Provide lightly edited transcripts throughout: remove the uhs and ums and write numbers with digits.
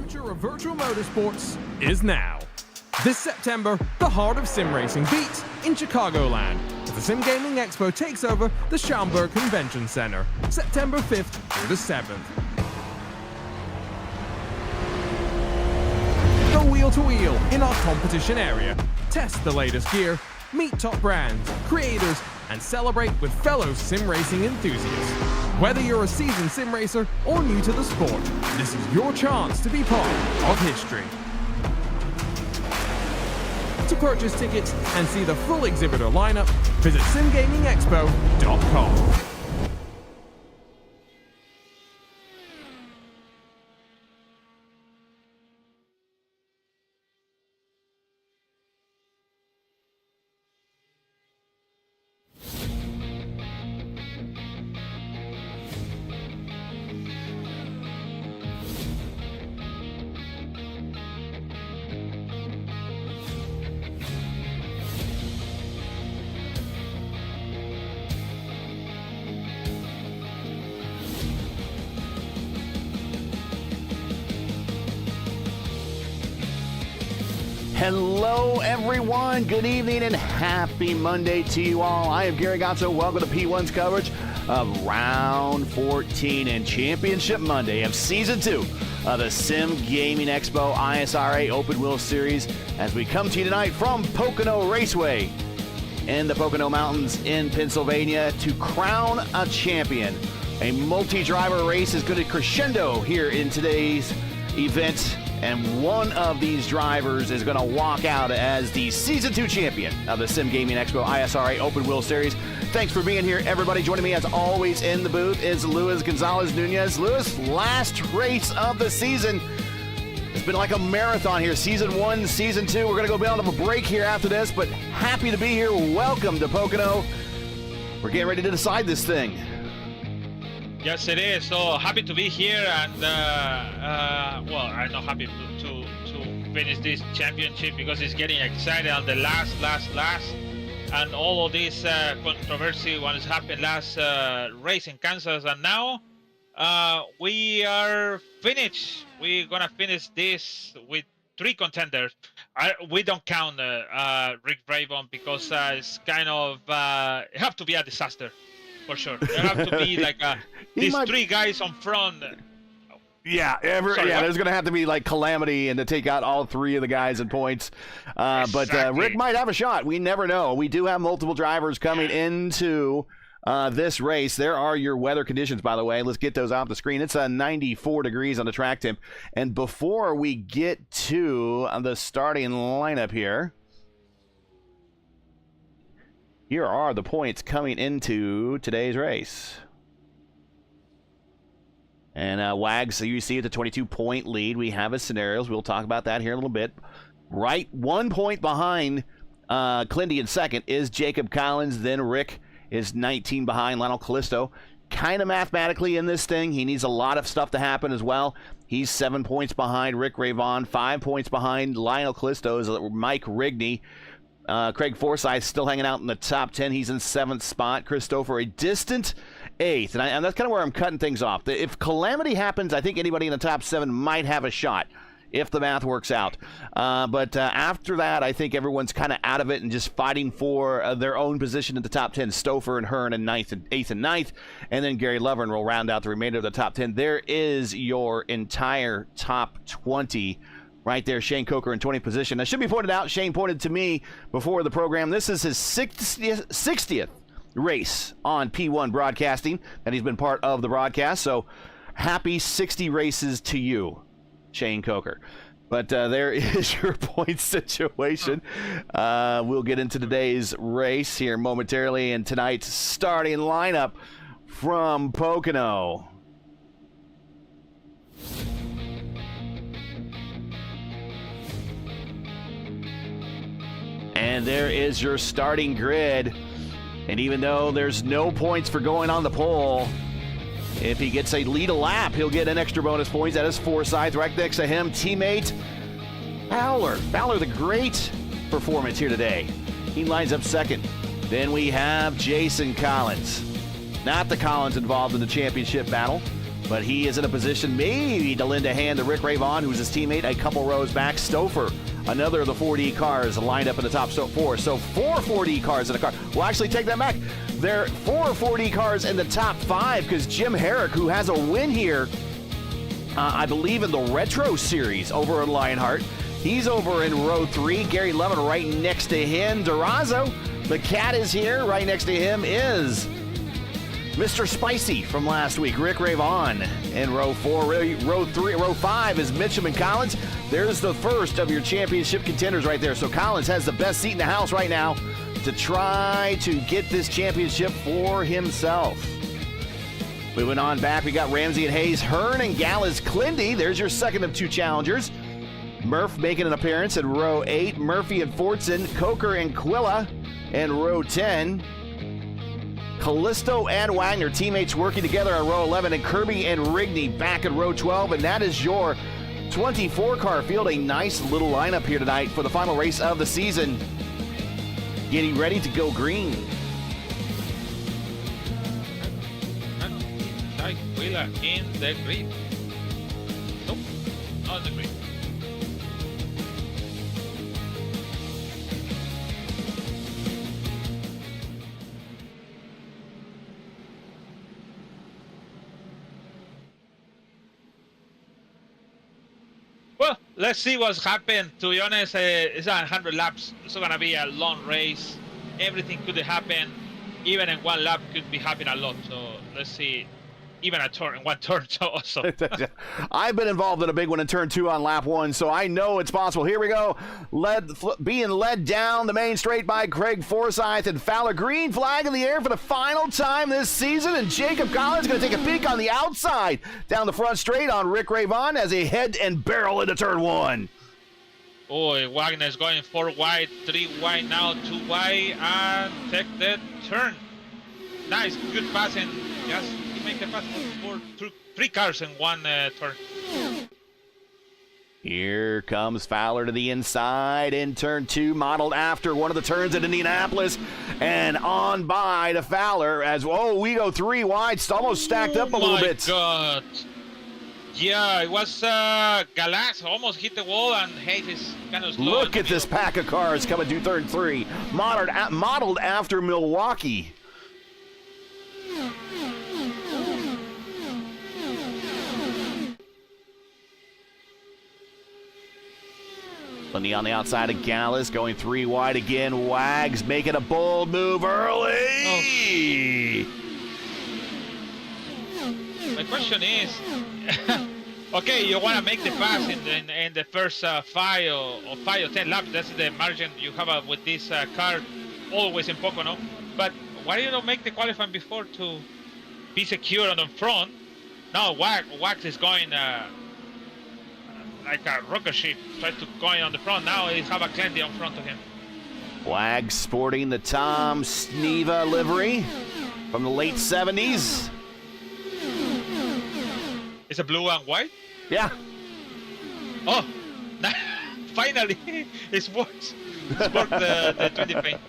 future of virtual motorsports is now. This September, the heart of sim racing beats in Chicagoland as the Sim Gaming Expo takes over the Schaumburg Convention Center, September 5th through the 7th. Go wheel to wheel in our competition area, test the latest gear, meet top brands, creators, and celebrate with fellow sim racing enthusiasts. Whether you're a seasoned sim racer or new to the sport, this is your chance to be part of history. To purchase tickets and see the full exhibitor lineup, visit simgamingexpo.com. Hello, everyone. Good evening and happy Monday to you all. I am Gary Gatto. Welcome to P1's coverage of Round 14 and Championship Monday of Season 2 of the Sim Gaming Expo ISRA Open Wheel Series as we come to you tonight from Pocono Raceway in the Pocono Mountains in Pennsylvania to crown a champion. A multi-driver race is going to crescendo here in today's event. And one of these drivers is going to walk out as the Season 2 champion of the Sim Gaming Expo ISRA Open Wheel Series. Thanks for being here, everybody. Joining me, as always, in the booth is Luis Gonzalez-Nunez. Luis, last race of the season. It's been like a marathon here. Season 1, Season 2. We're going to go down to a break here after this, but happy to be here. Welcome to Pocono. We're getting ready to decide this thing. Yes, it is. So happy to be here, and well, I'm not happy to finish this championship because it's getting excited on the last, and all of this controversy what has happened last race in Kansas, and now we are finished. We're gonna finish this with 3 contenders. We don't count Rick Brabham because it's kind of it have to be a disaster. For sure, there have to be like these 3 guys on front. Yeah, there's going to have to be like calamity and to take out all 3 of the guys in points. Exactly. But Rick might have a shot. We never know. We do have multiple drivers coming into this race. There are your weather conditions, by the way. Let's get those off the screen. It's 94 degrees on the track temp. And before we get to the starting lineup here are the points coming into today's race. And Wags, so you see it's a 22-point lead. We have his scenarios. We'll talk about that here in a little bit. Right, 1 point behind Clindy in second is Jacob Collins. Then Rick is 19 behind Lionel Callisto. Kind of mathematically in this thing, he needs a lot of stuff to happen as well. He's 7 points behind Rick Ravon, 5 points behind Lionel Callisto is Mike Rigney. Craig Forsyth still hanging out in the top 10. He's in 7th spot. Christopher a distant 8th. And that's kind of where I'm cutting things off. If calamity happens, I think anybody in the top 7 might have a shot if the math works out. But after that, I think everyone's kind of out of it and just fighting for their own position in the top 10. Stouffer and Hearn in 8th and 9th. And then Gary Lovren will round out the remainder of the top 10. There is your entire top 20 right there. Shane Coker in 20th position. Now, should be pointed out, Shane pointed to me before the program, this is his 60th race on P1 Broadcasting that he's been part of the broadcast. So happy 60 races to you, Shane Coker. But there is your point situation. We'll get into today's race here momentarily and tonight's starting lineup from Pocono. And there is your starting grid. And even though there's no points for going on the pole, if he gets a lead a lap, he'll get an extra bonus points. That is Forsyth. Right next to him, teammate Fowler. Fowler, the great performance here today. He lines up second. Then we have Jason Collins. Not the Collins involved in the championship battle. But he is in a position maybe to lend a hand to Rick Ravon, who's his teammate a couple rows back. Stouffer, another of the 4D cars lined up in the top four. So 4 4D cars in the car. We'll actually take that back. There are 4 4D cars in the top 5 because Jim Herrick, who has a win here, I believe in the Retro Series over in Lionheart. He's over in row 3. Gary Levin right next to him. Durazo, the cat is here. Right next to him is Mr. Spicy from last week, Rick Ravon in row 4. Row 5 is Mitchum and Collins. There's the first of your championship contenders right there. So Collins has the best seat in the house right now to try to get this championship for himself. Moving on back, we got Ramsey and Hayes, Hearn and Gallas Clindy. There's your second of 2 challengers. Murph making an appearance in row 8. Murphy and Fortson, Coker and Quilla in row 10. Callisto and Wagner, teammates working together on row 11, and Kirby and Rigney back in row 12, and that is your 24-car field. A nice little lineup here tonight for the final race of the season. Getting ready to go green. Wheeler in the green. Nope, not the green. Well, let's see what's happened. To be honest, it's 100 laps. It's going to be a long race. Everything could happen. Even in one lap could be happening a lot. So let's see. Even a turn, one turn, so awesome. I've been involved in a big one in turn 2 on lap 1, so I know it's possible. Here we go. Being led down the main straight by Craig Forsyth and Fowler. Green flag in the air for the final time this season, and Jacob Collins going to take a peek on the outside down the front straight on Rick Ravon as they head and barrel into turn 1. Oh, Wagner's going 4 wide, 3 wide now, 2 wide, and take the turn. Nice, good passing. Just make a pass for 3 cars in one turn. Here comes Fowler to the inside in turn 2, modeled after one of the turns at Indianapolis, and on by to Fowler as, we go 3 wide, almost stacked up a little bit. Oh my God. Yeah, it was Gallas almost hit the wall, and Hayes is kind of slow. Look at this pack of cars coming to turn 3, modeled after Milwaukee. Plenty on the outside of Gallas, going 3 wide again. Wags making a bold move early. My question is, okay, you want to make the pass in the first 5 or 10 laps. That's the margin you have with this car, always in Pocono. But why you don't make the qualifying before to be secure on the front? Now Wags is going like a rocket ship, try to go on the front. Now he's have a Clendy on front of him. Wags sporting the Tom Sneva livery from the late 70s. It's a blue and white? Yeah. Oh, finally, it works. It's worked the 20 paint.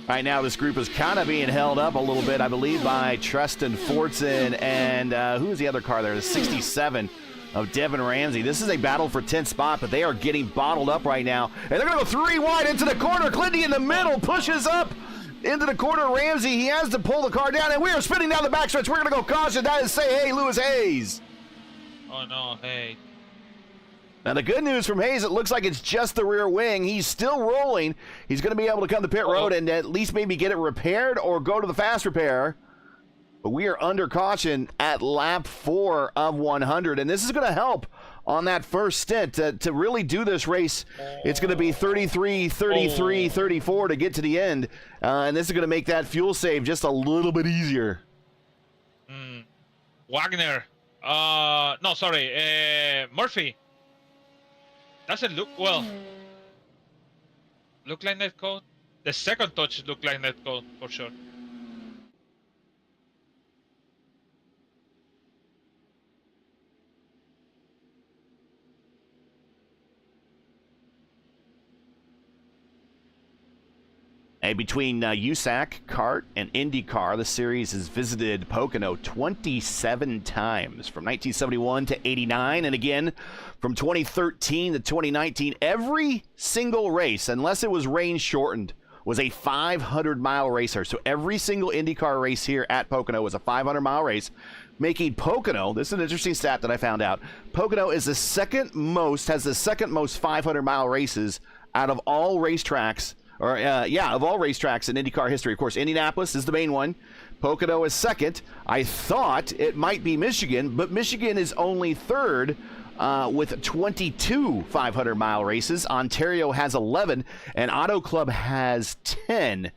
Right now, this group is kind of being held up a little bit, I believe, by Tristan Fortson and who's the other car there? The 67 of Devin Ramsey. This is a battle for 10th spot, but they are getting bottled up right now. And they're going to go 3 wide into the corner. Clindy in the middle pushes up into the corner. Ramsey, he has to pull the car down, and we are spinning down the backstretch. We're going to go caution. That is say hey, Lewis Hayes. Oh, no, hey. Now, the good news from Hayes, it looks like it's just the rear wing. He's still rolling. He's going to be able to come to pit road and at least maybe get it repaired or go to the fast repair. But we are under caution at lap 4 of 100, and this is going to help on that first stint to really do this race. It's going to be 33, 33, 34 to get to the end, and this is going to make that fuel save just a little bit easier. Wagner. No, sorry. Murphy. Doesn't look well. Look like netcode. The second touch look like netcode for sure. Between USAC, CART, and IndyCar, the series has visited Pocono 27 times from 1971 to 89, and again from 2013 to 2019. Every single race, unless it was rain shortened, was a 500-mile racer. So every single IndyCar race here at Pocono was a 500-mile race, making Pocono, this is an interesting stat that I found out, Pocono is has the second most 500-mile races out of all racetracks, of all racetracks in IndyCar history. Of course, Indianapolis is the main one. Pocono is second. I thought it might be Michigan, but Michigan is only third with 22 500-mile races. Ontario has 11, and Auto Club has 10.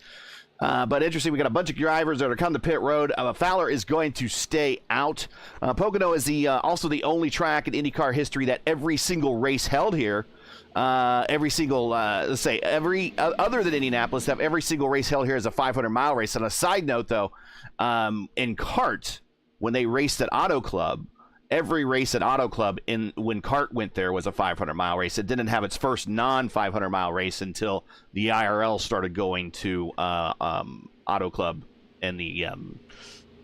But interesting, we got a bunch of drivers that are coming to pit road. Fowler is going to stay out. Pocono is also the only track in IndyCar history that every single race held here. Other than Indianapolis, have every single race held here as a 500-mile race. On a side note, though, in CART, when they raced at Auto Club, every race at Auto Club when CART went there was a 500-mile race. It didn't have its first non-500-mile race until the IRL started going to Auto Club in the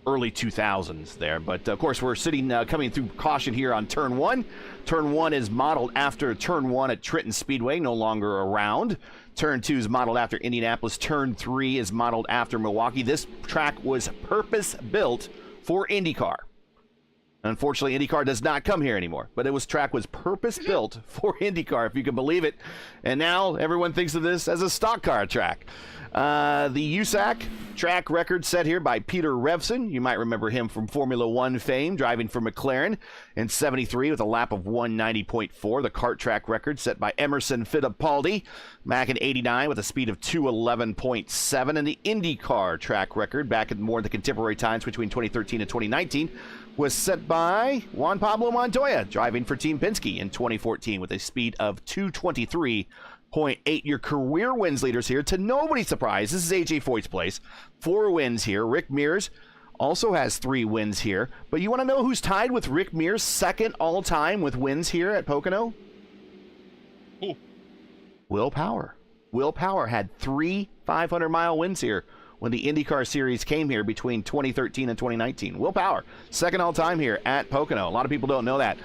early 2000s there. But of course, we're coming through caution here on turn 1. Turn 1 is modeled after turn 1 at Trenton Speedway, no longer around. Turn 2 is modeled after Indianapolis. Turn 3 is modeled after Milwaukee. This track was purpose-built for IndyCar. Unfortunately, IndyCar does not come here anymore, but track was purpose-built for IndyCar, if you can believe it. And now everyone thinks of this as a stock car track. The USAC track record set here by Peter Revson. You might remember him from Formula One fame, driving for McLaren in 73 with a lap of 190.4. The CART track record set by Emerson Fittipaldi back in 89 with a speed of 211.7. And the IndyCar track record back in more of the contemporary times between 2013 and 2019 was set by Juan Pablo Montoya, driving for Team Penske in 2014 with a speed of 223.8. Your career wins leaders here, to nobody's surprise. This is AJ Foyt's place. 4 wins here. Rick Mears also has 3 wins here. But you want to know who's tied with Rick Mears' second all-time with wins here at Pocono? Who? Will Power. Will Power had 3 500-mile wins here when the IndyCar Series came here between 2013 and 2019. Will Power, second all-time here at Pocono. A lot of people don't know that.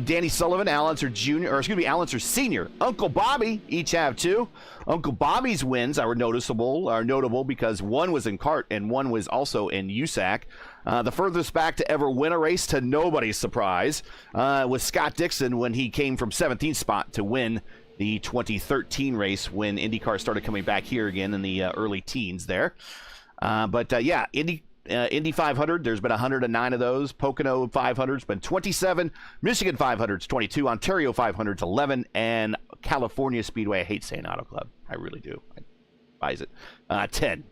Danny Sullivan, Al Unser Sr., Uncle Bobby each have 2. Uncle Bobby's wins are notable because one was in CART and one was also in USAC. The furthest back to ever win a race, to nobody's surprise, was Scott Dixon when he came from 17th spot to win the 2013 race when IndyCar started coming back here again in the early teens there. Indy 500, there's been 109 of those. Pocono 500's been 27. Michigan 500's 22. Ontario 500's 11. And California Speedway, I hate saying Auto Club. I really do. I despise it. 10.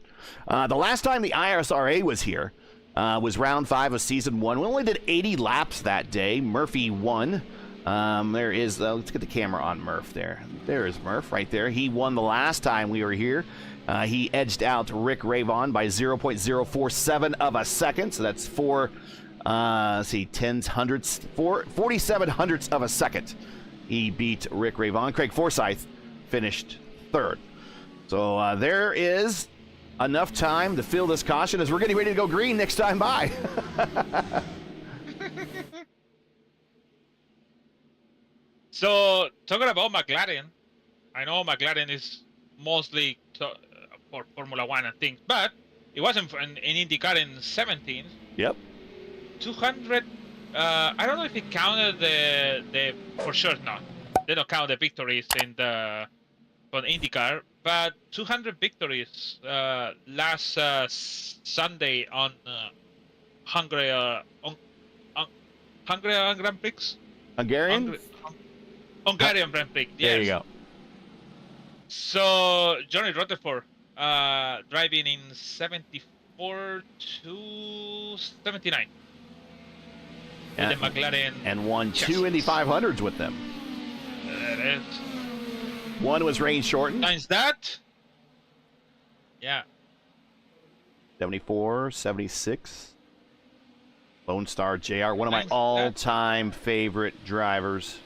The last time the ISRA was here was round 5 of season 1. We only did 80 laps that day. Murphy won. There is, let's get the camera on Murph there. There is Murph right there. He won the last time we were here. He edged out Rick Ravon by 0.047 of a second. So that's 47 hundredths of a second. He beat Rick Ravon. Craig Forsyth finished 3rd. So there is enough time to fill this caution as we're getting ready to go green next time by. So, talking about McLaren, I know McLaren is mostly for Formula One and things, but it wasn't in IndyCar in 17. Yep. 200. I don't know if it counted the for sure not. They don't count the victories in the for IndyCar, but 200 victories last Sunday on Hungary Grand Prix. Hungarian Grand Prix. Yes. There you go. So Johnny Rutherford driving in 74 to 79 with the McLaren, and won 2 Indy 500s with them. There it is. One was rain shortened. Times that. Yeah. 74, 76. Lone Star JR, one of my all-time favorite drivers.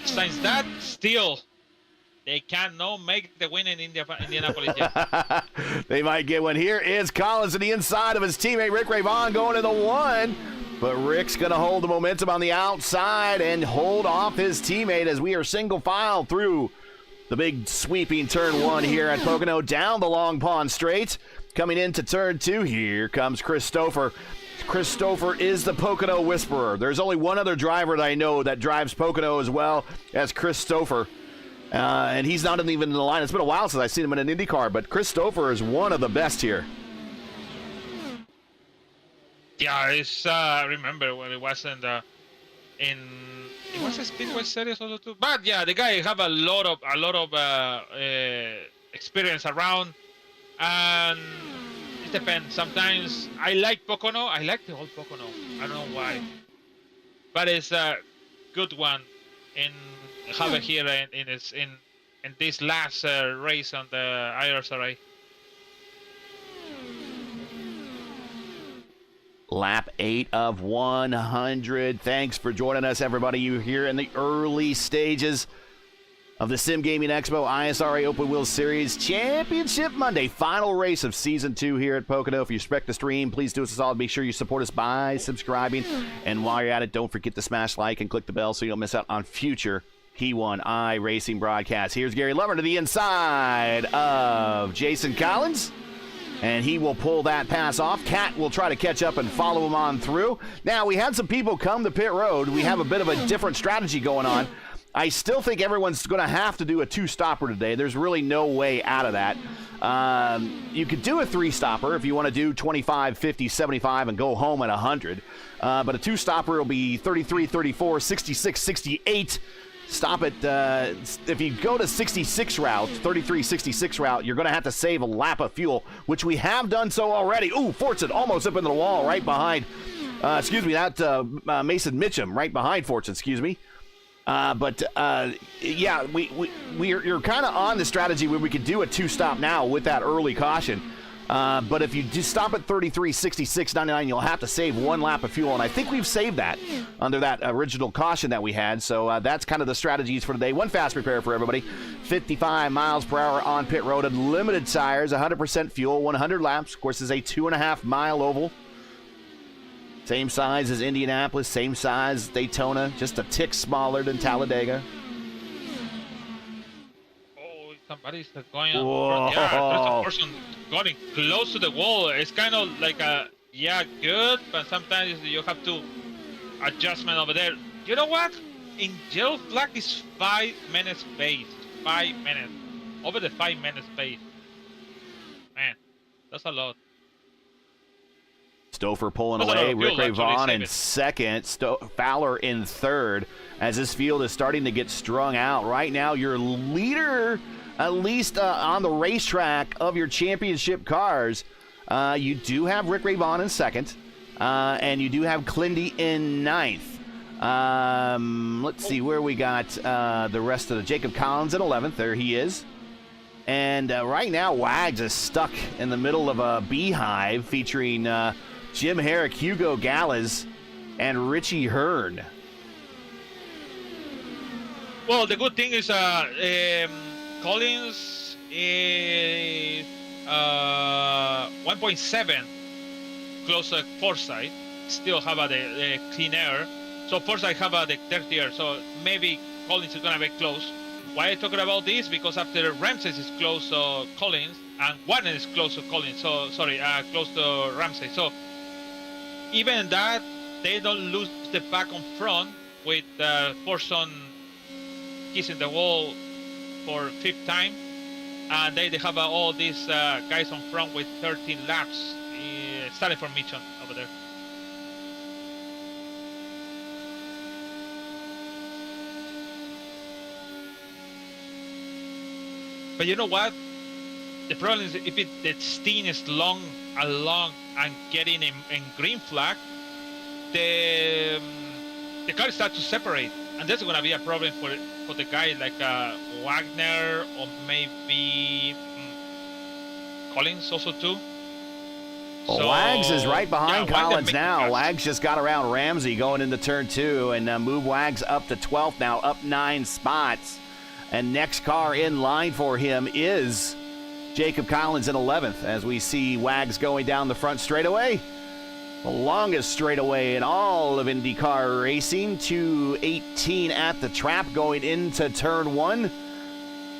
Times that, still. They cannot make the win in Indianapolis yet. They might get one. Here is Collins to the inside of his teammate Rick Ravon going to the one. But Rick's going to hold the momentum on the outside and hold off his teammate as we are single file through the big sweeping turn 1 here at Pocono, down the Long Pond Straight. Coming into turn 2, here comes Christopher. Christopher is the Pocono Whisperer. There's only one other driver that I know that drives Pocono as well as Christopher. And he's not even in the line. It's been a while since I've seen him in an IndyCar, but Christopher is one of the best here. Yeah, it's remember when it was it was a speedway series also too. But yeah, the guy have a lot of experience around, and it depends. Sometimes I like Pocono. I like the whole Pocono. I don't know why, but it's a good one in have it here in this last race on the ISRA. Lap 8 of 100. Thanks for joining us, everybody. You're here in the early stages of the Sim Gaming Expo ISRA Open Wheel Series Championship Monday. Final race of Season 2 here at Pocono. If you respect the stream, please do us a solid. Make sure you support us by subscribing. And while you're at it, don't forget to smash like and click the bell so you don't miss out on future P1 iRacing broadcasts. Here's Gary Lover to the inside of Jason Collins. And he will pull that pass off. Cat will try to catch up and follow him on through. Now, we had some people come to pit road. We have a bit of a different strategy going on. I still think everyone's going to have to do a 2-stopper today. There's really no way out of that. You could do a 3-stopper if you want to do 25, 50, 75 and go home at 100. But a 2-stopper will be 33, 34, 66, 68. Stop it. If you go to 66 route, 33, 66 route, you're going to have to save a lap of fuel, which we have done so already. Ooh, Fortson almost up into the wall right behind. Mason Mitchum right behind Fortson, excuse me. Yeah, you're kind of on the strategy where we could do a 2-stop now with that early caution. But if you just stop at 33, 66, 99, you'll have to save 1 lap of fuel. And I think we've saved that under that original caution that we had. So that's kind of the strategies for today. One fast repair for everybody. 55 miles per hour on pit road. Unlimited tires, 100% fuel, 100 laps. Of course, is a 2.5-mile oval. Same size as Indianapolis, same size as Daytona, just a tick smaller than Talladega. Somebody's going on. Yeah, there's a person going close to the wall. It's kind of like good, but sometimes you have to adjustment over there. You know what? In yellow flag is 5 minutes space. 5 minutes. Over the 5 minutes space. Man, that's a lot. Stouffer pulling away, Rick Ravon in second, Fowler in third, as this field is starting to get strung out. Right now, your leader, at least on the racetrack of your championship cars, you do have Rick Ravon in second, and you do have Clindy in ninth. Let's see where we got the rest of the Jacob Collins in 11th. There he is. And right now, Wags is stuck in the middle of a beehive featuring Jim Herrick, Hugo Gallas, and Richie Hearn. Well, the good thing is Collins is 1.7 close to Forsyth. Still have the clean air. So Forsyth have the dirtier. So maybe Collins is going to be close. Why I talking about this? Because after Ramsey is close to Collins and Warner is close to Collins. So sorry, close to Ramsey. So even that they don't lose the back on front with Forson kissing the wall for 5th time, and they have all these guys on front with 13 laps, starting from Mitchum over there. But you know what? The problem is if the stint is long and getting in green flag, the cars start to separate, and that's going to be a problem for the guy like Wagner or maybe Collins also too. Well, so, Wags is right behind Collins now. Wags just got around Ramsey going into turn 2 and moved Wags up to 12th now, up 9 spots. And next car in line for him is Jacob Collins in 11th, as we see Wags going down the front straightaway. The longest straightaway in all of IndyCar racing. 218 at the trap going into turn 1.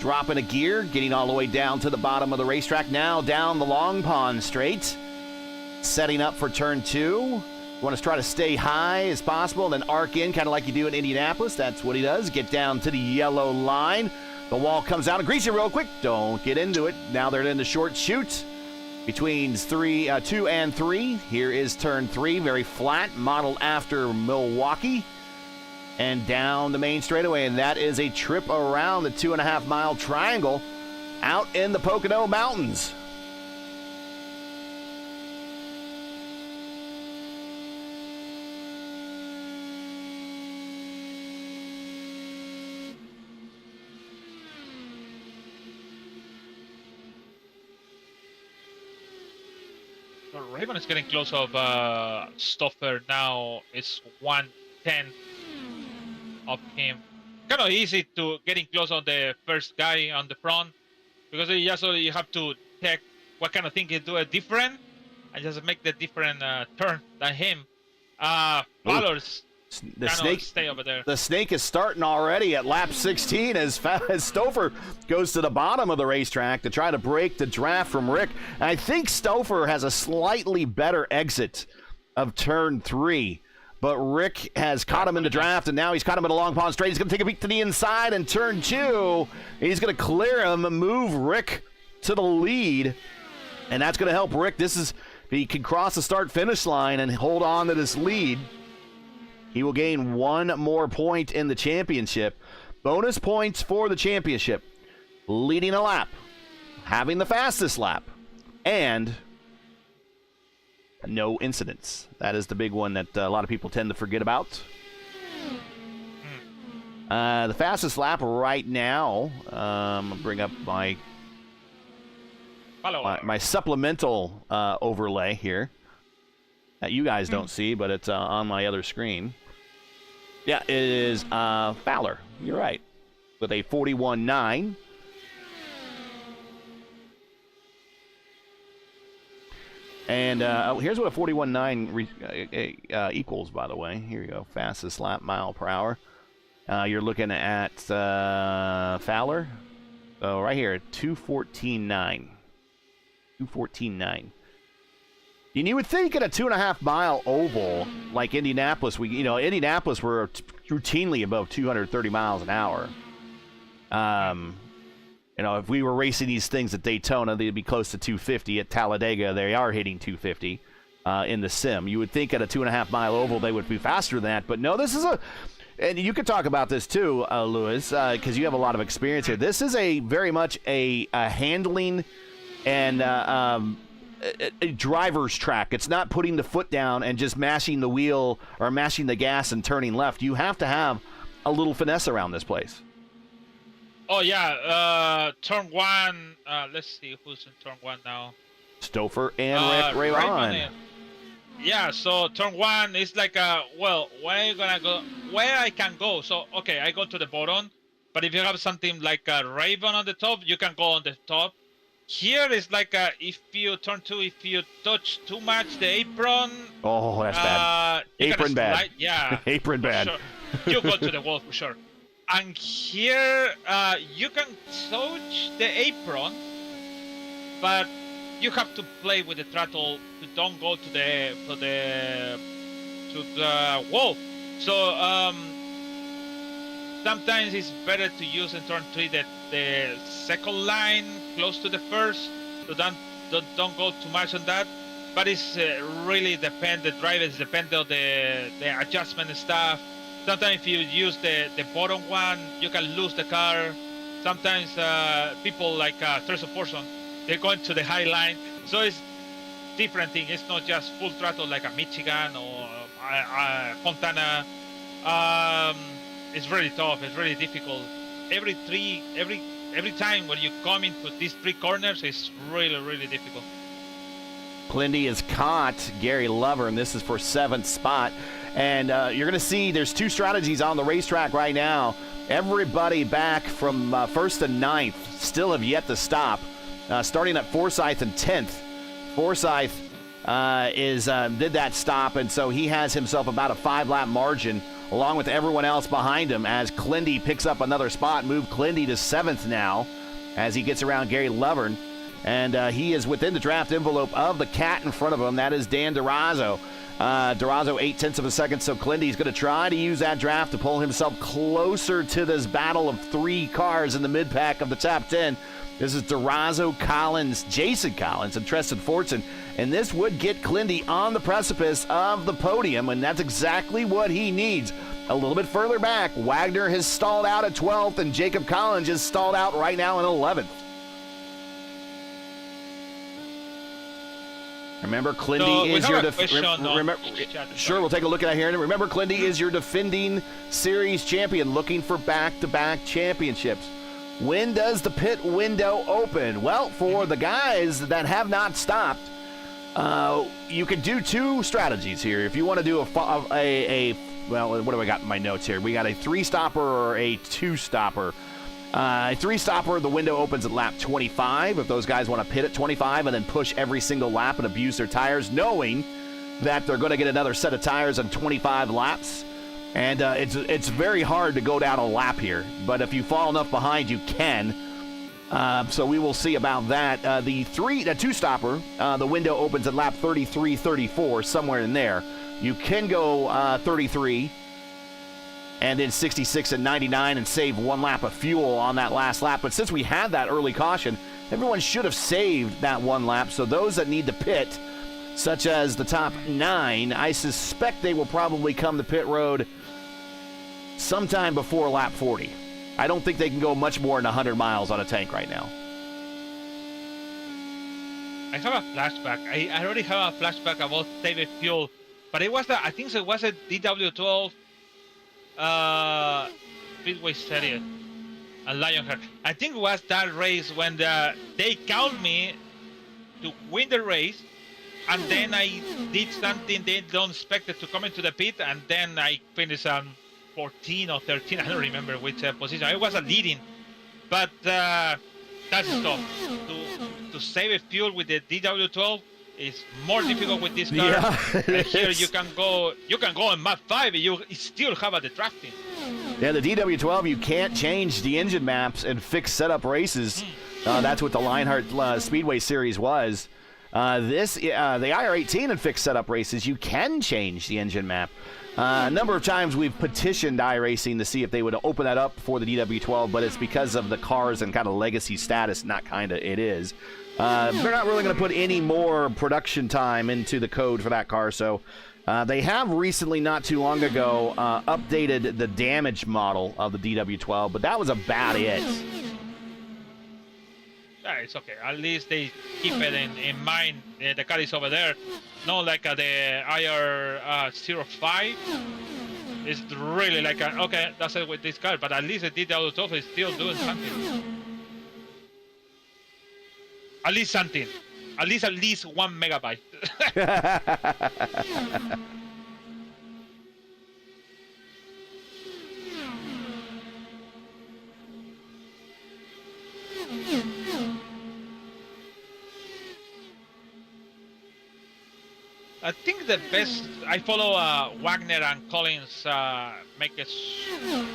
Dropping a gear, getting all the way down to the bottom of the racetrack. Now down the long pond straight. Setting up for turn 2. You want to try to stay high as possible, then arc in, kind of like you do in Indianapolis. That's what he does. Get down to the yellow line. The wall comes out and grease you real quick. Don't get into it. Now they're in the short chute between 2 and 3. Here is turn 3, very flat, modeled after Milwaukee. And down the main straightaway, and that is a trip around the 2.5-mile triangle out in the Pocono Mountains. Raven is getting close of Stoffer now. It's 1/10 of him. Kind of easy to getting close on the first guy on the front, because you have to check what kind of thing can do it different and just make the different turn than him. Fowler's the snake stay over there. The snake is starting already at lap 16 as Stoffer goes to the bottom of the racetrack to try to break the draft from Rick. And I think Stoffer has a slightly better exit of turn 3, but Rick has caught him in the draft, and now he's caught him in a long pond straight. He's going to take a peek to the inside, and turn 2, he's going to clear him and move Rick to the lead, and that's going to help Rick. He can cross the start-finish line and hold on to this lead. He will gain 1 more point in the championship. Bonus points for the championship. Leading a lap, having the fastest lap, and no incidents. That is the big one that a lot of people tend to forget about. The fastest lap right now, I'll bring up my supplemental overlay here that you guys don't see, but it's on my other screen. Yeah, it is Fowler. You're right. With a 41.9. And here's what a 41.9 equals, by the way. Here you go. Fastest lap mile per hour. You're looking at Fowler. So right here, 2:14.9. 2:14.9. And you would think at a 2.5-mile oval like Indianapolis, Indianapolis we're routinely above 230 miles an hour. If we were racing these things at Daytona, they'd be close to 250. At Talladega, they are hitting 250 in the sim. You would think at a 2.5-mile oval they would be faster than that, but no, this is and you could talk about this too, Lewis, because you have a lot of experience here. This is very much a handling and a driver's track. It's not putting the foot down and just mashing the wheel or mashing the gas and turning left. You have to have a little finesse around this place. Oh yeah, turn 1. Let's see who's in turn 1 now. Stoffer and Rick Raymond. Yeah, so turn 1 is like where I can go. So okay, I go to the bottom, but if you have something like a Raven on the top, you can go on the top. Here is like if you turn 2, if you touch too much the apron. Oh, that's bad. Apron bad. Yeah. Apron bad. Sure. You go to the wall for sure. And here you can touch the apron, but you have to play with the throttle to don't go to the wall. So sometimes it's better to use in turn 3 the second line close to the first, so don't go too much on that. But it's really depend. The drivers depend on the adjustment and stuff. Sometimes if you use the bottom one, you can lose the car. Sometimes people like S2R14, they're going to the high line. So it's different thing. It's not just full throttle like a Michigan or Fontana. It's really tough. It's really difficult. Every time when you come into these 3 corners, it's really, really difficult. Clindy has caught Gary Lover, and this is for 7th spot. And you're going to see there's 2 strategies on the racetrack right now. Everybody back from 1st to 9th still have yet to stop. Starting at Forsyth in 10th. Forsyth did that stop, and so he has himself about a 5-lap margin along with everyone else behind him as Clindy picks up another spot. Move Clindy to 7th now as he gets around Gary Lovern. And he is within the draft envelope of the cat in front of him. That is Dan Durazo. Durazo 0.8 of a second, so Clindy's going to try to use that draft to pull himself closer to this battle of 3 cars in the mid-pack of the top 10. This is Durazo, Collins, Jason Collins, and Tristan Fortson. And this would get Clindy on the precipice of the podium, and that's exactly what he needs. A little bit further back, Wagner has stalled out at 12th, and Jacob Collins is stalled out right now in 11th. Remember, Clindy is your sure, we'll take a look at that here. And remember, Clindy is your defending series champion, looking for back-to-back championships. When does the pit window open? Well, for the guys that have not stopped, you can do 2 strategies here. If you want to do well, what do I got in my notes here? We got a 3-stopper or a 2-stopper. A 3-stopper, the window opens at lap 25. If those guys want to pit at 25 and then push every single lap and abuse their tires, knowing that they're going to get another set of tires on 25 laps. And it's very hard to go down a lap here. But if you fall enough behind, you can. So we will see about that. The 2-stopper, the window opens at lap 33, 34, somewhere in there. You can go 33. And then 66 and 99 and save 1 lap of fuel on that last lap. But since we had that early caution, everyone should have saved that 1 lap. So those that need to pit, such as the top 9, I suspect they will probably come to pit road sometime before lap 40. I don't think they can go much more than 100 miles on a tank right now. I have a flashback. I already have a flashback about saving fuel, but it was I think it was a DW12 speedway series at Lionheart. I think it was that race when they called me to win the race, and then I did something they don't expect it to come into the pit, and then I finished on 14 or 13. I don't remember which position. I was a leading, but that's tough. To save a fuel with the DW12 is more difficult with this car. Yeah, and here you can go in map 5. You still have the drafting. Yeah, the DW12, you can't change the engine maps and fix setup races. That's what the Lionheart Speedway Series was. The IR18 and fixed setup races, you can change the engine map. A number of times we've petitioned iRacing to see if they would open that up for the DW12, but it's because of the cars and kind of legacy status, not kind of, it is. They're not really going to put any more production time into the code for that car, so they have recently, not too long ago, updated the damage model of the DW12, but that was about it. It's okay. At least they keep it in mind. The car is over there. Not like the IR05. It's really like, okay, that's it with this car. But at least the DW12 is still doing something. At least something. At least 1 megabyte. I think the best, I follow Wagner and Collins make us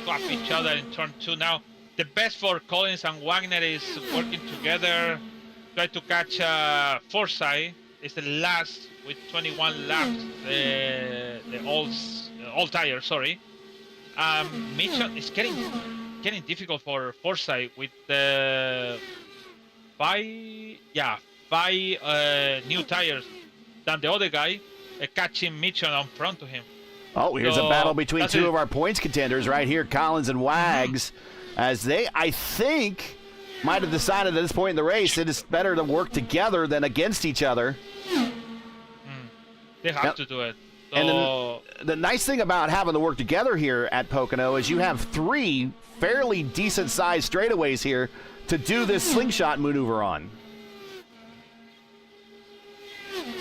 swap each other in turn 2 now. The best for Collins and Wagner is working together, try to catch Forsyth. It's the last with 21 laps, the all tire, sorry. Mission is getting difficult for Forsyth with the 5 new tires than the other guy, catching Mitchell on front to him. Oh, here's a battle between 2 of our points contenders right here, Collins and Wags, as they, I think, might have decided at this point in the race it is better to work together than against each other. They have to do it. So... And the nice thing about having to work together here at Pocono is you have 3 fairly decent-sized straightaways here to do this slingshot maneuver on.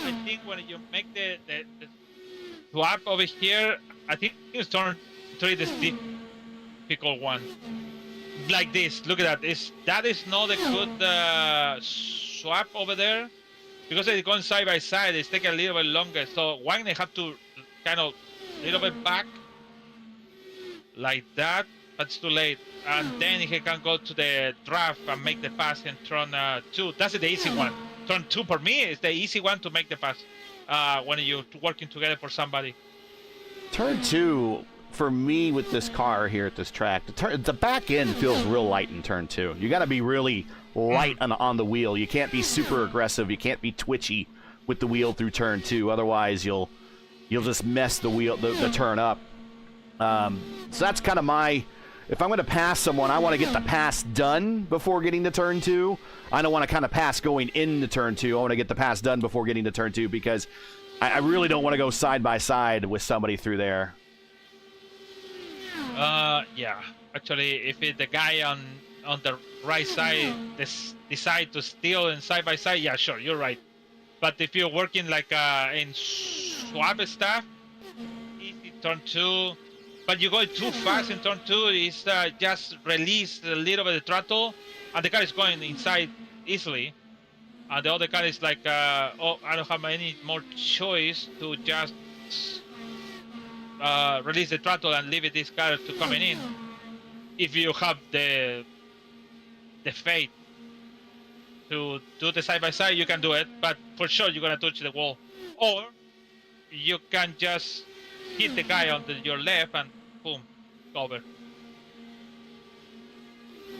I think when you make the swap over here, I think it's turn 3 is difficult difficult one. Like this, look at that. That is not a good swap over there, because it's going side by side. It's taking a little bit longer. So one they have to kind of a little bit back like that, but it's too late. And then he can go to the draft and make the pass in turn 2. That's the easy one. Turn 2 for me is the easy one to make the pass when you're working together for somebody. Turn 2, for me with this car here at this track, the back end feels real light in turn 2. You got to be really light on the wheel. You can't be super aggressive. You can't be twitchy with the wheel through turn 2. Otherwise, you'll just mess the wheel the turn up. So that's kind of my. If I'm going to pass someone, I want to get the pass done before getting to turn 2. I don't want to kind of pass going into turn 2. I want to get the pass done before getting to turn 2 because I really don't want to go side by side with somebody through there. Yeah. Actually, if the guy on the right side decide to steal in side by side, yeah, sure, you're right. But if you're working like in swap stuff, easy turn 2. But you're going too fast in turn 2, is just release a little bit of the throttle, and the car is going inside easily. And the other car is like, oh, I don't have any more choice to just release the throttle and leave this car to coming in. If you have the fate to do the side-by-side, you can do it, but for sure you're going to touch the wall. Or you can just hit the guy on your left and boom, over.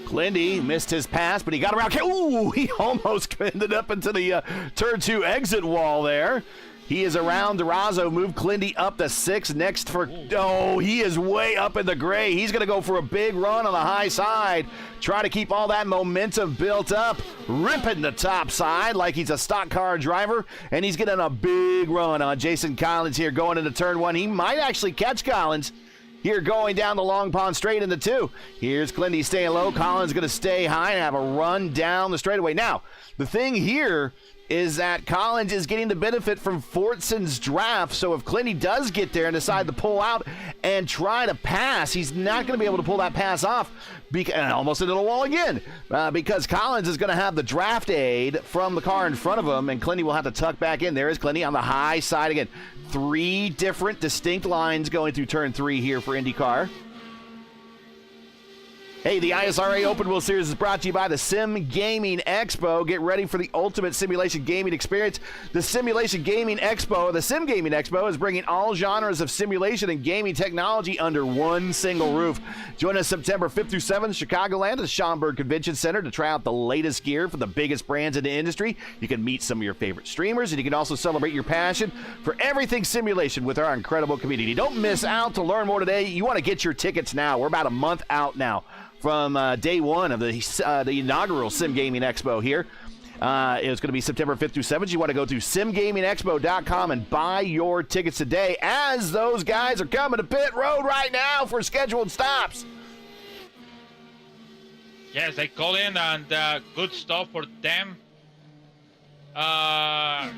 Clindy missed his pass, but he got around. Ooh, he almost ended up into the turn 2 exit wall there. He is around Durazo, moved Clindy up to 6. Next for, oh, he is way up in the gray. He's going to go for a big run on the high side. Try to keep all that momentum built up. Ripping the top side like he's a stock car driver. And he's getting a big run on Jason Collins here going into turn 1. He might actually catch Collins here going down the Long Pond straight into 2. Here's Clindy staying low. Collins going to stay high and have a run down the straightaway. Now, the thing here is that Collins is getting the benefit from Fortson's draft. So if Clindy does get there and decide to pull out and try to pass, he's not going to be able to pull that pass off. Almost into the wall again, because Collins is going to have the draft aid from the car in front of him, and Clindy will have to tuck back in. There is Clindy on the high side again. 3 different distinct lines going through turn 3 here for IndyCar. Hey, the ISRA Open Wheel Series is brought to you by the Sim Gaming Expo. Get ready for the ultimate simulation gaming experience. The Sim Gaming Expo is bringing all genres of simulation and gaming technology under one single roof. Join us September 5th through 7th, Chicagoland at the Schaumburg Convention Center to try out the latest gear for the biggest brands in the industry. You can meet some of your favorite streamers, and you can also celebrate your passion for everything simulation with our incredible community. Don't miss out. To learn more today, you want to get your tickets now. We're about a month out now from day 1 of the inaugural Sim Gaming Expo here. It's going to be September 5th through 7th. You want to go to simgamingexpo.com and buy your tickets today, as those guys are coming to pit road right now for scheduled stops. Yes, they call in, and good stuff for them. Clindy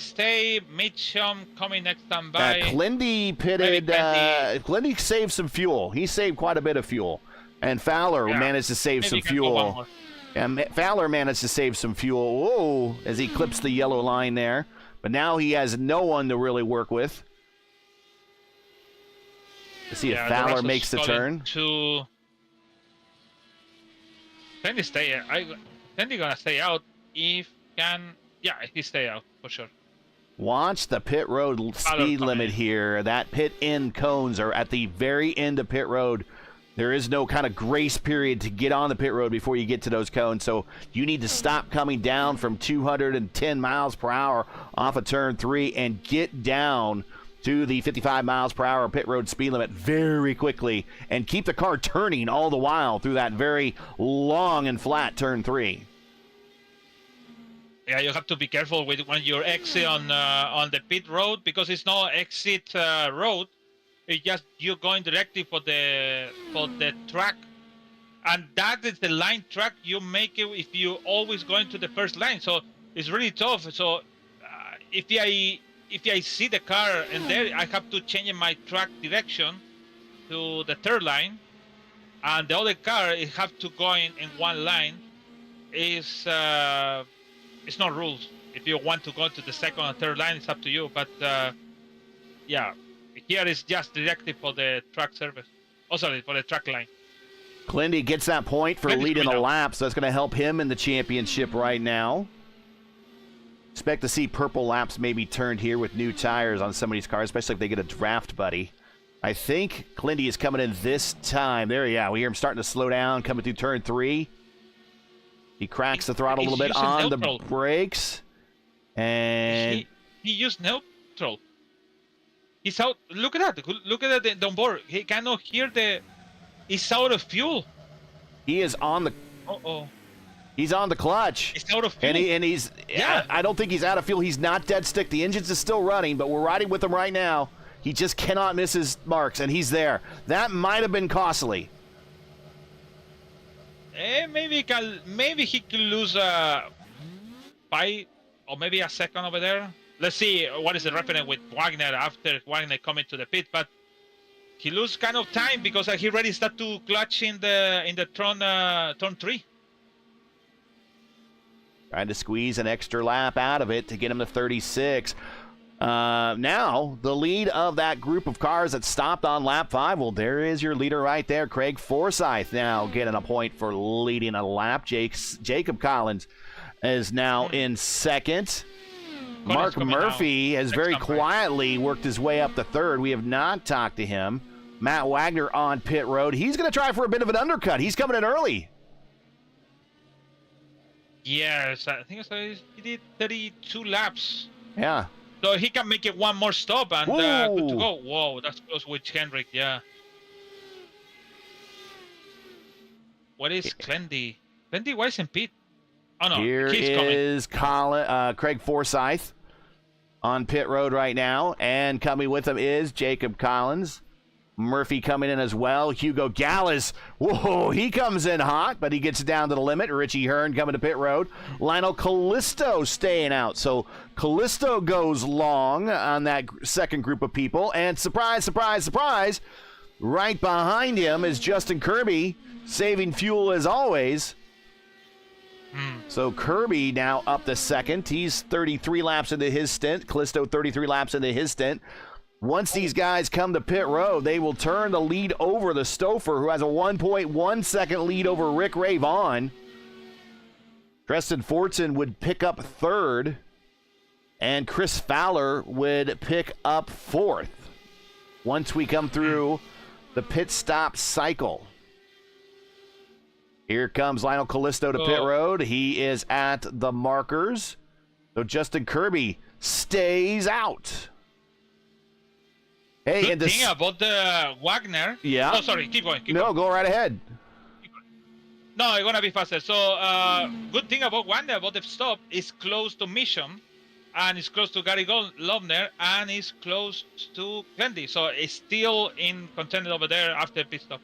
stay, Mitchum coming next time by. Clindy pitted. Clindy saved some fuel. He saved quite a bit of fuel. And Fowler managed to save some fuel. And Fowler managed to save some fuel. Whoa, as he clips the yellow line there. But now he has no one to really work with. Let's see if Fowler makes the turn. Clindy gonna stay out if can. Yeah, he stay out for sure. Watch the pit road speed limit here. That pit end cones are at the very end of pit road. There is no kind of grace period to get on the pit road before you get to those cones. So you need to stop coming down from 210 miles per hour off of turn 3 and get down to the 55 miles per hour pit road speed limit very quickly and keep the car turning all the while through that very long and flat turn 3. Yeah, you have to be careful with when you're exit on the pit road, because it's no exit road. It's just you're going directly for the track, and that is the line track you make it if you always going to the first line. So it's really tough. So if I see the car and there, I have to change my track direction to the third line and the other car it have to go in one line. Is it's not rules. If you want to go to the second or third line, it's up to you. But yeah, here is just directive for the track service. Oh, sorry, for the track line. Clindy gets that point for leading the lap, so that's going to help him in the championship right now. Expect to see purple laps maybe turned here with new tires on some of these cars, especially if they get a draft buddy. I think Clindy is coming in this time. There, yeah, we hear him starting to slow down, coming through turn 3. He cracks the throttle a little bit on the brakes. And he used neutral. He's out. Look at that. Look at that on board. He cannot hear the... He's out of fuel. He is on the... Uh-oh. He's on the clutch. He's out of fuel. And he's... Yeah. I don't think he's out of fuel. He's not dead stick. The engine's is still running, but we're riding with him right now. He just cannot miss his marks, and he's there. That might have been costly. Maybe he could lose 5 or maybe a second over there. Let's see what is the reference with Wagner after Wagner coming to the pit, but he lose kind of time because he already start to clutch in the turn 3. Trying to squeeze an extra lap out of it to get him to 36. Now, the lead of that group of cars that stopped on lap 5, well, there is your leader right there, Craig Forsyth, now getting a point for leading a lap. Jacob Collins is now in second. Mark Murphy has very quietly worked his way up to third. We have not talked to him. Matt Wagner on pit road. He's going to try for a bit of an undercut. He's coming in early. Yes, I think he did 32 laps. Yeah. So he can make it one more stop and good to go. Whoa, that's close with Henrik, yeah. What is Clendy? Clendy, why isn't Pete? Oh no, here is Craig Forsyth on pit road right now, and coming with him is Jacob Collins. Murphy coming in as well. Hugo Gallas, whoa, he comes in hot, but he gets down to the limit. Richie Hearn coming to pit road. Lionel Callisto staying out. So Callisto goes long on that second group of people. And surprise, surprise, surprise, right behind him is Justin Kirby, saving fuel as always. So Kirby now up to second. He's 33 laps into his stint. Callisto 33 laps into his stint. Once these guys come to pit road, they will turn the lead over the Stouffer, who has a 1.1 second lead over Rick Ray Vaughn. Preston Fortson would pick up third, and Chris Fowler would pick up fourth once we come through the pit stop cycle. Here comes Lionel Callisto to pit road. He is at the markers. So Justin Kirby stays out. Hey, good thing about the Wagner. Yeah. Oh, sorry. Keep going. Go right ahead. No, it's gonna be faster. So, good thing about Wagner about the stop is close to Mission, and it's close to Gary Lovner, and it's close to Clendy. So it's still in contender over there after pit stop.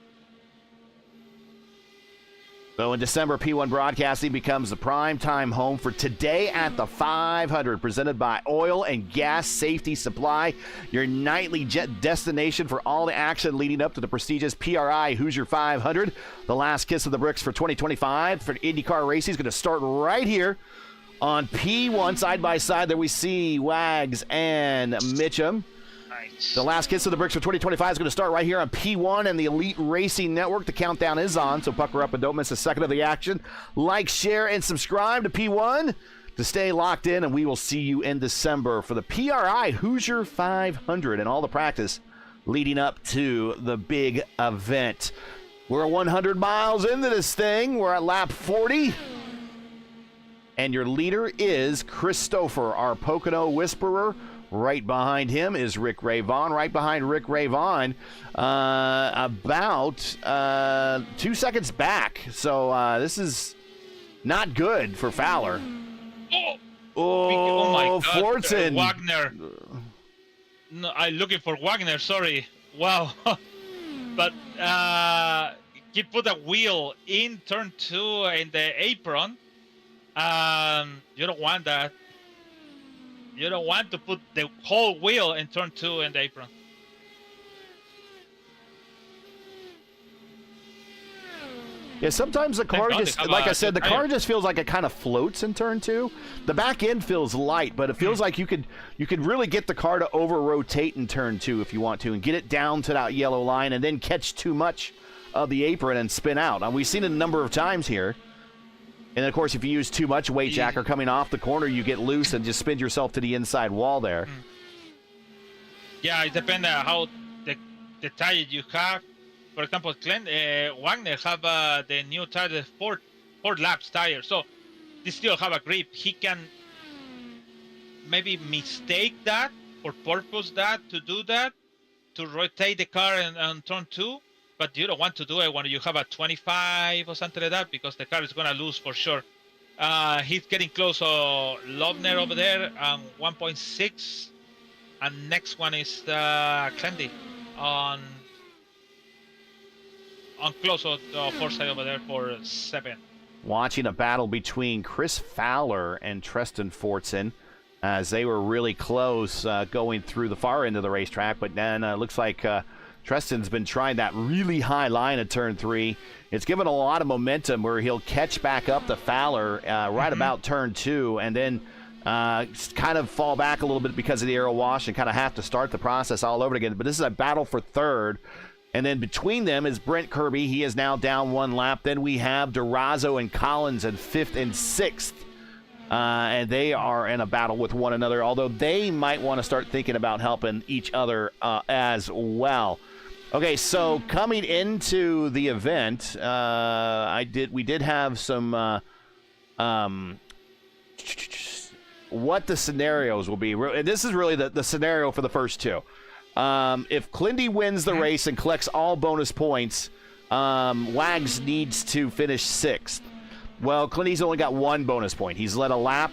So in December, P1 Broadcasting becomes the prime time home for Today at the 500, presented by Oil and Gas Safety Supply, your nightly jet destination for all the action leading up to the prestigious PRI Hoosier 500. The last kiss of the bricks for 2025 for IndyCar racing is going to start right here on P1, side by side. There we see Wags and Mitchum. The last kiss of the bricks for 2025 is going to start right here on P1 and the Elite Racing Network. The countdown is on, so pucker up and don't miss a second of the action. Like, share, and subscribe to P1 to stay locked in, and we will see you in December for the PRI Hoosier 500 and all the practice leading up to the big event. We're 100 miles into this thing. We're at lap 40. And your leader is Chris Stouffer, our Pocono Whisperer. Right behind him is Rick Ray Vaughn. Right behind Rick Ray Vaughn, about 2 seconds back. So this is not good for Fowler. Oh my God. Fortson. Wagner. No, I'm looking for Wagner, sorry. Wow. But he put a wheel in turn 2 in the apron. You don't want that. You don't want to put the whole wheel in turn 2 in the apron. Yeah, sometimes the car just, like I said, the car just feels like it kind of floats in turn 2. The back end feels light, but it feels like you could really get the car to over-rotate in turn 2 if you want to and get it down to that yellow line and then catch too much of the apron and spin out. We've seen it a number of times here. And, of course, if you use too much weight jacker coming off the corner, you get loose and just spin yourself to the inside wall there. Yeah, it depends on how the tire you have. For example, Wagner have the new tire, the four laps tire, so they still have a grip. He can maybe mistake that or purpose that to do that, to rotate the car and turn 2, but you don't want to do it when you have a 25 or something like that, because the car is going to lose for sure. He's getting close to Lovner over there, 1.6, and next one is Clendy on close to Forsyth over there for 7. Watching a battle between Chris Fowler and Tristan Fortson as they were really close going through the far end of the racetrack, but then looks like Tristan's been trying that really high line at turn 3. It's given a lot of momentum where he'll catch back up to Fowler right about turn 2 and then kind of fall back a little bit because of the aero wash and kind of have to start the process all over again. But this is a battle for 3rd. And then between them is Brent Kirby. He is now down 1 lap. Then we have Durazo and Collins in 5th and 6th. And they are in a battle with one another, although they might want to start thinking about helping each other as well. Okay, so coming into the event, we did have some what the scenarios will be. And this is really the scenario for the first 2. If Clindy wins the race and collects all bonus points, Wags needs to finish 6th. Well, Clindy's only got 1 bonus point. He's led a lap.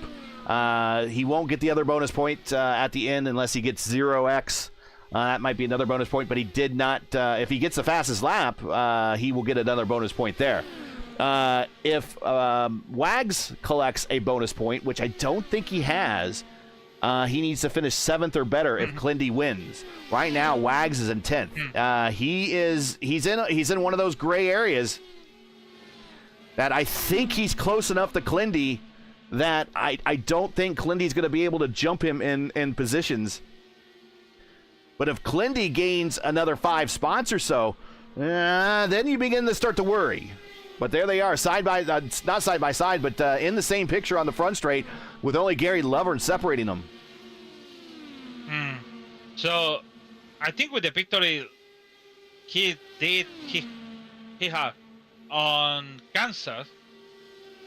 He won't get the other bonus point at the end unless he gets 0x. That might be another bonus point, but he did not. If he gets the fastest lap, he will get another bonus point there. If Wags collects a bonus point, which I don't think he has, he needs to finish 7th or better if Clindy wins. Right now, Wags is in 10th. He's in one of those gray areas that I think he's close enough to Clindy that I don't think Clindy's going to be able to jump him in positions. But if Clindy gains another 5 spots or so, then you begin to start to worry. But there they are, not side by side, but in the same picture on the front straight, with only Gary Lovern separating them. So, I think with the victory he had on Kansas,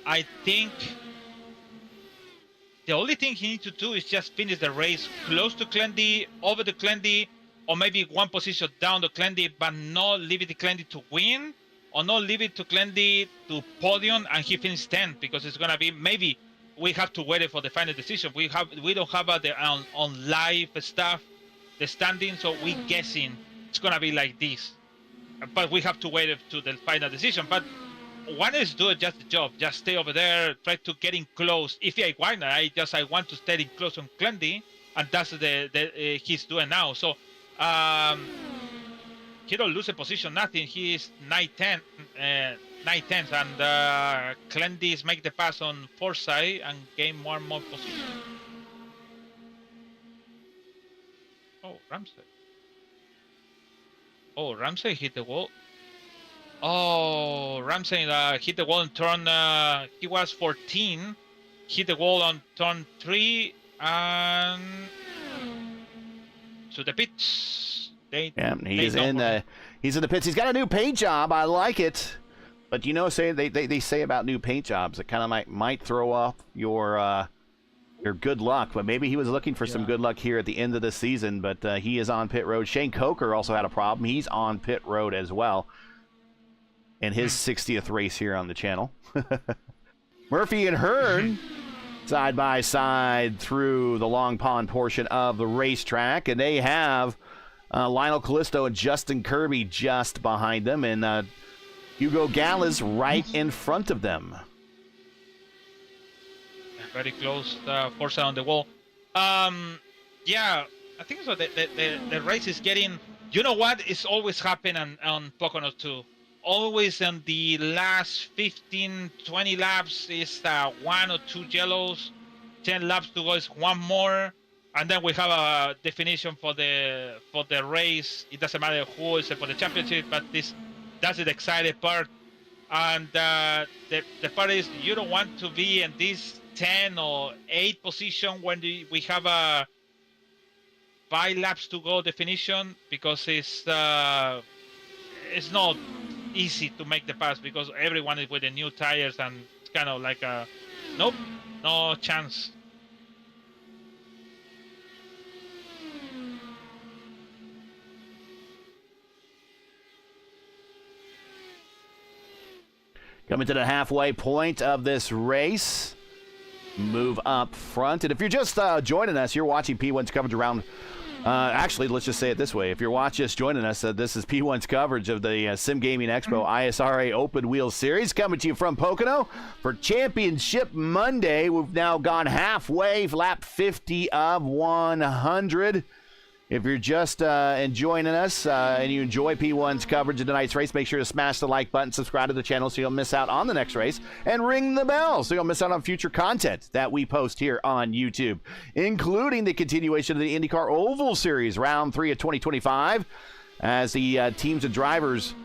I think the only thing he needs to do is just finish the race close to Clendy, over the Clendy, or maybe 1 position down to Clendy, but not leave it to Clendy to win, or not leave it to Clendy to podium and he finishes 10th, because it's gonna be, maybe we have to wait for the final decision. We don't have the on live stuff, the standing, so we guessing it's gonna be like this. But we have to wait to the final decision. But one is do just the job, just stay over there, try to get in close. If I Wagner, I want to stay in close on Clendy, and that's the he's doing now. So he don't lose a position, nothing. He is 9-10, and Clendy's make the pass on Forsyth and gain more and more position. Ramsey hit the wall. Ramsey hit the wall and turn. He was 14. Hit the wall on turn 3 and to the pits. He's in the pits. He's got a new paint job. I like it, but they say about new paint jobs, it kind of might throw off your good luck. But maybe he was looking for some good luck here at the end of the season. But he is on pit road. Shane Coker also had a problem. He's on pit road as well in his 60th race here on the channel. Murphy and Hearn side by side through the Long Pond portion of the racetrack, and they have Lionel Callisto and Justin Kirby just behind them, and Hugo Gallas right in front of them. Very close, Forza on the wall. Yeah, I think so. The race is getting. You know what? It's always happening on Pocono too. always in the last 15, 20 laps is 1 or 2 yellows. 10 laps to go is one more, and then we have a definition for the race. It doesn't matter who is for the championship, but that's the exciting part. And the part is you don't want to be in this 10 or 8 position when we have a 5 laps to go definition, because it's not easy to make the pass because everyone is with the new tires, and it's kind of like a nope, no chance. Coming to the halfway point of this race. Move up front. And if you're just joining us, you're watching P1's coverage around. Actually, let's just say it this way. If you're just joining us, this is P1's coverage of the Sim Gaming Expo ISRA Open Wheel Series, coming to you from Pocono for Championship Monday. We've now gone halfway, lap 50 of 100. If you're just joining us and you enjoy P1's coverage of tonight's race, make sure to smash the like button, subscribe to the channel so you don't miss out on the next race, and ring the bell so you don't miss out on future content that we post here on YouTube, including the continuation of the IndyCar Oval Series, Round 3 of 2025, as the teams and drivers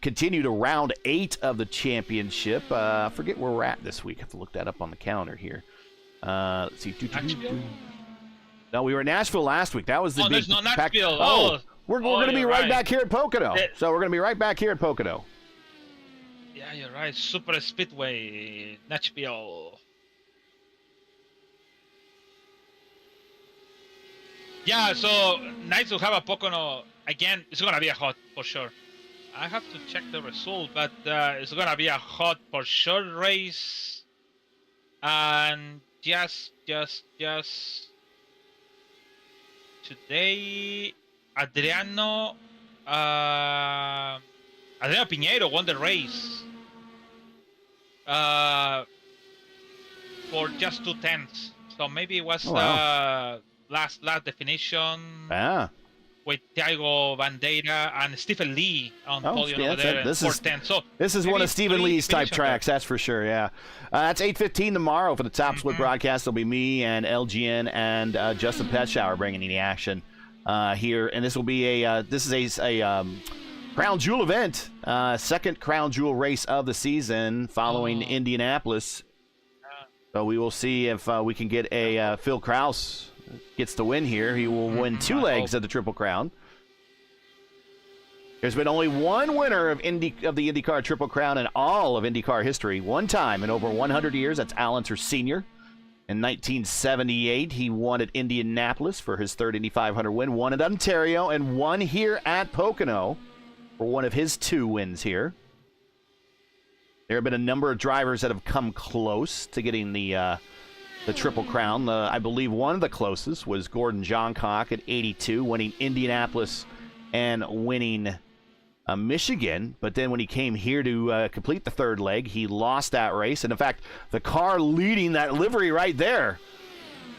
continue to Round 8 of the championship. I forget where we're at this week. I have to look that up on the calendar here. Let's see. No, we were in Nashville last week. That was the big there's no Nashville. We're going to be right back here at Pocono. So we're going to be right back here at Pocono. Yeah, you're right. Super Speedway, Nashville. Yeah, so nice to have a Pocono again. It's going to be a hot for sure. I have to check the result, but it's going to be a hot for sure race. And just today, Adriano Pinheiro won the race for just 2/10. So maybe it was last definition with Thiago Bandeira and Stephen Lee on podium over there. This is 4/10. So this is one of Stephen Lee's type tracks, that's for sure. Yeah, that's 8:15 tomorrow for the top split broadcast. It'll be me and LGN and Justin Petschauer bringing in the action here, and this will be a Crown Jewel event, second Crown Jewel race of the season following Indianapolis. So we will see if we can get a Phil Kraus gets the win here. He will win 2 legs of the Triple Crown. There's been only one winner of the IndyCar Triple Crown in all of IndyCar history. One time in over 100 years. That's Al Unser Sr. In 1978, he won at Indianapolis for his third Indy 500 win, one at Ontario, and one here at Pocono for one of his 2 wins here. There have been a number of drivers that have come close to getting the Triple Crown. I believe one of the closest was Gordon Johncock at 82, winning Indianapolis and winning Michigan. But then when he came here to complete the third leg, he lost that race. And in fact, the car leading that livery right there,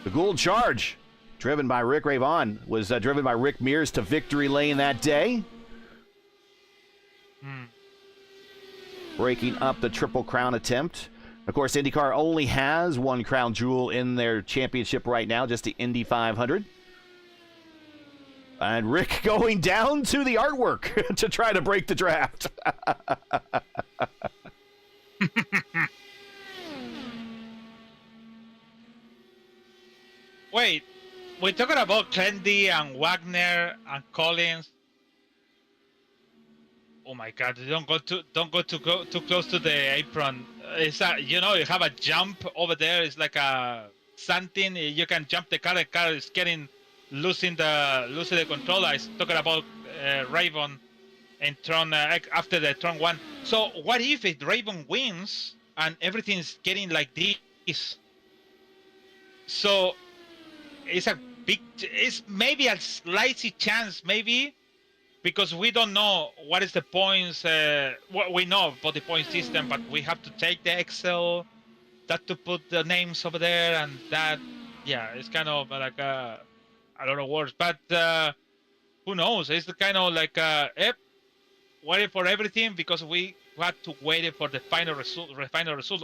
the Gould Charge, driven by Rick Ravon, was driven by Rick Mears to victory lane that day. Breaking up the Triple Crown attempt. Of course, IndyCar only has one Crown Jewel in their championship right now, just the Indy 500. And Rick going down to the artwork to try to break the draft. Wait, we're talking about Clendy and Wagner and Collins. Oh my God! Don't go too close to the apron. It's you have a jump over there. It's like a something. You can jump the car. The car is losing the control. I was talking about Raven and Tron after the Tron 1. So what if Raven wins and everything's getting like this? So it's maybe a slight chance, maybe. Because we don't know what is the points, we know about the point system, but we have to take the Excel, that to put the names over there, and that, yeah, it's kind of like a lot of words. But who knows? It's kind of like, waiting for everything because we had to wait for the final result.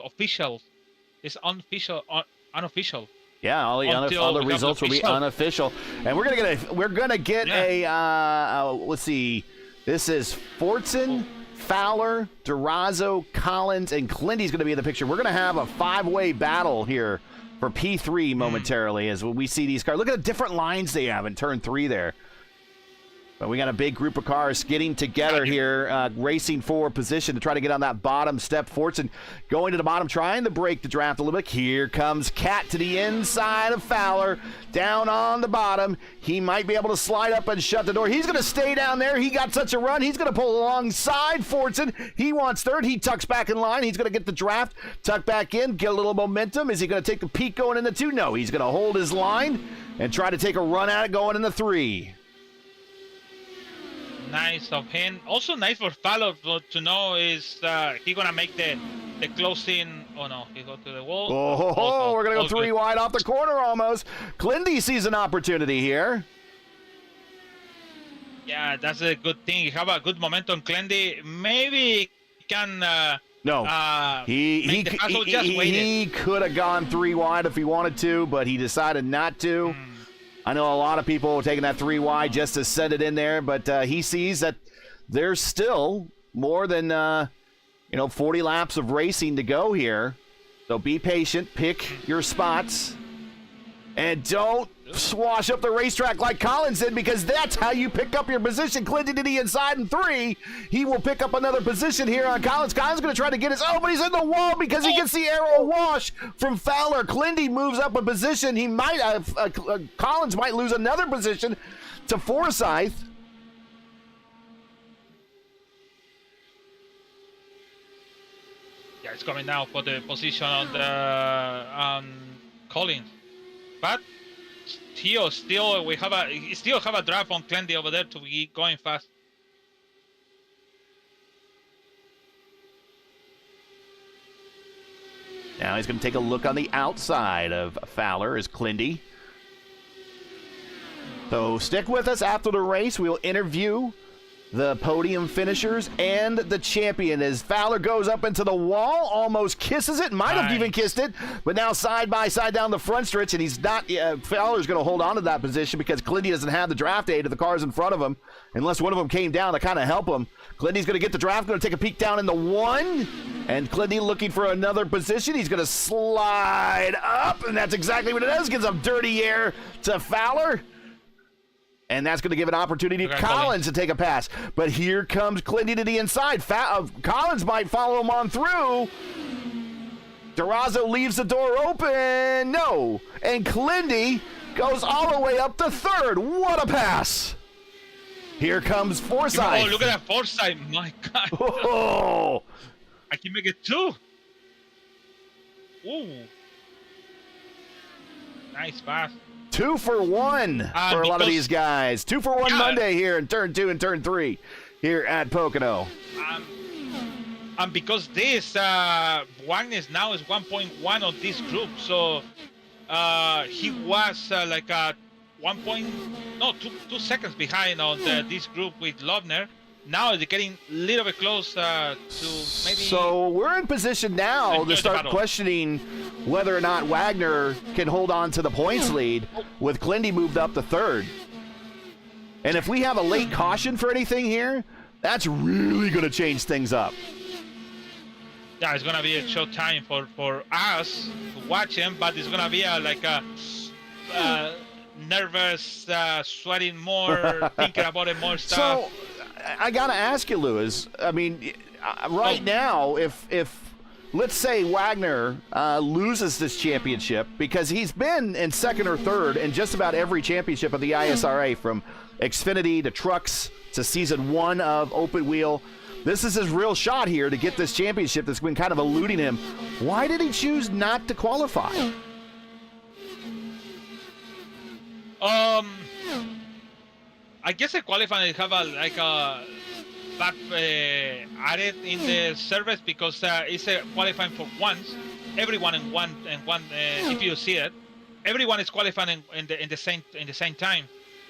Official, it's unofficial. Unofficial. Yeah, all the results will be unofficial, and we're gonna get let's see, this is Fortson, Fowler, Durazo, Collins, and Clindy's going to be in the picture. We're going to have a 5-way battle here for P3 momentarily as we see these cars. Look at the different lines they have in turn 3 there. But we got a big group of cars getting together here, racing for position to try to get on that bottom step. Fortson going to the bottom, trying to break the draft a little bit. Here comes Cat to the inside of Fowler, down on the bottom. He might be able to slide up and shut the door. He's going to stay down there. He got such a run. He's going to pull alongside Fortson. He wants third. He tucks back in line. He's going to get the draft, tuck back in, get a little momentum. Is he going to take the peak going into 2? No, he's going to hold his line and try to take a run at it going into 3. Nice of him. Also nice for Fowler to know is he gonna make the closing. Oh no, he go to the wall. Oh, we're gonna go 3 wide off the corner almost. Clindy sees an opportunity here. Yeah, that's a good thing. You have a good momentum, Clindy. Maybe can. No, he could have gone 3 wide if he wanted to, but he decided not to. I know a lot of people are taking that 3 wide just to send it in there, but he sees that there's still more than 40 laps of racing to go here. So be patient, pick your spots, and don't swash up the racetrack like Collins did, because that's how you pick up your position. Clinton to the inside in 3. He will pick up another position here on Collins. Collins going to try to get his... Oh, but he's in the wall because he gets the arrow wash from Fowler. Clindy moves up a position. He might have... Collins might lose another position to Forsyth. Yeah, it's coming now for the position on the Collins. But... still we have a draft on Clendy over there to be going fast. Now he's going to take a look on the outside of Fowler as Clindy. So stick with us after the race. We'll interview the podium finishers and the champion as Fowler goes up into the wall, almost kisses it, might have even kissed it, but now side by side down the front stretch, and he's not. Fowler's going to hold on to that position because Clindy doesn't have the draft aid of the cars in front of him, unless one of them came down to kind of help him. Clindy's going to get the draft, going to take a peek down in the 1, and Clindy looking for another position. He's going to slide up, and that's exactly what it does. Gives up dirty air to Fowler. And that's going to give an opportunity to Collins to take a pass. But here comes Clindy to the inside. Collins might follow him on through. Durazo leaves the door open. No. And Clindy goes all the way up to 3rd. What a pass. Here comes Forsyth. Oh, look at that Forsyth. My God. Oh. I can make it 2. Ooh. Nice pass. 2 for 1 for a lot of these guys. 2 for 1 Monday here in turn 2 and turn 3 here at Pocono. And because this Wagner now is 1.1 on this group, so he was like a 2 seconds behind on this group with Lobner. Now they're getting a little bit close to maybe... So we're in position now to start questioning whether or not Wagner can hold on to the points lead with Clindy moved up to 3rd. And if we have a late caution for anything here, that's really going to change things up. Yeah, it's going to be a short time for us to watch him, but it's going to be like a nervous, sweating more, thinking about it more stuff. So, I gotta ask you, Lewis. I mean, right now, if let's say Wagner loses this championship, because he's been in 2nd or 3rd in just about every championship of the ISRA, from Xfinity to Trucks to Season 1 of Open Wheel. This is his real shot here to get this championship that's been kind of eluding him. Why did he choose not to qualify? I guess a qualifying have a bad added in the service because it's a qualifying for once. Everyone in one if you see it, everyone is qualifying in the same time.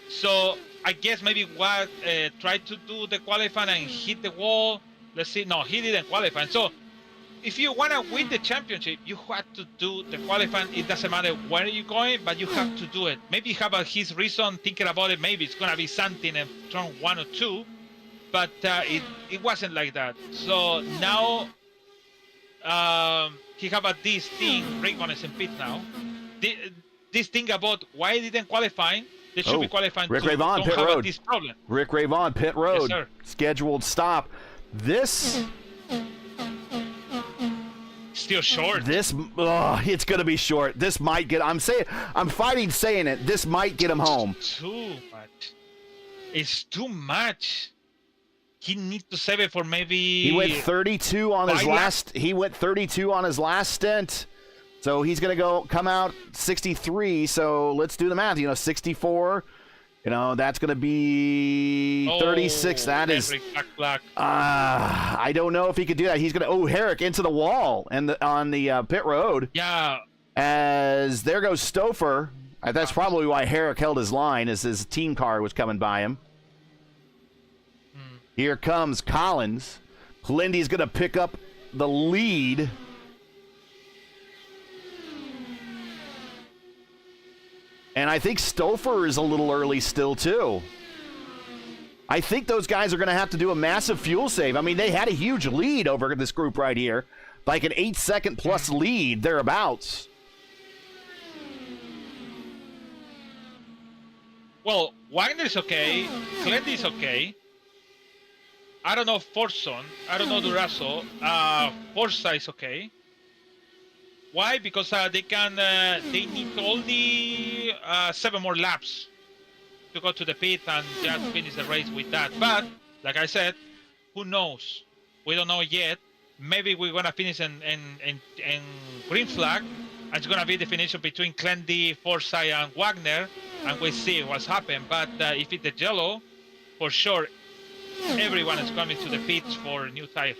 So I guess maybe what tried to do the qualifying and hit the wall. Let's see. No, he didn't qualify. So if you want to win the championship, you have to do the qualifying. It doesn't matter where you're going, but you have to do it. Maybe you have his reason thinking about it. Maybe it's going to be something in turn 1 or 2, but it wasn't like that. So now he have this thing. Raymond is in pit now. This thing about why he didn't qualify. They should be qualifying. Rick to Rayvon, don't pit have road. This problem. Rick Rayvon, pit road. Yes, sir. Scheduled stop. This. Still short. It's going to be short. This might get. I'm fighting saying it. This might get him home. Too much. It's too much. He needs to save it for maybe. He went 32 on his last. laps. He went 32 on his last stint. So he's going to come out 63. So let's do the math. 64. That's going to be 36. That is. Black. I don't know if he could do that. He's going to. Oh, Herrick into the wall and on the pit road. Yeah. As there goes Stouffer. That's probably why Herrick held his line as his team car was coming by him. Here comes Collins. Lindy's going to pick up the lead. And I think Stouffer is a little early still, too. I think those guys are going to have to do a massive fuel save. I mean, they had a huge lead over this group right here. Like an 8-second plus lead, thereabouts. Well, Wagner's okay. Clendy's okay. I don't know Forson. I don't know Durazo. Forza is okay. Why? Because they need only 7 more laps to go to the pit and just finish the race with that. But like I said, who knows? We don't know yet. Maybe we're gonna finish in green flag, and it's gonna be the finish between Clendy, Forza, and Wagner, and we see what's happened. But if it's the yellow, for sure, everyone is coming to the pits for new tires.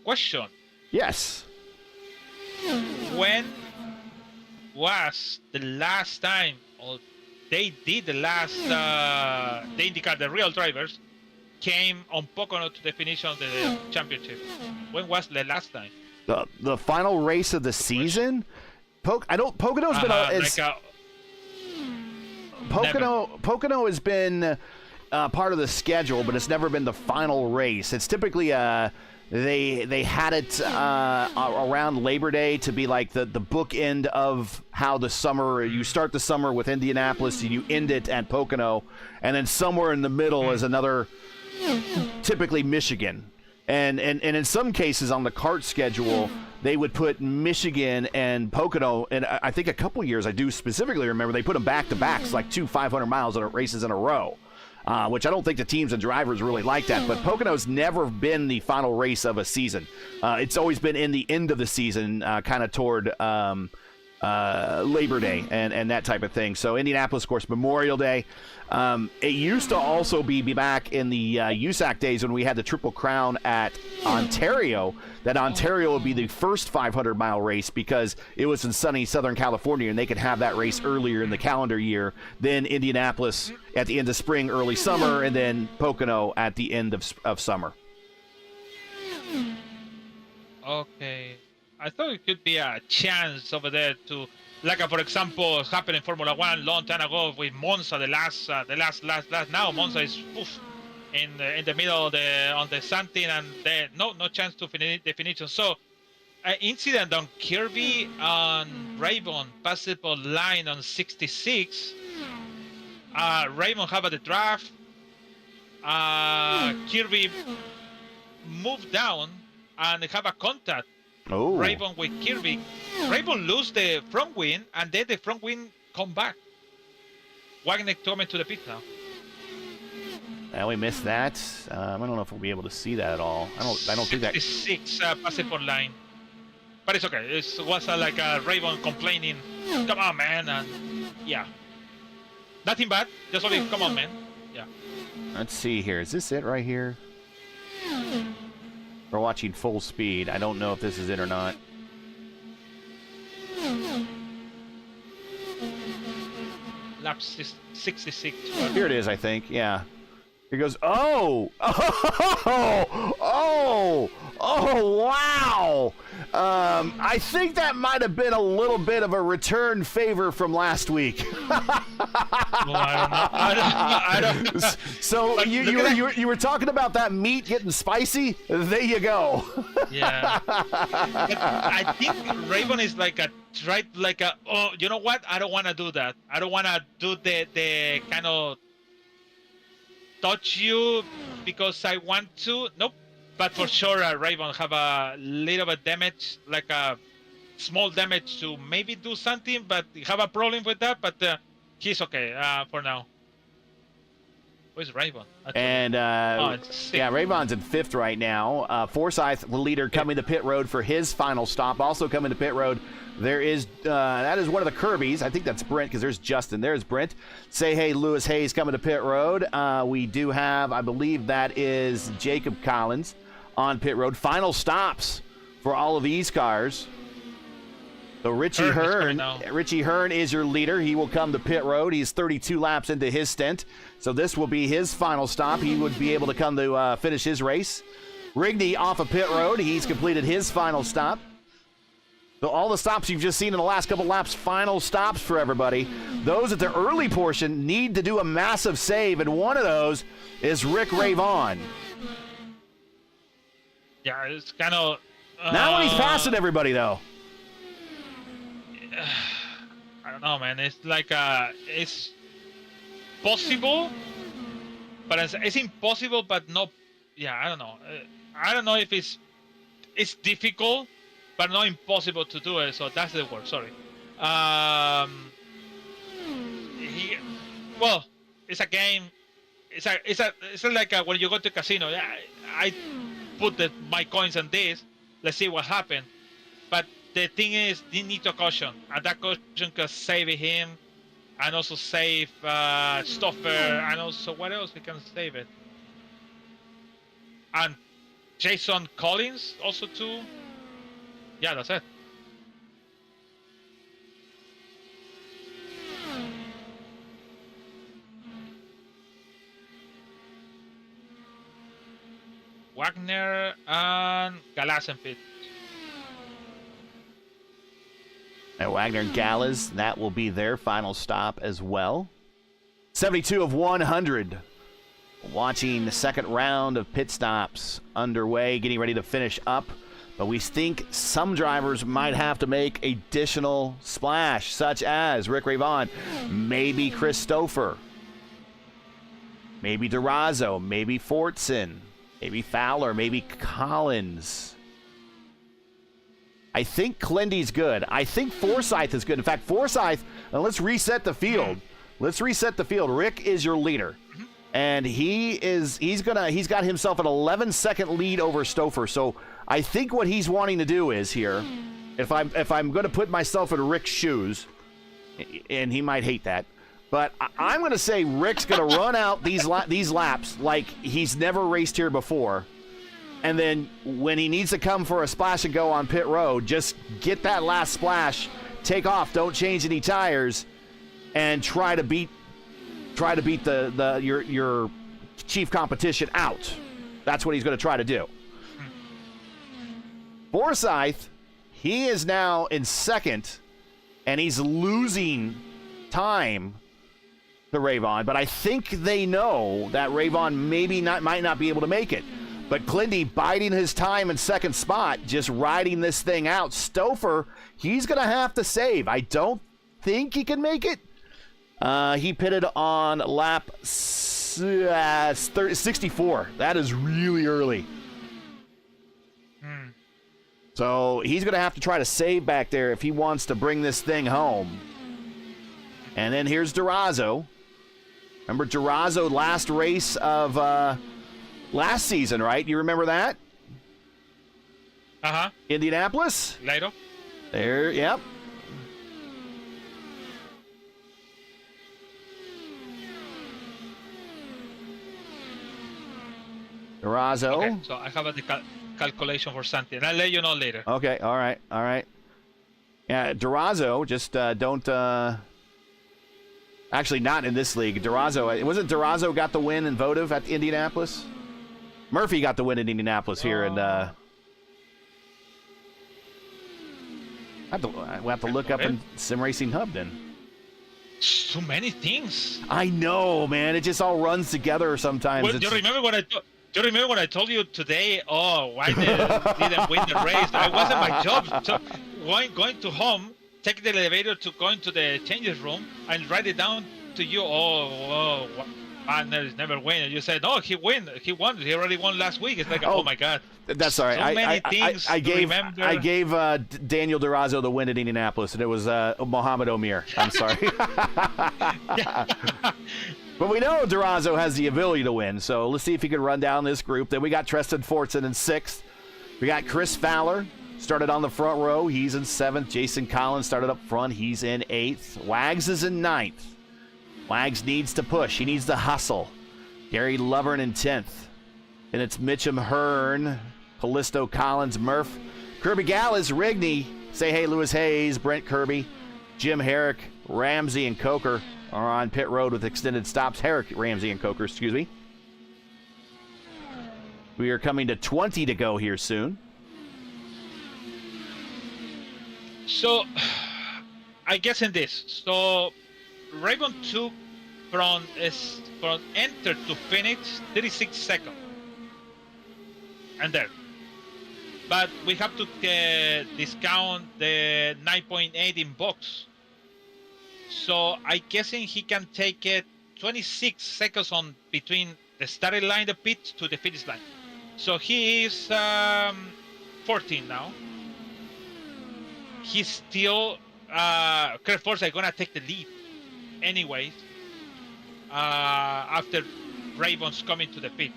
Question. Yes. When was the last time, or they did the last, the IndyCar, the real drivers, came on Pocono to the finish of the championship? When was the last time? The final race of the season? Pocono's been Pocono has been part of the schedule, but it's never been the final race. It's typically they had it around Labor Day to be like the bookend of how the summer. You start the summer with Indianapolis, and you end it at Pocono, and then somewhere in the middle is another, typically Michigan. And in some cases on the kart schedule, they would put Michigan and Pocono, and I think a couple years, I do specifically remember, they put them back-to-backs, like 2 500-mile races in a row, which I don't think the teams and drivers really like that. But Pocono's never been the final race of a season. It's always been in the end of the season, kind of toward Labor Day and that type of thing. So Indianapolis, of course, Memorial Day. It used to also be back in the USAC days when we had the Triple Crown at Ontario, that Ontario would be the first 500-mile race because it was in sunny Southern California, and they could have that race earlier in the calendar year, then Indianapolis at the end of spring, early summer, and then Pocono at the end of summer. Okay. I thought it could be a chance over there to, like for example, happened in Formula One long time ago with Monza. The last. Now Monza is in the middle of on the something, and there no chance to finish the definition. So, an incident on Kirby on Raymond passable line on 66. Raymond have the draft. Kirby moved down and have a contact. Oh. Raymond with Kirby. Raymond lose the front wing, and then the front wing come back. Wagner coming to the pit now. And we missed that. I don't know if we'll be able to see that at all. I don't think that. 66 passable line, but it's okay. It was like Raymond complaining, "Come on, man!" And yeah, nothing bad. Just only, "Come on, man." Yeah. Let's see here. Is this it right here? We're watching full speed. I don't know if this is it or not. Lap 66. Here it is, I think. Yeah. Here goes. Oh! Oh, wow! I think that might have been a little bit of a return favor from last week. Well, I don't know. So you were talking about that meat getting spicy? There you go. Yeah. But I think Raven is oh, you know what? I don't want to do that. I don't want to do the kind of touch you because I want to. Nope. But for sure, Raven have a little bit damage, like a small damage to maybe do something, but have a problem with that. But he's okay for now. Where's Raven? And yeah, Raven's in 5th right now. Forsyth, the leader, coming to pit road for his final stop. Also coming to pit road, there is that is one of the Kirbys. I think that's Brent because there's Justin. There's Brent. Say hey, Lewis Hayes coming to pit road. We do have, I believe that is Jacob Collins on pit road. Final stops for all of these cars. So Richie Hearn is your leader. He will come to pit road. He's 32 laps into his stint. So this will be his final stop. He would be able to come to finish his race. Rigney off of pit road. He's completed his final stop. So all the stops you've just seen in the last couple laps, final stops for everybody. Those at the early portion need to do a massive save, and one of those is Rick Ravon. Yeah, it's kind of... Now when he's passing everybody, though. I don't know, man. It's like it's possible, but it's impossible, but no. Yeah, I don't know. I don't know if it's difficult, but not impossible to do it. So that's the word. Sorry. Well, it's a game. It's like when you go to casino. I put my coins on this. Let's see what happens. But the thing is, they need a caution, and that caution can save him, and also save Stoffer, and also what else we can save it? And Jason Collins also too. Yeah, that's it. Wagner and Galassenpit. And Wagner and Gallas, that will be their final stop as well. 72 of 100. Watching the second round of pit stops underway, getting ready to finish up. But we think some drivers might have to make additional splash, such as Rick Ravon, maybe Christopher, maybe Durazo, maybe Fortson, maybe Fowler, maybe Collins. I think Clendy's good. I think Forsyth is good. In fact, Forsyth, let's reset the field. Let's reset the field. Rick is your leader. And he's got himself an 11-second lead over Stoffer. So I think what he's wanting to do is here, if I'm going to put myself in Rick's shoes, and he might hate that, but I'm going to say Rick's going to run out these laps like he's never raced here before. And then when he needs to come for a splash and go on pit road, just get that last splash, take off, don't change any tires, and try to beat your chief competition out. That's what he's going to try to do. Forsyth, he is now in second, and he's losing time to Ravon, but I think they know that Ravon might not be able to make it. But Clindy biding his time in second spot, just riding this thing out. Stoffer, he's going to have to save. I don't think he can make it. He pitted on lap 64. That is really early. So he's going to have to try to save back there if he wants to bring this thing home. And then here's Durazo. Remember Durazo, last race of last season, right? You remember that? Uh-huh. Indianapolis? Later. There, yep. Durazo. Okay, so I have a calculation for something. I'll let you know later. Okay, all right. Yeah, Durazo, just don't... Actually, not in this league. Durazo, wasn't Durazo got the win in votive at Indianapolis? Murphy got the win in Indianapolis here, and we'll have to look up in Sim Racing Hub then. So many things. I know, man. It just all runs together sometimes. Well, do you remember what I told you today? Oh, why they didn't win the race? That wasn't my job. So going to home, take the elevator to go into the changes room and write it down to you. Oh, partners never win. And you said, no, he won. He already won last week. It's like, oh my God. That's all right. So many things I gave Daniel Durazo the win at Indianapolis, and it was Mohamed Omir. I'm sorry. But we know Durazo has the ability to win, so let's see if he can run down this group. Then we got Tristan Fortson in 6th. We got Chris Fowler, started on the front row. He's in 7th. Jason Collins started up front. He's in 8th. Wags is in 9th. Wags needs to push. He needs to hustle. Gary Lovern in 10th. And it's Mitchum Hearn, Callisto Collins, Murph, Kirby Gallas, Rigney, Say Hey Lewis Hayes, Brent Kirby, Jim Herrick, Ramsey, and Coker are on pit road with extended stops. Herrick, Ramsey, and Coker, excuse me. We are coming to 20 to go here soon. So, I guess in this, so Raven took from enter to finish 36 seconds. And there. But we have to discount the 9.8 in box. So I guessing he can take it 26 seconds on between the starting line, the pit, to the finish line. So he is 14 now. He's still Kurt Forsyth gonna take the lead anyways after Raven's coming to the pit.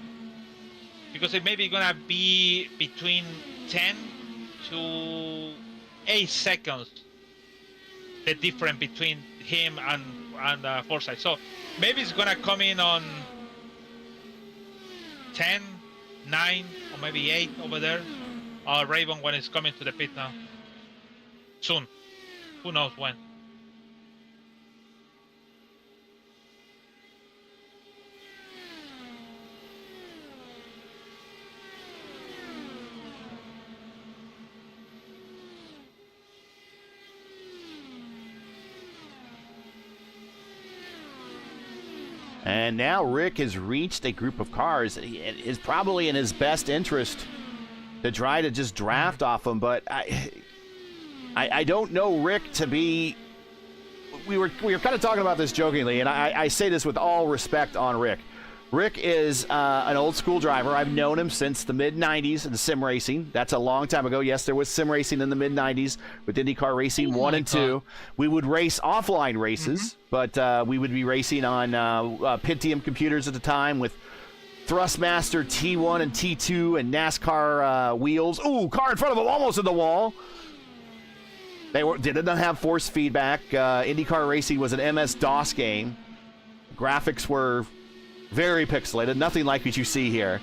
Because it may be gonna be between 10 to 8 seconds the difference between him and Forsyth. So maybe it's gonna come in on 10, 9, or maybe 8 over there. Raven when it's coming to the pit now. Soon. Who knows when. And now Rick has reached a group of cars. It is probably in his best interest to try to just draft off them, but I don't know Rick to be... We were kind of talking about this jokingly, and I say this with all respect on Rick. Rick is an old school driver. I've known him since the mid-90s in sim racing. That's a long time ago. Yes, there was sim racing in the mid-90s with IndyCar Racing 1 and 2. We would race offline races, but we would be racing on Pentium computers at the time with Thrustmaster T1 and T2 and NASCAR wheels. Ooh, car in front of him, almost in the wall. They didn't have force feedback. IndyCar Racing was an MS-DOS game. Graphics were very pixelated, nothing like what you see here.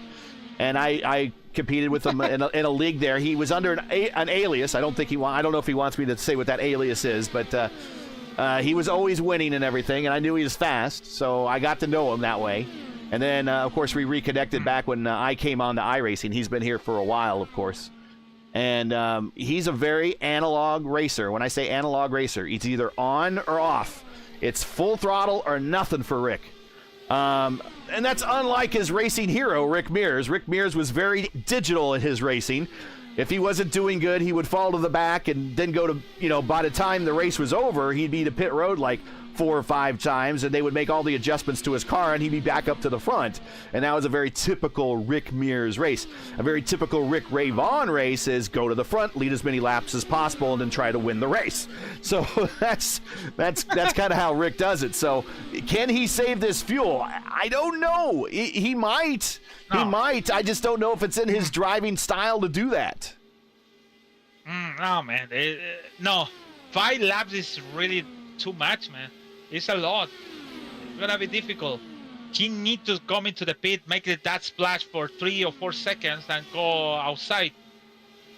And I competed with him in a league there. He was under an alias. I don't know if he wants me to say what that alias is, but he was always winning and everything, and I knew he was fast, so I got to know him that way. And then, of course, we reconnected back when I came on to iRacing. He's been here for a while, of course. And he's a very analog racer. When I say analog racer, it's either on or off. It's full throttle or nothing for Rick. And that's unlike his racing hero, Rick Mears. Rick Mears was very digital in his racing. If he wasn't doing good, he would fall to the back and then go to, by the time the race was over, he'd be to pit road like 4 or 5 times, and they would make all the adjustments to his car, and he'd be back up to the front. And that was a very typical Rick Mears race. A very typical Rick Ray Vaughn race is go to the front, lead as many laps as possible, and then try to win the race. So that's kind of how Rick does it. So can he save this fuel? I don't know. He might. No. He might. I just don't know if it's in his driving style to do that. No, man. No. 5 laps is really too much, man. It's a lot. It's gonna be difficult. he need to come into the pit, make it that splash for 3 or 4 seconds, and go outside.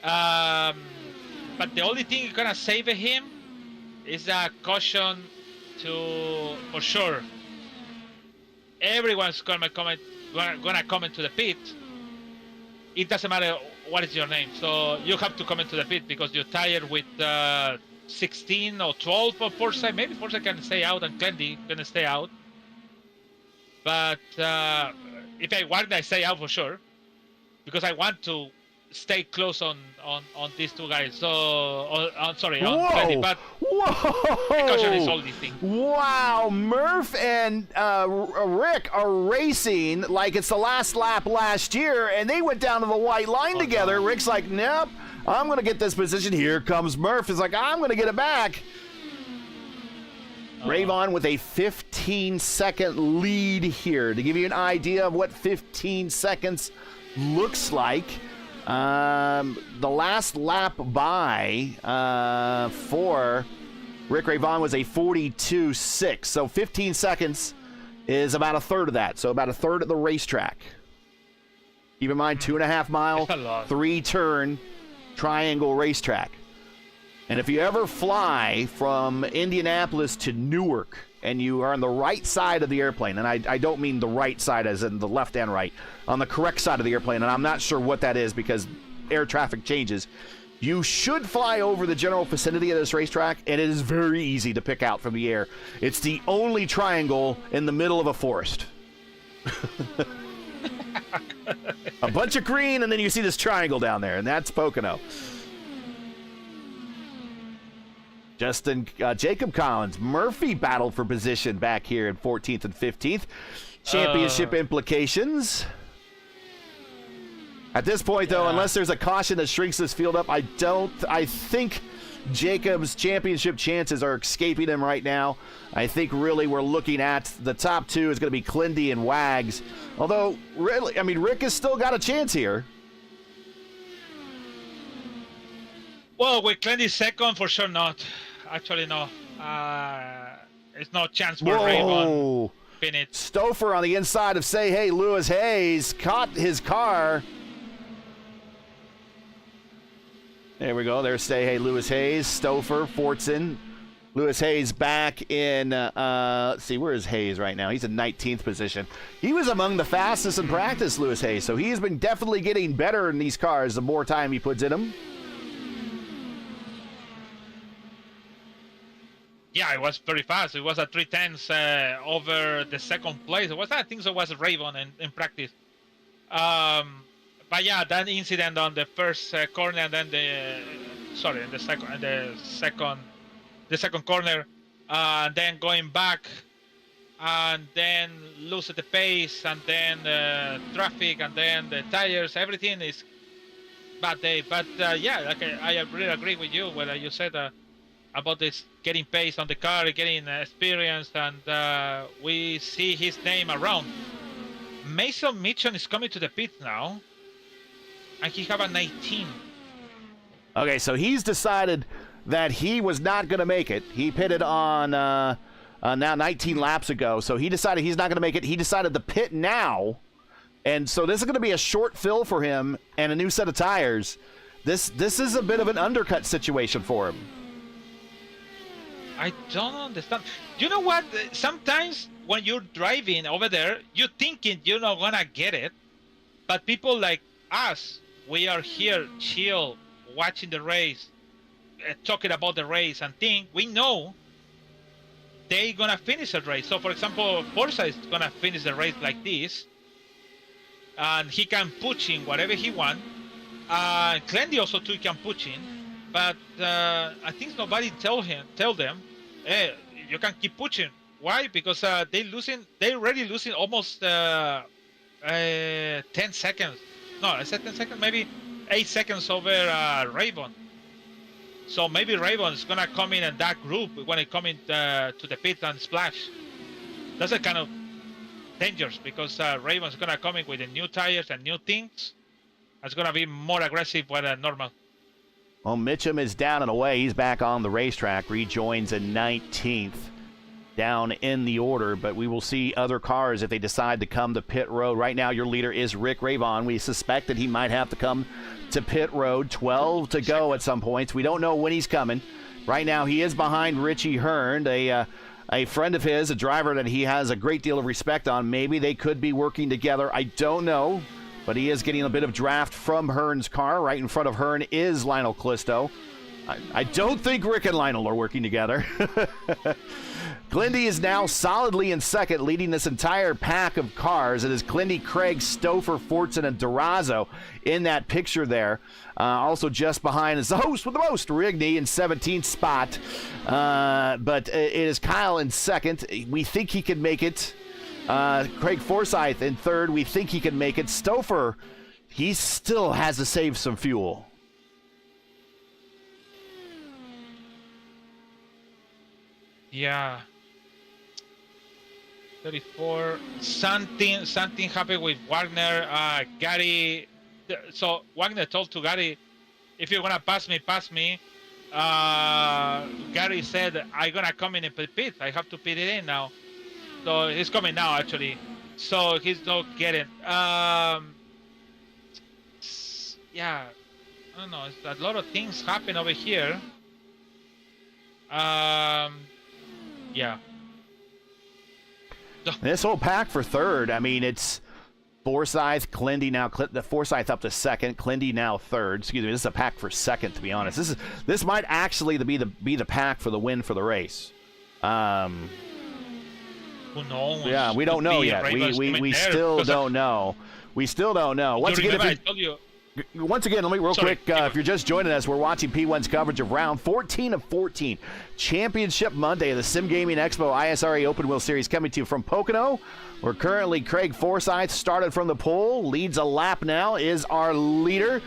But the only thing gonna save him is a caution for sure. Everyone's gonna come into the pit. It doesn't matter what is your name, so you have to come into the pit because you're tired with 16 or 12 for Forsyth. Maybe Forsyth can stay out and Clendy gonna stay out. But if I want, I stay out for sure because I want to stay close on these two guys. So, sorry, on Clendy, but caution is all these things. Wow, Murph and Rick are racing like it's the last lap last year, and they went down to the white line together. No. Rick's like, nope, I'm going to get this position. Here comes Murph. He's like, I'm going to get it back. Ravon with a 15-second lead here. To give you an idea of what 15 seconds looks like, the last lap by for Rick Ravon was a 42.6. So 15 seconds is about a third of that. So about a third of the racetrack. Keep in mind, 2.5 mile, 3-turn triangle racetrack. And if you ever fly from Indianapolis to Newark and you are on the right side of the airplane, and I don't mean the right side as in the left and right, on the correct side of the airplane, and I'm not sure what that is because air traffic changes, you should fly over the general vicinity of this racetrack, and it is very easy to pick out from the air. It's the only triangle in the middle of a forest. A bunch of green, and then you see this triangle down there, and that's Pocono. Jacob Collins, Murphy battled for position back here in 14th and 15th. Championship implications. At this point, though, unless there's a caution that shrinks this field up, I think Jacob's championship chances are escaping him right now. I think really we're looking at the top two is going to be Clendy and Wags. Although, really, I mean, Rick has still got a chance here. Well, with Clendy second, for sure not. Actually, no. It's no chance for Ravon. Finish. Stouffer on the inside of Say Hey Lewis Hayes caught his car. There we go. There's Say Hey Lewis Hayes, Stouffer, Fortson. Lewis Hayes back in, let's see, where is Hayes right now? He's in 19th position. He was among the fastest in practice, Lewis Hayes, so he's been definitely getting better in these cars the more time he puts in them. Yeah, it was very fast. It was a 3/10 over the second place. I think so was Ravon in practice. But yeah, that incident on the first corner, and then the second corner, and then going back, and then lose the pace, and then traffic, and then the tires. Everything is bad day. But yeah, like I really agree with you when you said about this getting pace on the car, getting experience, and we see his name around. Mason Mitchell is coming to the pit now, and he have a 19. Okay, so he's decided that he was not going to make it. He pitted on now 19 laps ago, so he decided he's not going to make it. He decided to pit now, and so this is going to be a short fill for him and a new set of tires. This is a bit of an undercut situation for him. I don't understand. You know what? Sometimes when you're driving over there, you're thinking you're not gonna get it. But people like us, we are here, chill, watching the race, talking about the race, and we know they're gonna finish the race. So, for example, Forza is gonna finish the race like this, and he can push in whatever he wants. Clendy also too can push in, but I think nobody tell them, hey, you can keep pushing. Why? Because they're already losing almost 10 seconds. No, I said 10 seconds, maybe 8 seconds over Ravon. So maybe Ravon is gonna come in that group when it come in to the pit and splash. That's a kind of dangerous because Ravon's gonna come in with the new tires and new things. It's gonna be more aggressive than normal. Well, Mitchum is down and away. He's back on the racetrack. Rejoins in 19th. down in the order, but we will see other cars if they decide to come to pit road. Right now, your leader is Rick Ravon. We suspect that he might have to come to pit road. 12 to go at some points. We don't know when he's coming. Right now, he is behind Richie Hearn, a friend of his, a driver that he has a great deal of respect on. Maybe they could be working together. I don't know, but he is getting a bit of draft from Hearn's car. Right in front of Hearn is Lionel Callisto. I don't think Rick and Lionel are working together. Glindy is now solidly in second, leading this entire pack of cars. It is Glindy, Craig, Stouffer, Fortson, and Durazo in that picture there. Also just behind is the host with the most, Rigney, in 17th spot. But it is Kyle in second. We think he can make it. Craig Forsyth in third. We think he can make it. Stouffer, he still has to save some fuel. Yeah. 34. Something happened with Wagner. Gary. So Wagner told to Gary, if you're gonna pass me. Gary said, I'm gonna come in and pit. I have to pit it in now. So he's coming now actually. So he's not getting. Yeah. I don't know. It's a lot of things happen over here. Yeah. This whole pack for third, I mean, it's Forsyth, Clindy now, the Forsyth up to second, Clindy now third. Excuse me, this is a pack for second, to be honest. This might actually be the pack for the win for the race. Who knows? Yeah, we don't know yet. We still don't know. We still don't know. Once again, let me real quick, if you're just joining us, we're watching P1's coverage of round 14 of 14. Championship Monday of the Sim Gaming Expo ISRA Open Wheel Series coming to you from Pocono. We're currently Craig Forsyth started from the pole, leads a lap now, is our leader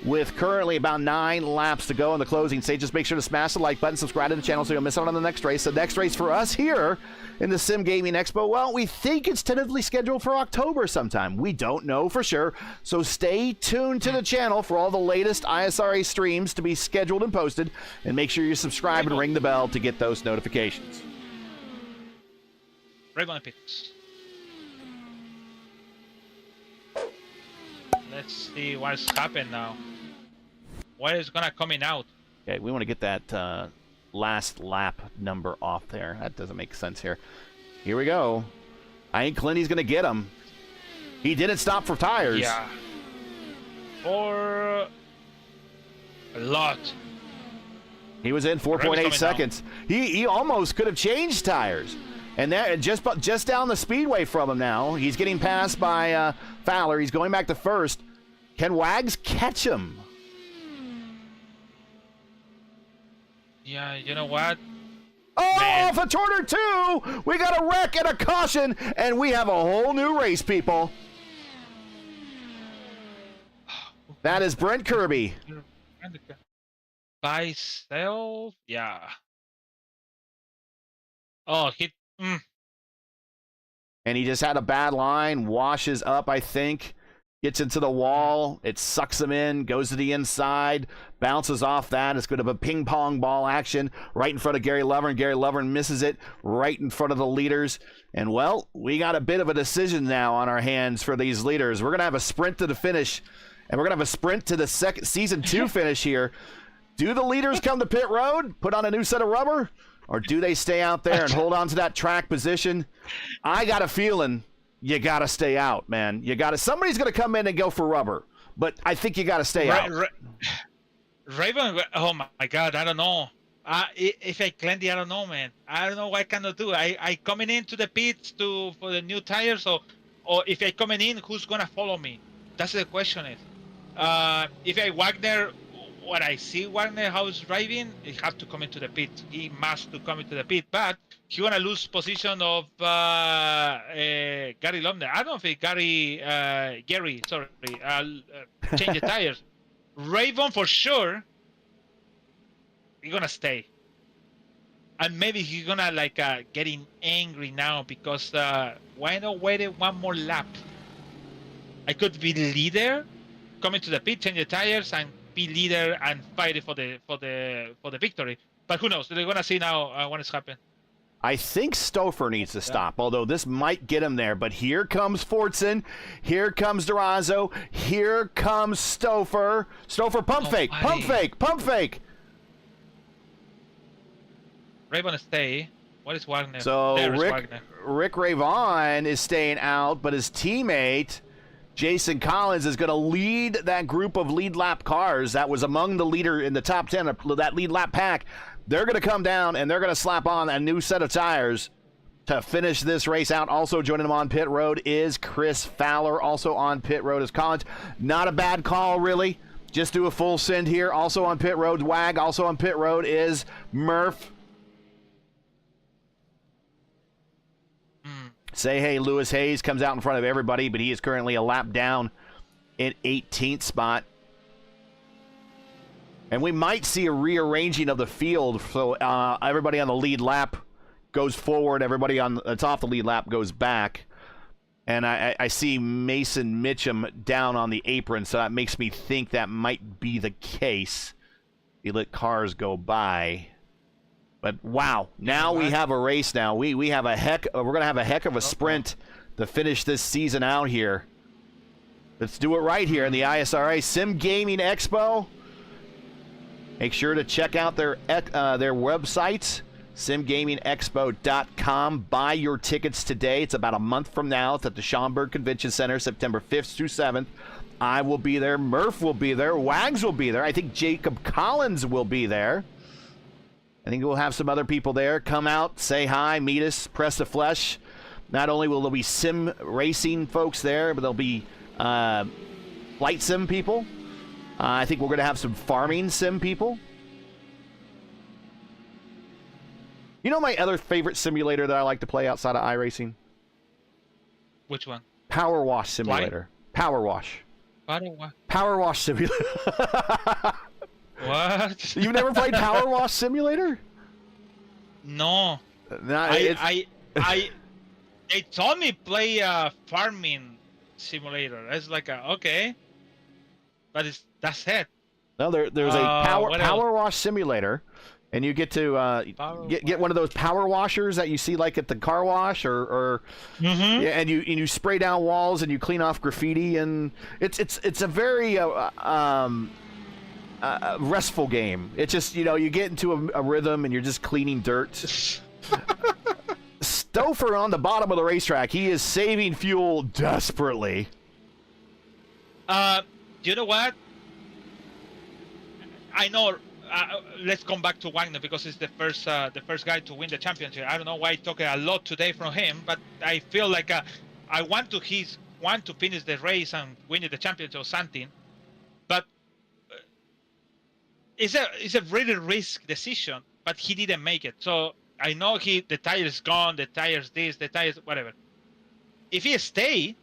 with currently about 9 laps to go in the closing stage. Just make sure to smash the like button, subscribe to the channel so you don't miss out on the next race. The next race for us here in the Sim Gaming Expo, well, we think it's tentatively scheduled for October sometime. We don't know for sure, so stay tuned to the channel for all the latest ISRA streams to be scheduled and posted, and make sure you subscribe and ring the bell to get those notifications. Regular picks. Let's see what's happened now. What is gonna coming out? Okay, we want to get that last lap number off there. That doesn't make sense here. Here we go. I think Clinty's gonna get him. He didn't stop for tires. Yeah. For a lot. He was in 4.8 seconds. He almost could have changed tires. And that just down the speedway from him now. He's getting passed by Fowler. He's going back to first. Can Wags catch him? Yeah, you know what? Oh, Man. off a turn or two! We got a wreck and a caution, and we have a whole new race, people. That is Brent Kirby. By self? Yeah. Oh, he... And he just had a bad line, washes up, I think, gets into the wall, it sucks him in, goes to the inside, bounces off that. It's going to be a ping pong ball action right in front of Gary Lovern. Gary Lovern misses it right in front of the leaders. And, well, we got a bit of a decision now on our hands for these leaders. We're going to have a sprint to the finish, and we're going to have a sprint to the season 2 finish here. Do the leaders come to pit road, put on a new set of rubber? Or do they stay out there and hold on to that track position? I got a feeling you got to stay out, man. Somebody's going to come in and go for rubber, but I think you got to stay out. Raven, oh my God, I don't know. If I Clendy, I don't know, man. I don't know what I cannot do. I coming into the pits for the new tires, or if I coming in, who's going to follow me? That's the question is. If I Wagner, what I see Wagner how he's driving, he have to come into the pit. He must to come into the pit, but he gonna lose position of Gary Lomner. I don't think Gary, change the tires. Raven for sure, he's gonna stay, and maybe he's gonna like getting angry now because why not wait one more lap? I could be leader, coming to the pit, change the tires, and be leader and fight for the victory. But who knows? They're gonna see now what is happening. I think Stouffer needs to stop, although this might get him there. But here comes Fortson. Here comes Durazo. Here comes Stouffer. Stouffer, pump fake, pump fake, pump fake. Raven stay. What is Wagner? So Wagner. Rick Ravon is staying out, but his teammate, Jason Collins, is going to lead that group of lead lap cars that was among the leader in the top 10 of that lead lap pack. They're going to come down, and they're going to slap on a new set of tires to finish this race out. Also joining them on pit road is Chris Fowler. Also on pit road is Collins. Not a bad call, really. Just do a full send here. Also on pit road, Wag. Also on pit road is Murph. Say hey, Lewis Hayes comes out in front of everybody, but he is currently a lap down in 18th spot. And we might see a rearranging of the field, so everybody on the lead lap goes forward, everybody on that's off the lead lap goes back. And I see Mason Mitchum down on the apron, so that makes me think that might be the case. He let cars go by. But wow, now we have a race now. We have we're going to have a heck of a sprint to finish this season out here. Let's do it right here in the ISRA Sim Gaming Expo. Make sure to check out their websites, simgamingexpo.com. Buy your tickets today. It's about a month from now. It's at the Schaumburg Convention Center, September 5th through 7th. I will be there. Murph will be there. Wags will be there. I think Jacob Collins will be there. I think we'll have some other people there. Come out, say hi, meet us, press the flesh. Not only will there be sim racing folks there, but there'll be flight sim people. I think we're going to have some farming sim people. You know my other favorite simulator that I like to play outside of iRacing? Which one? Power Wash Simulator. Power Wash. Power Wash Simulator. What? You've never played Power Wash Simulator? No. They told me play farming simulator. It's like okay, but that's it. No, there's a power wash simulator, and you get to get one of those power washers that you see like at the car wash or yeah, and you spray down walls and you clean off graffiti, and it's a very restful game. It's just, you get into a rhythm and you're just cleaning dirt. Stouffer on the bottom of the racetrack. He is saving fuel desperately. You know what? I know. Let's come back to Wagner because he's the first guy to win the championship. I don't know why I talk a lot today from him, but I feel like I want to finish the race and win the championship or something. But it's a really risk decision. But he didn't make it. So I know the tires gone, the tires this, the tires whatever. If he stay,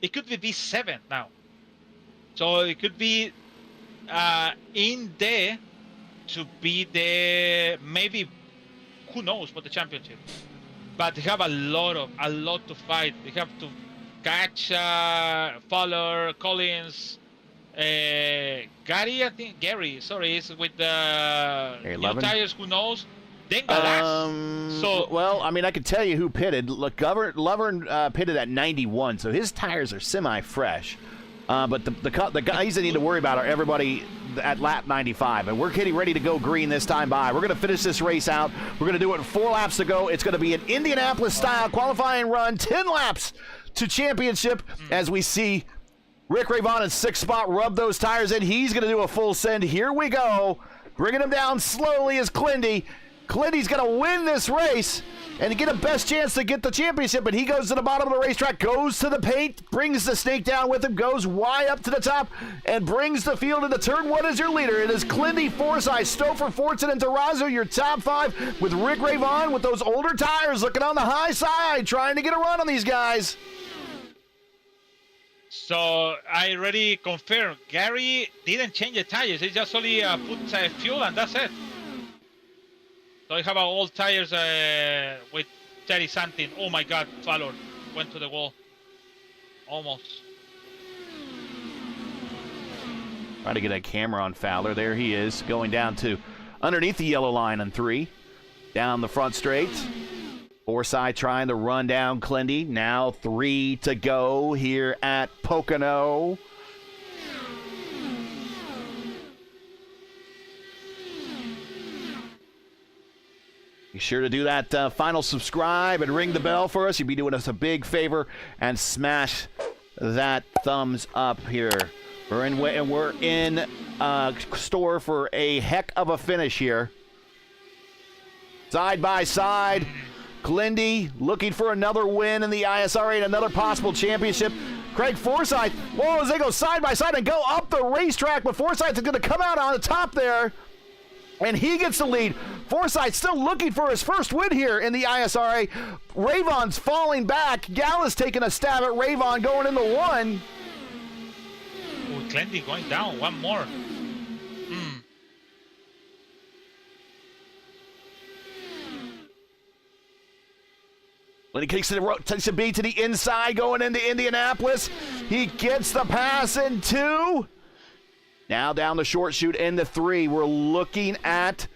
it could be B7 now. So it could be in there to be the maybe, who knows, for the championship. But they have a lot to fight. They have to catch Fowler, Collins, Gary, sorry, is with the new tires, who knows. Then Galas. Well, I mean, I could tell you who pitted. Look, Lovern pitted at 91, so his tires are semi-fresh. But the guys that need to worry about are everybody at lap 95. And we're getting ready to go green this time by. We're going to finish this race out. We're going to do it in 4 laps to go. It's going to be an Indianapolis-style qualifying run, 10 laps to championship, as we see Rick Ravon in 6th spot rub those tires in. He's going to do a full send. Here we go. Bringing him down slowly is Clindy. Clindy's going to win this race and get a best chance to get the championship, and he goes to the bottom of the racetrack, goes to the paint, brings the snake down with him, goes Y up to the top, and brings the field into turn 1 as your leader. It is Clindy, Forsyth, Stouffer, Fortson, and Durazo, your top 5, with Rick Ravon with those older tires looking on the high side, trying to get a run on these guys. So I already confirmed, Gary didn't change the tires, he just only put fuel and that's it. So I have old tires with 30 something. Oh my God, Fowler went to the wall. Almost. Trying to get a camera on Fowler. There he is, going down to underneath the yellow line on 3. Down the front straight. Forsythe trying to run down Clindy. Now 3 to go here at Pocono. Be sure to do that final subscribe and ring the bell for us. You'd be doing us a big favor, and smash that thumbs up here. We're in store for a heck of a finish here. Side by side, Clindy looking for another win in the ISRA and another possible championship. Craig Forsythe, whoa, as they go side by side and go up the racetrack, but Forsythe is going to come out on the top there, and he gets the lead. Forsythe still looking for his first win here in the ISRA. Rayvon's falling back. Gallus taking a stab at Rayvon going into 1. Oh, Clindy going down. One more. When he takes a beat to the inside going into Indianapolis, he gets the pass in 2. Now down the short chute into 3. We're looking at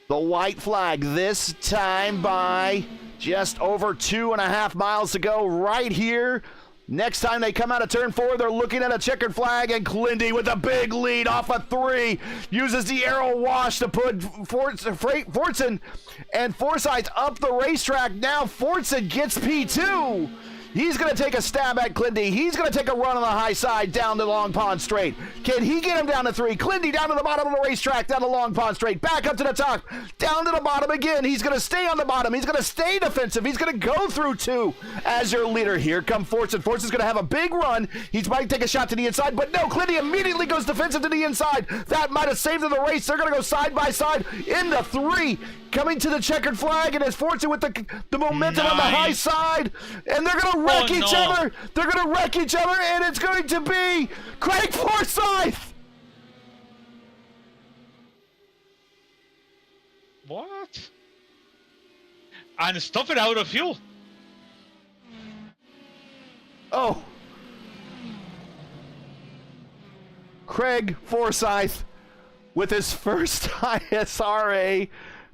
the white flag, this time by just over 2.5 miles to go right here. Next time they come out of turn 4, they're looking at a checkered flag, and Clindy with a big lead off of 3 uses the arrow wash to put Fortson and Forsythe up the racetrack. Now Fortson gets P2. He's going to take a stab at Clindy. He's going to take a run on the high side down to Long Pond Straight. Can he get him down to 3? Clindy down to the bottom of the racetrack, down to Long Pond Straight, back up to the top, down to the bottom again. He's going to stay on the bottom. He's going to stay defensive. He's going to go through 2 as your leader. Here come Fortson. Fortson's going to have a big run. He's might take a shot to the inside, but no, Clindy immediately goes defensive to the inside. That might have saved them the race. They're going to go side by side into 3. Coming to the checkered flag, and it's Fortson with the momentum on the high side, and they're going to wreck each other. They're going to wreck each other, and it's going to be Craig Forsythe. What? And stop it out of fuel. Oh. Craig Forsythe with his first ISRA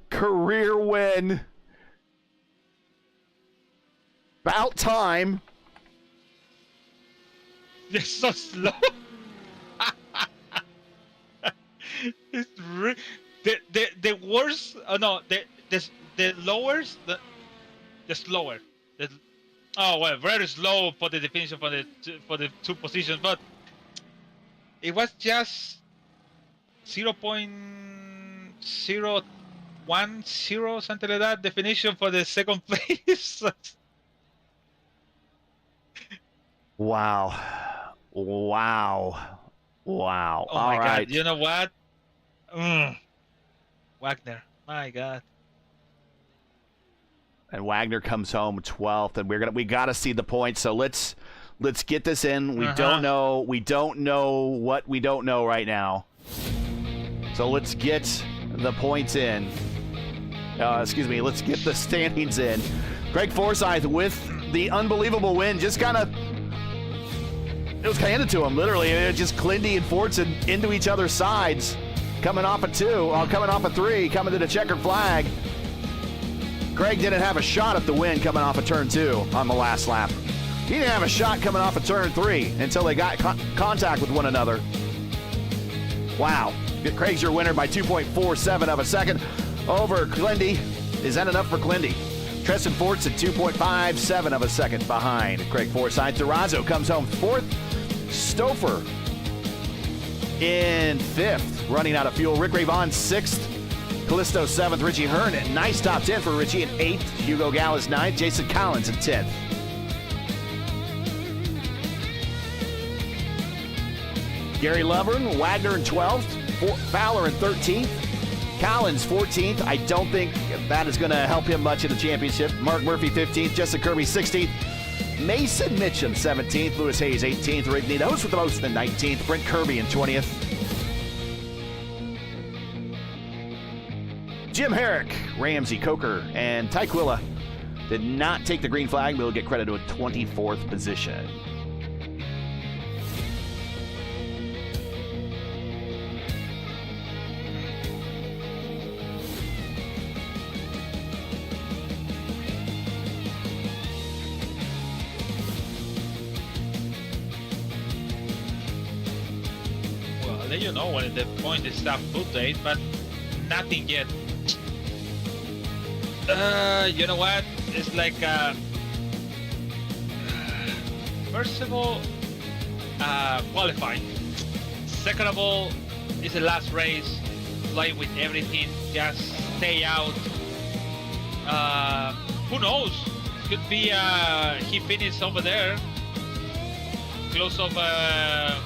career win. About time. You're so slow. It's the worst. Oh no, the lowest, the slower. Very slow for the definition for the 2 positions, but it was just 0.010 something like that definition for the second place. Wow. Oh All my right. God! You know what? Wagner. My God. And Wagner comes home 12th, and we got to see the points. So let's get this in. We don't know what we don't know right now. So let's get the points in. Let's get the standings in. Craig Forsythe with the unbelievable win. It was handed to him, literally. It just Clindy and Fortson into each other's sides. Coming off of 2, coming off of 3, coming to the checkered flag. Craig didn't have a shot at the win coming off of turn 2 on the last lap. He didn't have a shot coming off of turn 3 until they got contact with one another. Wow. Craig's your winner by 2.47 of a second over Clindy. Is that enough for Clindy? Tristan Fortson 2.57 of a second behind Craig Forsythe. Durazo comes home 4th. Stouffer in 5th, running out of fuel. Rick Rayvon 6th. Callisto 7th. Richie Hearn at nice top 10 for Richie in 8th. Hugo Gallus 9th. Jason Collins in 10th. Gary Lovren, Wagner in 12th. Fowler in 13th. Collins 14th. I don't think that is going to help him much in the championship. Mark Murphy 15th. Justin Kirby 16th. Mason Mitchum 17th. Lewis Hayes 18th. Rick Needham with the most in 19th. Brent Kirby in 20th. Jim Herrick, Ramsey, Coker, and Tyquilla did not take the green flag, but will get credit to a 24th position. let you know when the point is up update, but nothing yet. You know what? It's like first of all, qualifying. Second of all, it's the last race. Play with everything. Just stay out. Who knows? Could be he finished over there, close of. I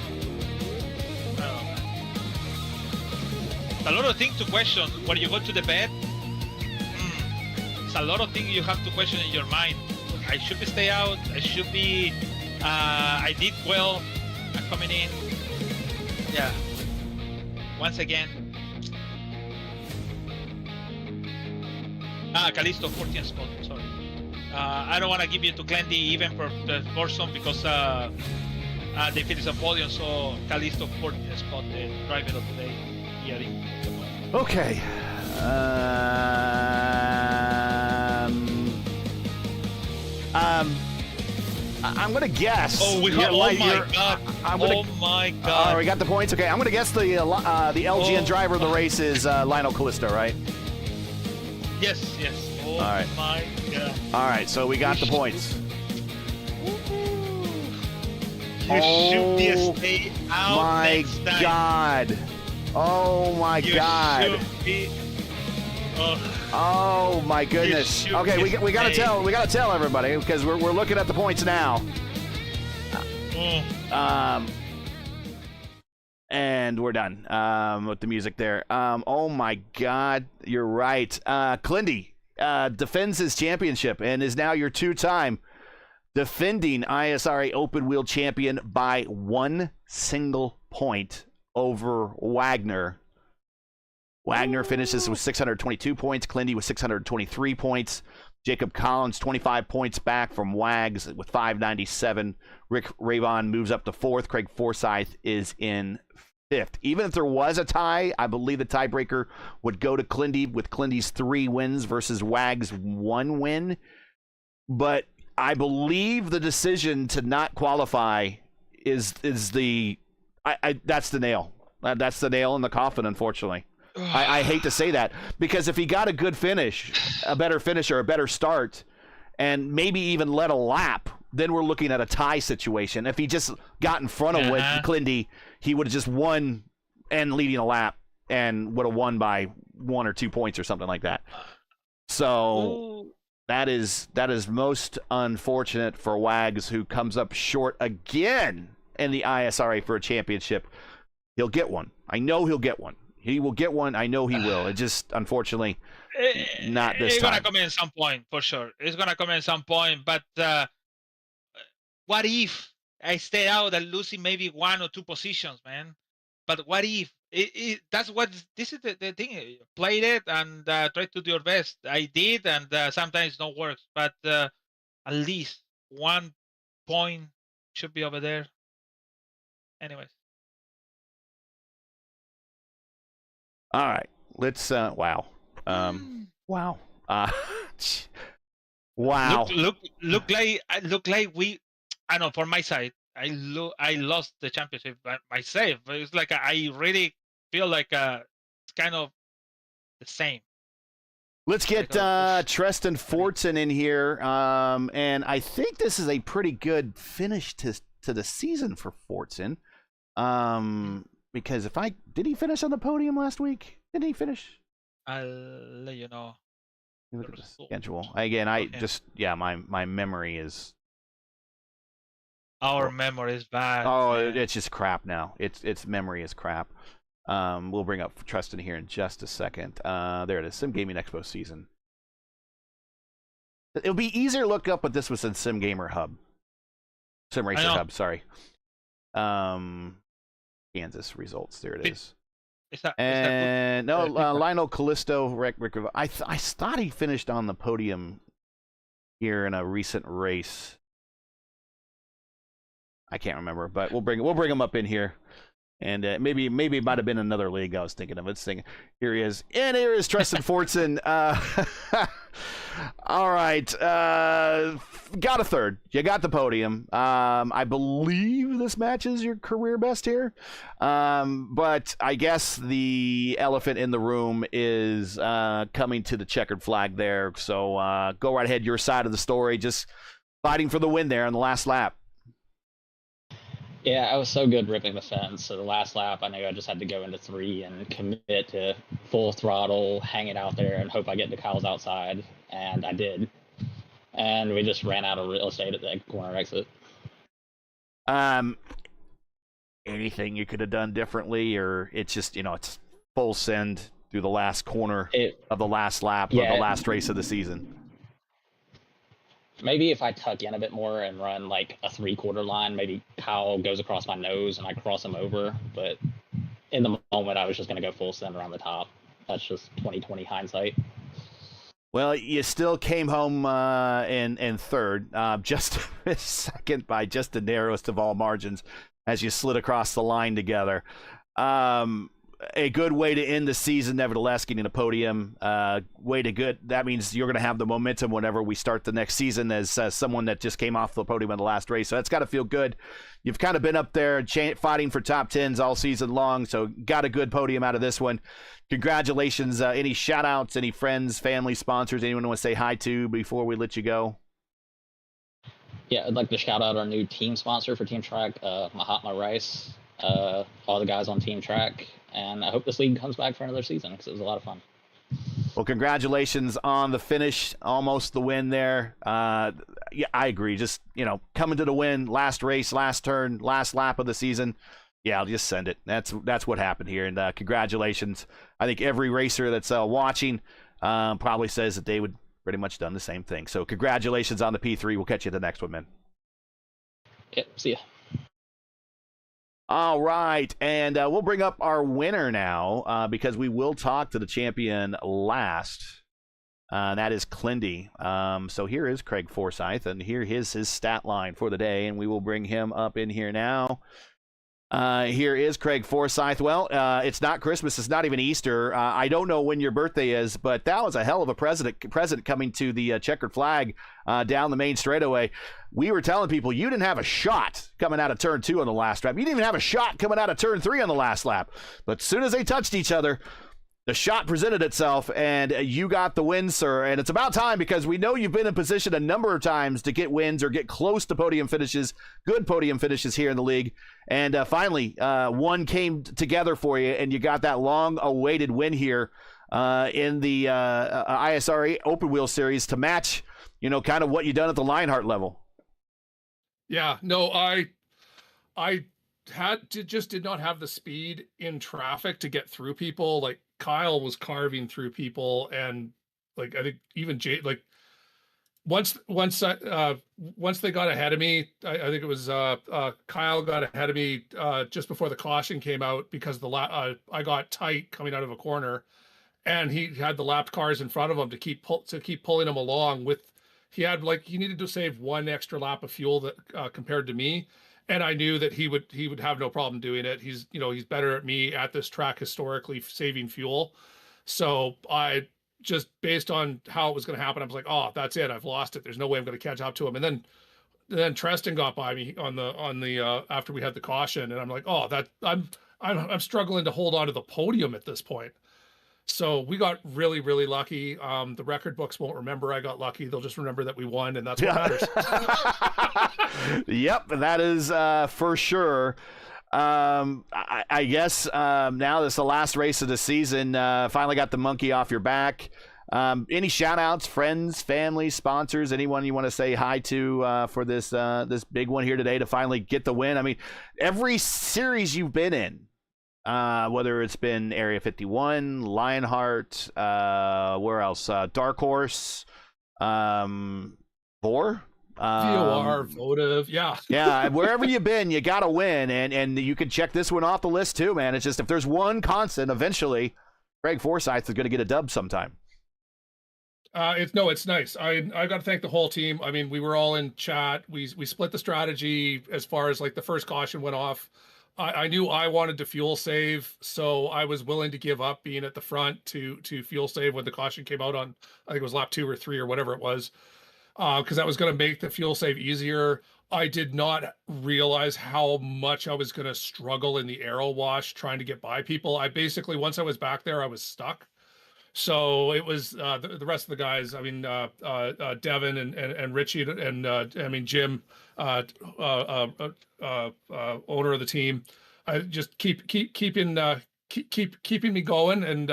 don't know. It's a lot of things to question when you go to the bed. It's a lot of things you have to question in your mind. I should be stay out. I should be. I did well. I'm coming in. Yeah. Once again. Callisto 14th spot. Sorry. I don't want to give you to Clendy even for the person because they finished a podium. So Callisto 14th spot, the driver of the day here in Pocono. Okay. I'm gonna guess. Oh, we have. Oh my god! Oh my god! We got the points. Okay, I'm gonna guess the LGN driver of the race is Lionel Callisto, right? Yes, yes. Oh all right. My god! All right, so we got the points. You should be a stay out my next time. god! Oh my god! Should be, oh my goodness! Okay, we gotta tell everybody because we're looking at the points now. And we're done with the music there. Oh my god, you're right. Clindy defends his championship and is now your two-time defending ISRA open wheel champion by 1 single point over Wagner. Wagner finishes with 622 points. Clindy with 623 points. Jacob Collins, 25 points back from Wags with 597. Rick Ravon moves up to 4th. Craig Forsyth is in 5th. Even if there was a tie, I believe the tiebreaker would go to Clindy with Clindy's 3 wins versus Wags' 1 win. But I believe the decision to not qualify is the that's the nail. That's the nail in the coffin, unfortunately. I hate to say that because if he got a good finish, a better finish or a better start, and maybe even led a lap, then we're looking at a tie situation. If he just got in front of Clindy, he would have just won and leading a lap and would have won by 1 or 2 points or something like that. So that is most unfortunate for Wags, who comes up short again in the ISRA for a championship. He'll get one. I know he'll get one. He will get one. I know he will. It just, unfortunately, not this time. It's going to come in some point, for sure. It's going to come in some point. But what if I stay out and losing maybe 1 or 2 positions, man? But what if? That's what this is the thing. Played it and try to do your best. I did, and sometimes it don't work. But at least 1 point should be over there. Anyways. All right, let's. Wow. Wow. Wow. Look like we. I know for my side, I lost the championship by myself. It's like I really feel like it's kind of the same. Let's get Treston Fortson in here, and I think this is a pretty good finish to the season for Fortson. Because did he finish on the podium last week? Did he finish? I'll let you know. Look at the schedule. Again, my memory is. Our memory is bad. Oh, it's just crap now. Its memory is crap. We'll bring up Treston here in just a second. There it is. Sim Gaming Expo season. It'll be easier to look up, but this was in Sim Gamer Hub. Sim Racer Hub, sorry. Kansas results. There it is. Is that good? No, Lionel Callisto, Rick. I thought he finished on the podium here in a recent race. I can't remember, but we'll bring him up in here. And maybe it might have been another league I was thinking of. Here he is. And here is Tristan Fortson. All right. Got a third. You got the podium. I believe this matches your career best here. But I guess the elephant in the room is coming to the checkered flag there. So go right ahead. Your side of the story. Just fighting for the win there on the last lap. Yeah, I was so good ripping the fence. So the last lap, I knew I just had to go into 3 and commit to full throttle, hang it out there, and hope I get to Kyle's outside. And I did. And we just ran out of real estate at the corner exit. Anything you could have done differently, or it's just, it's full send through the last corner of the last lap of the last race of the season? Maybe if I tuck in a bit more and run like a 3/4 line, maybe Kyle goes across my nose and I cross him over. But in the moment, I was just going to go full send around the top. That's just 20/20 hindsight. Well, you still came home in third, just second by just the narrowest of all margins as you slid across the line together. A good way to end the season, nevertheless, getting a podium. Way to good. That means you're going to have the momentum whenever we start the next season as someone that just came off the podium in the last race. So that's got to feel good. You've kind of been up there fighting for top 10s all season long, so got a good podium out of this one. Congratulations. Any shout-outs, any friends, family, sponsors, anyone want to say hi to before we let you go? Yeah, I'd like to shout out our new team sponsor for Team Track, Mahatma Rice, all the guys on Team Track. And I hope this league comes back for another season because it was a lot of fun. Well, congratulations on the finish, almost the win there. Yeah, I agree. Just, coming to the win, last race, last turn, last lap of the season. Yeah, I'll just send it. That's what happened here. And congratulations. I think every racer that's watching probably says that they would pretty much done the same thing. So congratulations on the P3. We'll catch you at the next one, man. Yep, see ya. All right, and we'll bring up our winner now because we will talk to the champion last. That is Clindy. So here is Craig Forsyth, and here is his stat line for the day, and we will bring him up in here now. Here is Craig Forsyth. Well, it's not Christmas. It's not even Easter. I don't know when your birthday is, but that was a hell of a present coming to the checkered flag down the main straightaway. We were telling people you didn't have a shot coming out of turn 2 on the last lap. You didn't even have a shot coming out of turn 3 on the last lap. But as soon as they touched each other, the shot presented itself, and you got the win, sir. And it's about time because we know you've been in position a number of times to get wins or get close to podium finishes, good podium finishes here in the league. And finally, one came together for you, and you got that long-awaited win here in the ISRA Open Wheel Series to match, kind of what you done at the Lionheart level. Yeah, no, I did not have the speed in traffic to get through people. Like Kyle was carving through people, and I think even Jay, once they got ahead of me, I think it was Kyle got ahead of me just before the caution came out because I got tight coming out of a corner, and he had the lapped cars in front of him to keep pulling him along with. He needed to save one extra lap of fuel that compared to me. And I knew that he would have no problem doing it. He's better at me at this track historically saving fuel. So I just, based on how it was going to happen, I was like, oh, that's it. I've lost it. There's no way I'm going to catch up to him. And then Tristan got by me on the after we had the caution, and I'm like, oh, that I'm struggling to hold on to the podium at this point. So we got really, really lucky. The record books won't remember I got lucky. They'll just remember that we won, and that's what matters. Yep, that is for sure. I guess now this is the last race of the season. Finally got the monkey off your back. Any shout-outs, friends, family, sponsors, anyone you want to say hi to for this big one here today to finally get the win? I mean, every series you've been in, whether it's been Area 51, Lionheart, where else? Dark Horse, VOR, votive, yeah. Yeah, wherever you've been, you got to win, and you can check this one off the list too, man. It's just if there's one constant, eventually, Craig Forsyth is going to get a dub sometime. It's nice. I got to thank the whole team. I mean, we were all in chat. We split the strategy as far as the first caution went off. I knew I wanted to fuel save, so I was willing to give up being at the front to fuel save when the caution came out on, I think it was lap 2 or 3 or whatever it was, because that was going to make the fuel save easier. I did not realize how much I was going to struggle in the aero wash trying to get by people. I basically, once I was back there, I was stuck. So it was the rest of the guys. I mean, Devin and Richie and I mean Jim, owner of the team. I just keeping me going and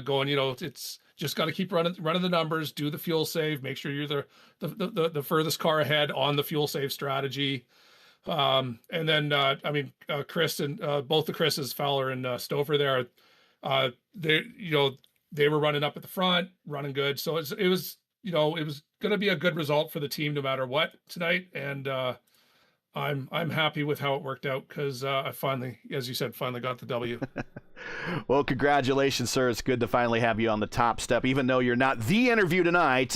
going. You know, it's just got to keep running the numbers, do the fuel save, make sure you're the furthest car ahead on the fuel save strategy. And then I mean Chris and both the Chris's, Fowler and Stouffer there, they, you know, they were running up at the front, running good. So it was, you know, it was going to be a good result for the team no matter what tonight. And I'm happy with how it worked out because I finally, as you said, finally got the W. Well, congratulations, sir. It's good to finally have you on the top step. Even though you're not the interview tonight,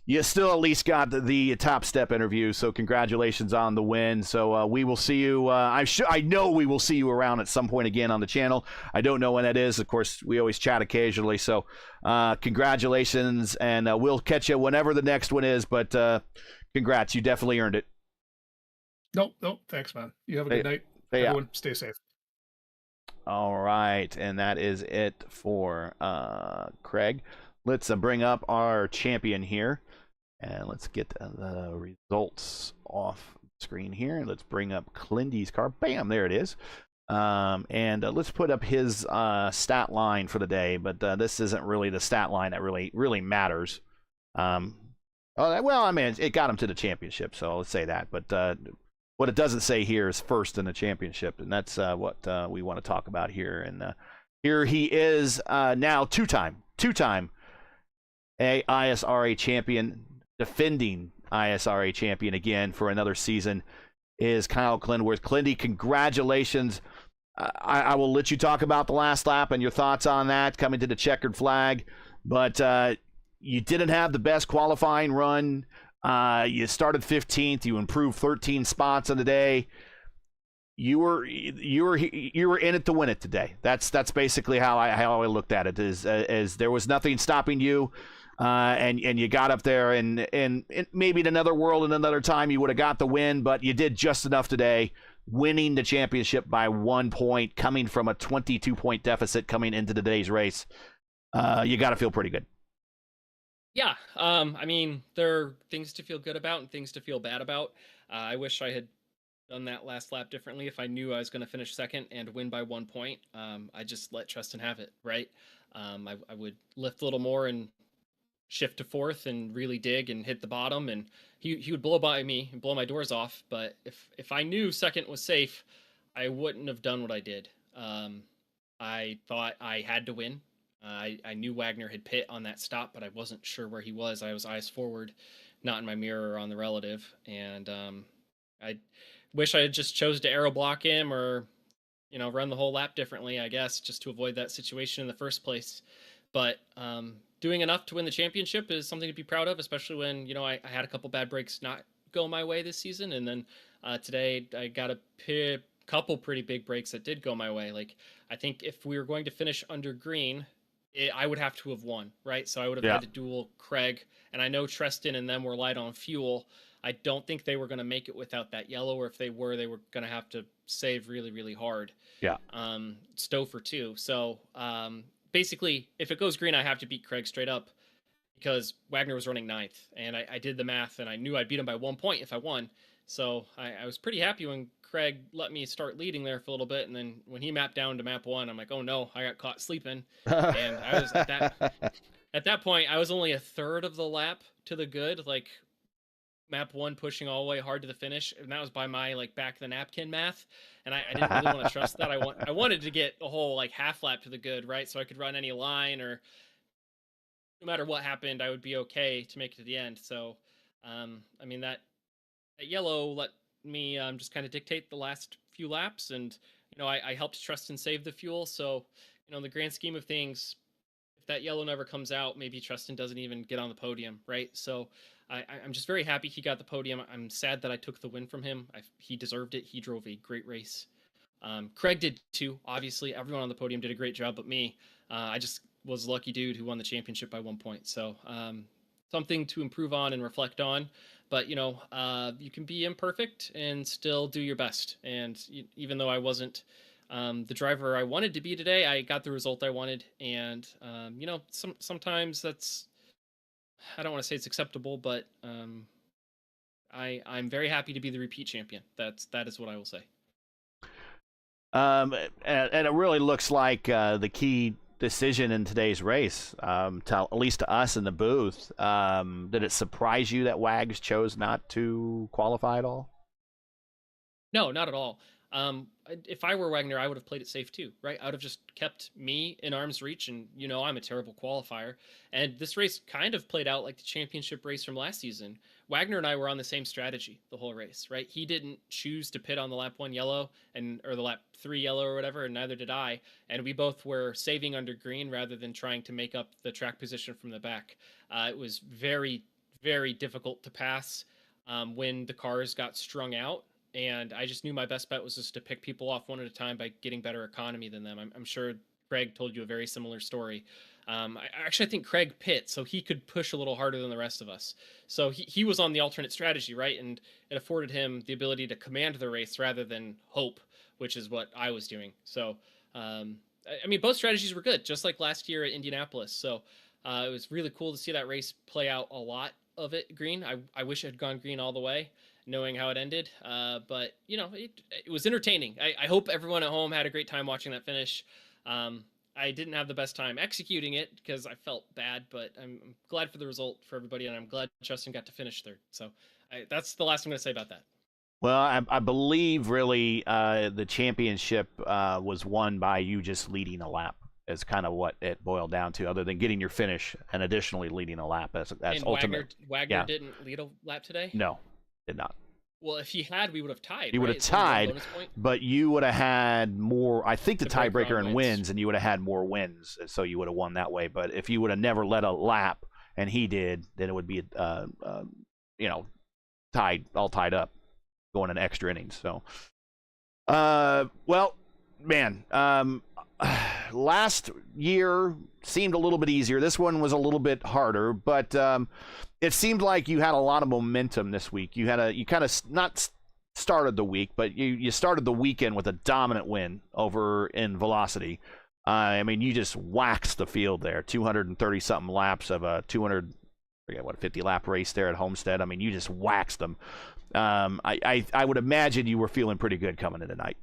you still at least got the top step interview. So congratulations on the win. So we will see you. I know we will see you around at some point again on the channel. I don't know when that is. Of course, we always chat occasionally. So congratulations, and we'll catch you whenever the next one is. But congrats. You definitely earned it. Nope. Thanks, man. You have a good night. Everyone, stay safe. All right, and that is it for Craig. Let's bring up our champion here, and let's get the results off screen here. Let's bring up Clindy's car. Bam, there it is. And let's put up his stat line for the day, but this isn't really the stat line that really matters. Well, I mean, it got him to the championship, so let's say that. But what it doesn't say here is first in the championship, and that's what we want to talk about here. And here he is now two-time ISRA champion, defending ISRA champion again for another season, is Kyle Klindworth. Clindy, congratulations. I will let you talk about the last lap and your thoughts on that coming to the checkered flag, but you didn't have the best qualifying run. You started 15th. You improved 13 spots on the day. You were in it to win it today. That's basically how I looked at it. Is there was nothing stopping you, and you got up there, and maybe in another world, in another time, you would have got the win, but you did just enough today, winning the championship by 1 point, coming from a 22-point deficit coming into today's race. You got to feel pretty good. Yeah, I mean, there are things to feel good about and things to feel bad about. I wish I had done that last lap differently. If I knew I was going to finish second and win by 1 point, I just let Tristan have it, right? I would lift a little more and shift to fourth and really dig and hit the bottom, and he would blow by me and blow my doors off. But if I knew second was safe, I wouldn't have done what I did. I thought I had to win. I knew Wagner had pit on that stop, but I wasn't sure where he was. I was eyes forward, not in my mirror or on the relative. And I wish I had just chose to aero block him or, you know, run the whole lap differently, I guess, just to avoid that situation in the first place. But doing enough to win the championship is something to be proud of, especially when, you know, I had a couple bad breaks not go my way this season. And then today I got a couple pretty big breaks that did go my way. Like, I think if we were going to finish under green, I would have to have won, right? So I would have had to duel Craig, and I know Tristan and them were light on fuel. I don't think they were going to make it without that yellow, or if they were going to have to save really, really hard. Yeah. Stouffer too. So basically, if it goes green, I have to beat Craig straight up because Wagner was running ninth, and I did the math, and I knew I'd beat him by 1 point if I won. So I was pretty happy when Craig let me start leading there for a little bit, and then when he mapped down to map 1, I'm like, oh no, I got caught sleeping. And I was at that point, I was only a third of the lap to the good, like map 1 pushing all the way hard to the finish, and that was by my like back of the napkin math, and I didn't really want to trust that. I wanted to get a whole like half lap to the good, right? So I could run any line, or no matter what happened, I would be okay to make it to the end. So I mean that yellow let me just kind of dictate the last few laps, and you know I helped Tristan save the fuel. So you know in the grand scheme of things, if that yellow never comes out, maybe Tristan doesn't even get on the podium, right? So I'm just very happy he got the podium. I'm sad that I took the win from him. He deserved it. He drove a great race. Craig did too. Obviously, everyone on the podium did a great job, but me. I just was a lucky dude who won the championship by 1 point. So something to improve on and reflect on. But you can be imperfect and still do your best. And even though I wasn't the driver I wanted to be today, I got the result I wanted. And sometimes that's, I don't want to say it's acceptable, but I'm very happy to be the repeat champion. That is what I will say. And it really looks like the key decision in today's race, at least to us in the booth. Did it surprise you that Wags chose not to qualify at all? No, not at all. If I were Wagner, I would have played it safe too, right? I would have just kept me in arm's reach, and I'm a terrible qualifier. And this race kind of played out like the championship race from last season. Wagner and I were on the same strategy the whole race, right? He didn't choose to pit on the lap 1 yellow or the lap 3 yellow or whatever, and neither did I. And we both were saving under green rather than trying to make up the track position from the back. It was very, very difficult to pass when the cars got strung out. And I just knew my best bet was just to pick people off one at a time by getting better economy than them. I'm sure Craig told you a very similar story. I think Craig pit, so he could push a little harder than the rest of us. So he was on the alternate strategy, right? And it afforded him the ability to command the race rather than hope, which is what I was doing. So, both strategies were good, just like last year at Indianapolis. So it was really cool to see that race play out a lot of it green. I wish it had gone green all the way, knowing how it ended. But it was entertaining. I hope everyone at home had a great time watching that finish. I didn't have the best time executing it because I felt bad, but I'm glad for the result for everybody, and I'm glad Justin got to finish third. So that's the last I'm going to say about that. Well, I believe really the championship was won by you just leading a lap. Is kind of what it boiled down to, other than getting your finish and additionally leading a lap. That's and ultimate. Wagner didn't lead a lap today? No, did not. Well, if he had, we would have tied. You would have tied, but you would have had more. I think the tiebreaker in wins, and you would have had more wins, so you would have won that way. But if you would have never led a lap, and he did, then it would be, tied, all tied up, going in extra innings. So, well, man, last year seemed a little bit easier. This one was a little bit harder, but it seemed like you had a lot of momentum this week. You kind of not started the week, but you started the weekend with a dominant win over in Velocity. You just waxed the field there. 230 something laps of a 50 lap race there at Homestead. You just waxed them. I would imagine you were feeling pretty good coming in tonight.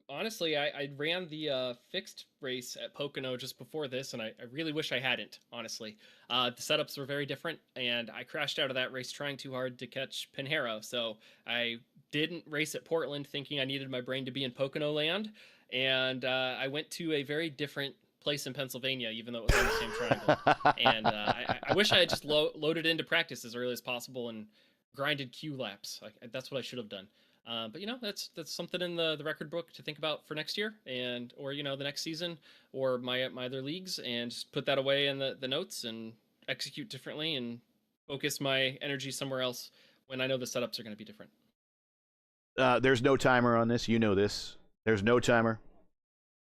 Honestly, I ran the fixed race at Pocono just before this, and I really wish I hadn't, honestly. The setups were very different, and I crashed out of that race trying too hard to catch Pinheiro, so I didn't race at Portland thinking I needed my brain to be in Pocono land, and I went to a very different place in Pennsylvania, even though it was on the same triangle. And I wish I had just loaded into practice as early as possible and grinded Q laps. That's what I should have done. But that's something in the record book to think about for next year or the next season or my other leagues, and just put that away in the notes and execute differently and focus my energy somewhere else when I know the setups are going to be different. There's no timer on this. You know this. There's no timer.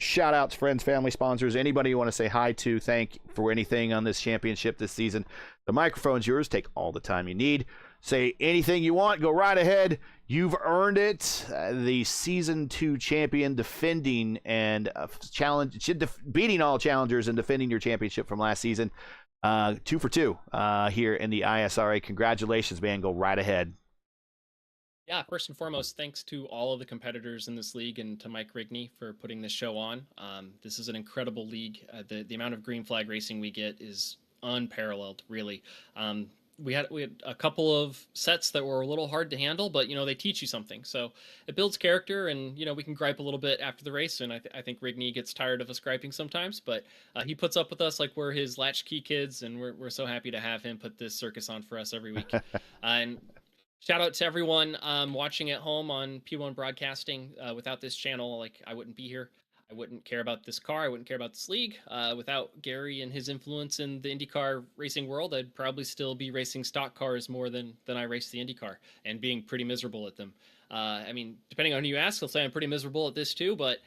Shout outs, friends, family, sponsors, anybody you want to say hi to, thank for anything on this championship this season. The microphone's yours. Take all the time you need. Say anything you want. Go right ahead. You've earned it. The Season 2 champion, defending and beating all challengers and defending your championship from last season. 2 for 2 here in the ISRA. Congratulations, man. Go right ahead. Yeah, first and foremost, thanks to all of the competitors in this league and to Mike Rigney for putting this show on. This is an incredible league. The amount of green flag racing we get is unparalleled, really. We had a couple of sets that were a little hard to handle, but they teach you something. So it builds character, and we can gripe a little bit after the race. And I think Rigney gets tired of us griping sometimes, but he puts up with us like we're his latchkey kids, and we're so happy to have him put this circus on for us every week. And shout out to everyone watching at home on P1 Broadcasting. Without this channel, I wouldn't be here. I wouldn't care about this car. I wouldn't care about this league. Without Gary and his influence in the IndyCar racing world, I'd probably still be racing stock cars more than I race the IndyCar and being pretty miserable at them. I mean, depending on who you ask, I'll say I'm pretty miserable at this too, but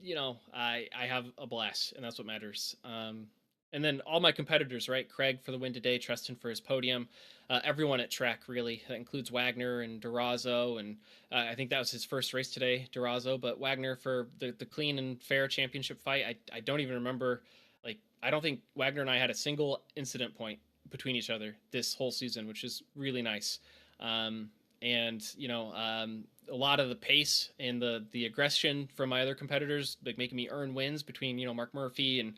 you know, I have a blast, and that's what matters. And then all my competitors, right? Craig for the win today, Treston for his podium, everyone at track really. That includes Wagner and Durazo, and I think that was his first race today, Durazo. But Wagner for the clean and fair championship fight. I don't even remember. Like, I don't think Wagner and I had a single incident point between each other this whole season, which is really nice. And you know, a lot of the pace and the aggression from my other competitors, like making me earn wins between, you know, Mark Murphy and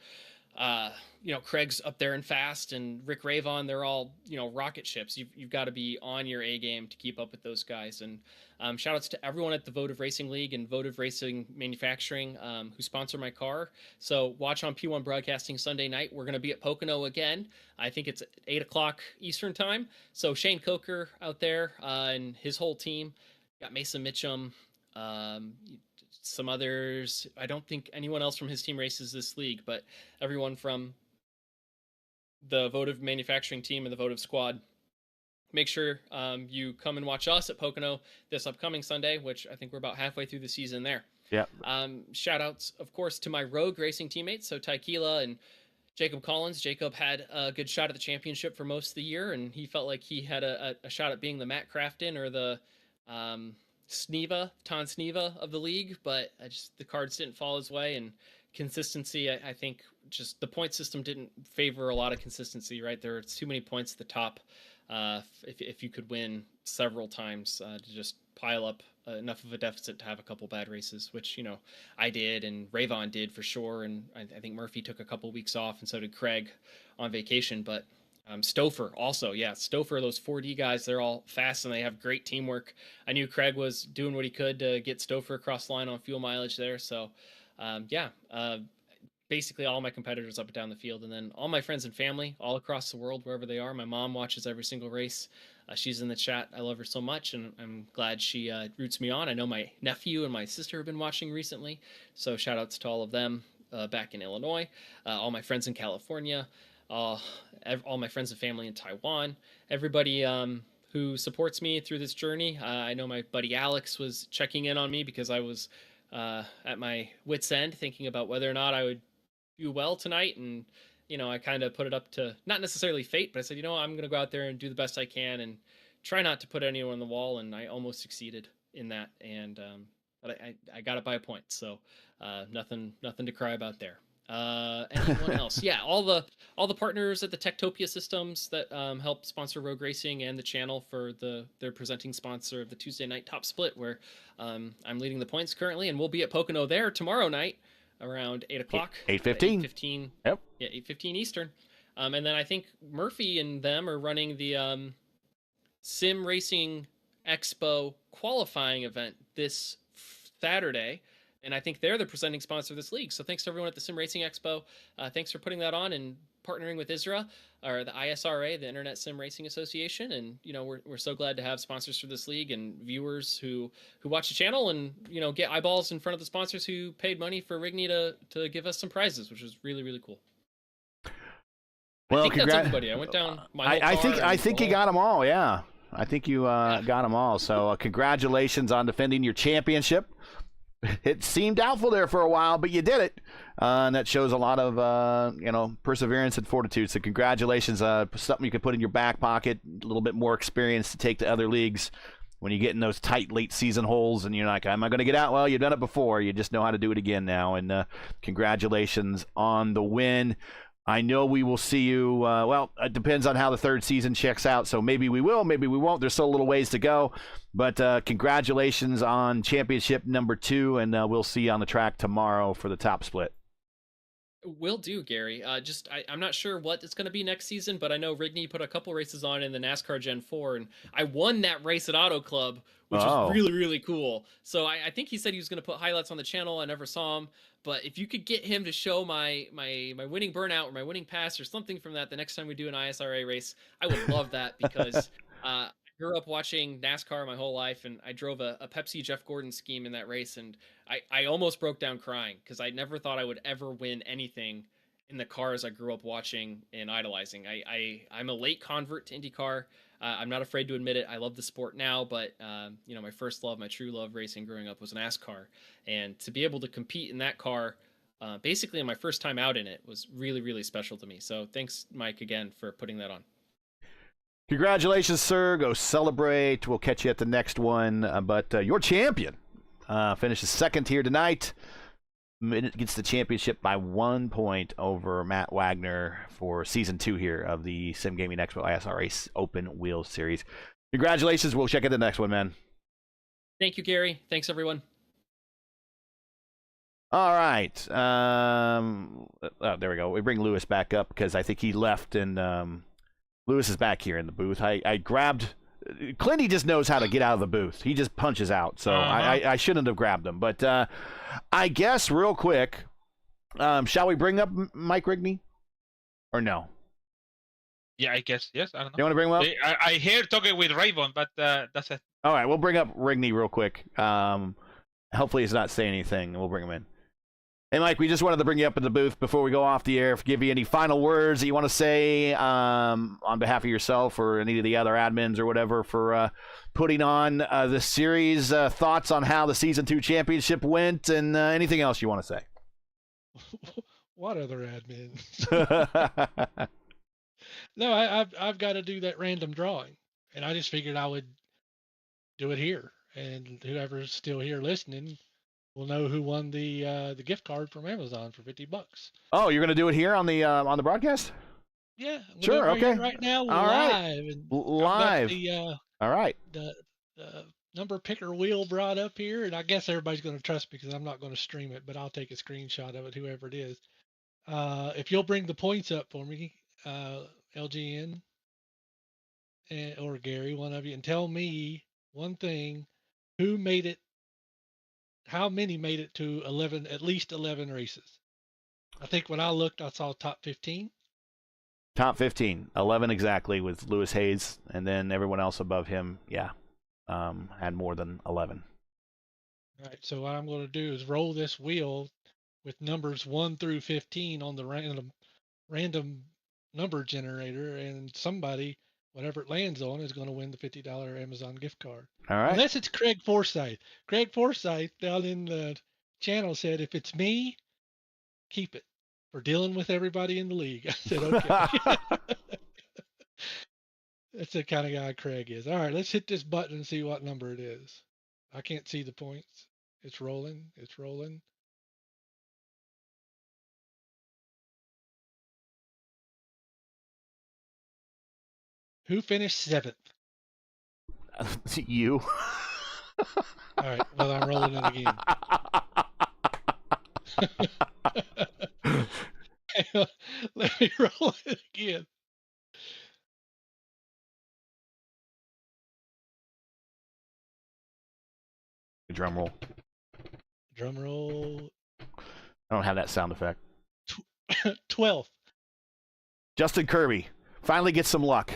you know, Craig's up there and fast, and Rick Ravon, they're all, you know, rocket ships. You've got to be on your A game to keep up with those guys. And shout outs to everyone at the Votive Racing League and Votive Racing Manufacturing who sponsor my car. So watch on P1 Broadcasting Sunday night. We're going to be at Pocono again. I think it's at 8 o'clock Eastern time. So Shane Coker out there and his whole team. Got Mason Mitchum, some others. I don't think anyone else from his team races this league, but everyone from the Votive manufacturing team and the Votive squad. Make sure you come and watch us at Pocono this upcoming Sunday, which I think we're about halfway through the season there. Yeah. Shout outs, of course, to my Rogue Racing teammates, so Taikila and Jacob Collins. Jacob had a good shot at the championship for most of the year, and he felt like he had a shot at being the Matt Crafton or the Ton Sneva of the league, but the cards didn't fall his way, and consistency, I think just the point system didn't favor a lot of consistency, right? There are too many points at the top if you could win several times to just pile up enough of a deficit to have a couple bad races, which, you know, I did and Ravon did for sure, and I think Murphy took a couple weeks off, and so did Craig on vacation, but Stouffer also, yeah. Stouffer, those 4D guys, they're all fast and they have great teamwork. I knew Craig was doing what he could to get Stouffer across the line on fuel mileage there. So, basically all my competitors up and down the field, and then all my friends and family all across the world, wherever they are. My mom watches every single race. She's in the chat. I love her so much, and I'm glad she roots me on. I know my nephew and my sister have been watching recently, so shout outs to all of them back in Illinois, all my friends in California, all my friends and family in Taiwan, everybody who supports me through this journey. I know my buddy Alex was checking in on me because I was at my wit's end thinking about whether or not I would do well tonight, and you know, I kind of put it up to not necessarily fate, but I said, you know, I'm going to go out there and do the best I can and try not to put anyone on the wall, and I almost succeeded in that, and but I got it by a point, so nothing to cry about there. Anyone else? Yeah, all the partners at the Techtopia Systems that help sponsor Rogue Racing and the channel for their presenting sponsor of the Tuesday night Top Split, where I'm leading the points currently, and we'll be at Pocono there tomorrow night around 8 o'clock. 8:15. 8:15. Yep. Yeah, 8:15 Eastern. And then I think Murphy and them are running the Sim Racing Expo qualifying event this Saturday. And I think they're the presenting sponsor of this league. So thanks to everyone at the Sim Racing Expo. Thanks for putting that on and partnering with ISRA, or the ISRA, the Internet Sim Racing Association. And, you know, we're so glad to have sponsors for this league and viewers who watch the channel and, you know, get eyeballs in front of the sponsors who paid money for Rigney to give us some prizes, which was really, really cool. Well, I think that's everybody. I went down my I think you got them all, yeah. I think you got them all. So congratulations on defending your championship. It seemed doubtful there for a while, but you did it, and that shows a lot of perseverance and fortitude. So congratulations, something you can put in your back pocket, a little bit more experience to take to other leagues when you get in those tight late season holes and you're like, am I going to get out? Well, you've done it before. You just know how to do it again now, and congratulations on the win. I know we will see you, well, it depends on how the third season checks out, so maybe we will, maybe we won't. There's still a little ways to go, but congratulations on championship number 2, and we'll see you on the track tomorrow for the Top Split. Will do, Gary. I'm not sure what it's going to be next season, but I know Rigney put a couple races on in the NASCAR Gen 4, and I won that race at Auto Club, which is really, really cool. So I think he said he was going to put highlights on the channel. I never saw him, but if you could get him to show my winning burnout or my winning pass or something from that the next time we do an ISRA race, I would love that, because I grew up watching NASCAR my whole life, and I drove a Pepsi Jeff Gordon scheme in that race, and I almost broke down crying because I never thought I would ever win anything in the cars I grew up watching and idolizing. I'm a late convert to IndyCar. I'm not afraid to admit it. I love the sport now, but my first love, my true love racing growing up was NASCAR, and to be able to compete in that car, basically in my first time out in it, was really, really special to me. So thanks, Mike, again for putting that on. Congratulations, sir. Go celebrate. We'll catch you at the next one. But your champion finishes second here tonight. Gets the championship by 1 point over Matt Wagner for Season 2 here of the Sim Gaming Expo ISRA Open Wheel Series. Congratulations. We'll check out the next one, man. Thank you, Gary. Thanks, everyone. All right. There we go. We bring Lewis back up because I think he left, and Lewis is back here in the booth. I grabbed... Clinty just knows how to get out of the booth. He just punches out, so I shouldn't have grabbed him. But I guess real quick, shall we bring up Mike Rigney? Or no? Yeah, I guess. Yes, I don't know. You want to bring him up? I hear talking with Raven, but that's it. All right, we'll bring up Rigney real quick. Hopefully he's not saying anything, and we'll bring him in. Hey, Mike, we just wanted to bring you up in the booth before we go off the air. Give you any final words that you want to say on behalf of yourself or any of the other admins or whatever for putting on the series. Thoughts on how the Season 2 championship went, and anything else you want to say. What other admins? No, I've got to do that random drawing, and I just figured I would do it here, and whoever's still here listening will know who won the gift card from Amazon for $50. Oh, you're going to do it here on the broadcast? Yeah, sure. Okay. Right now, all live. Right. Live. All right. The number picker wheel brought up here, and I guess everybody's going to trust me because I'm not going to stream it, but I'll take a screenshot of it, whoever it is. If you'll bring the points up for me, LGN or Gary, one of you, and tell me one thing: who made it? How many made it to 11? At least 11 races. I think when I looked, I saw top 15. Top 15, 11 exactly, with Lewis Hayes, and then everyone else above him, had more than 11. All right, so what I'm going to do is roll this wheel with numbers 1 through 15 on the random number generator, and somebody, whatever it lands on, is going to win the $50 Amazon gift card. All right. Unless it's Craig Forsyth. Craig Forsyth down in the channel said, if it's me, keep it. For dealing with everybody in the league. I said, okay. That's the kind of guy Craig is. All right, let's hit this button and see what number it is. I can't see the points. It's rolling. It's rolling. Who finished 7th? You. All right, well, I'm rolling it again. Let me roll it again. Drum roll. Drum roll. I don't have that sound effect. 12th. Justin Kirby finally gets some luck.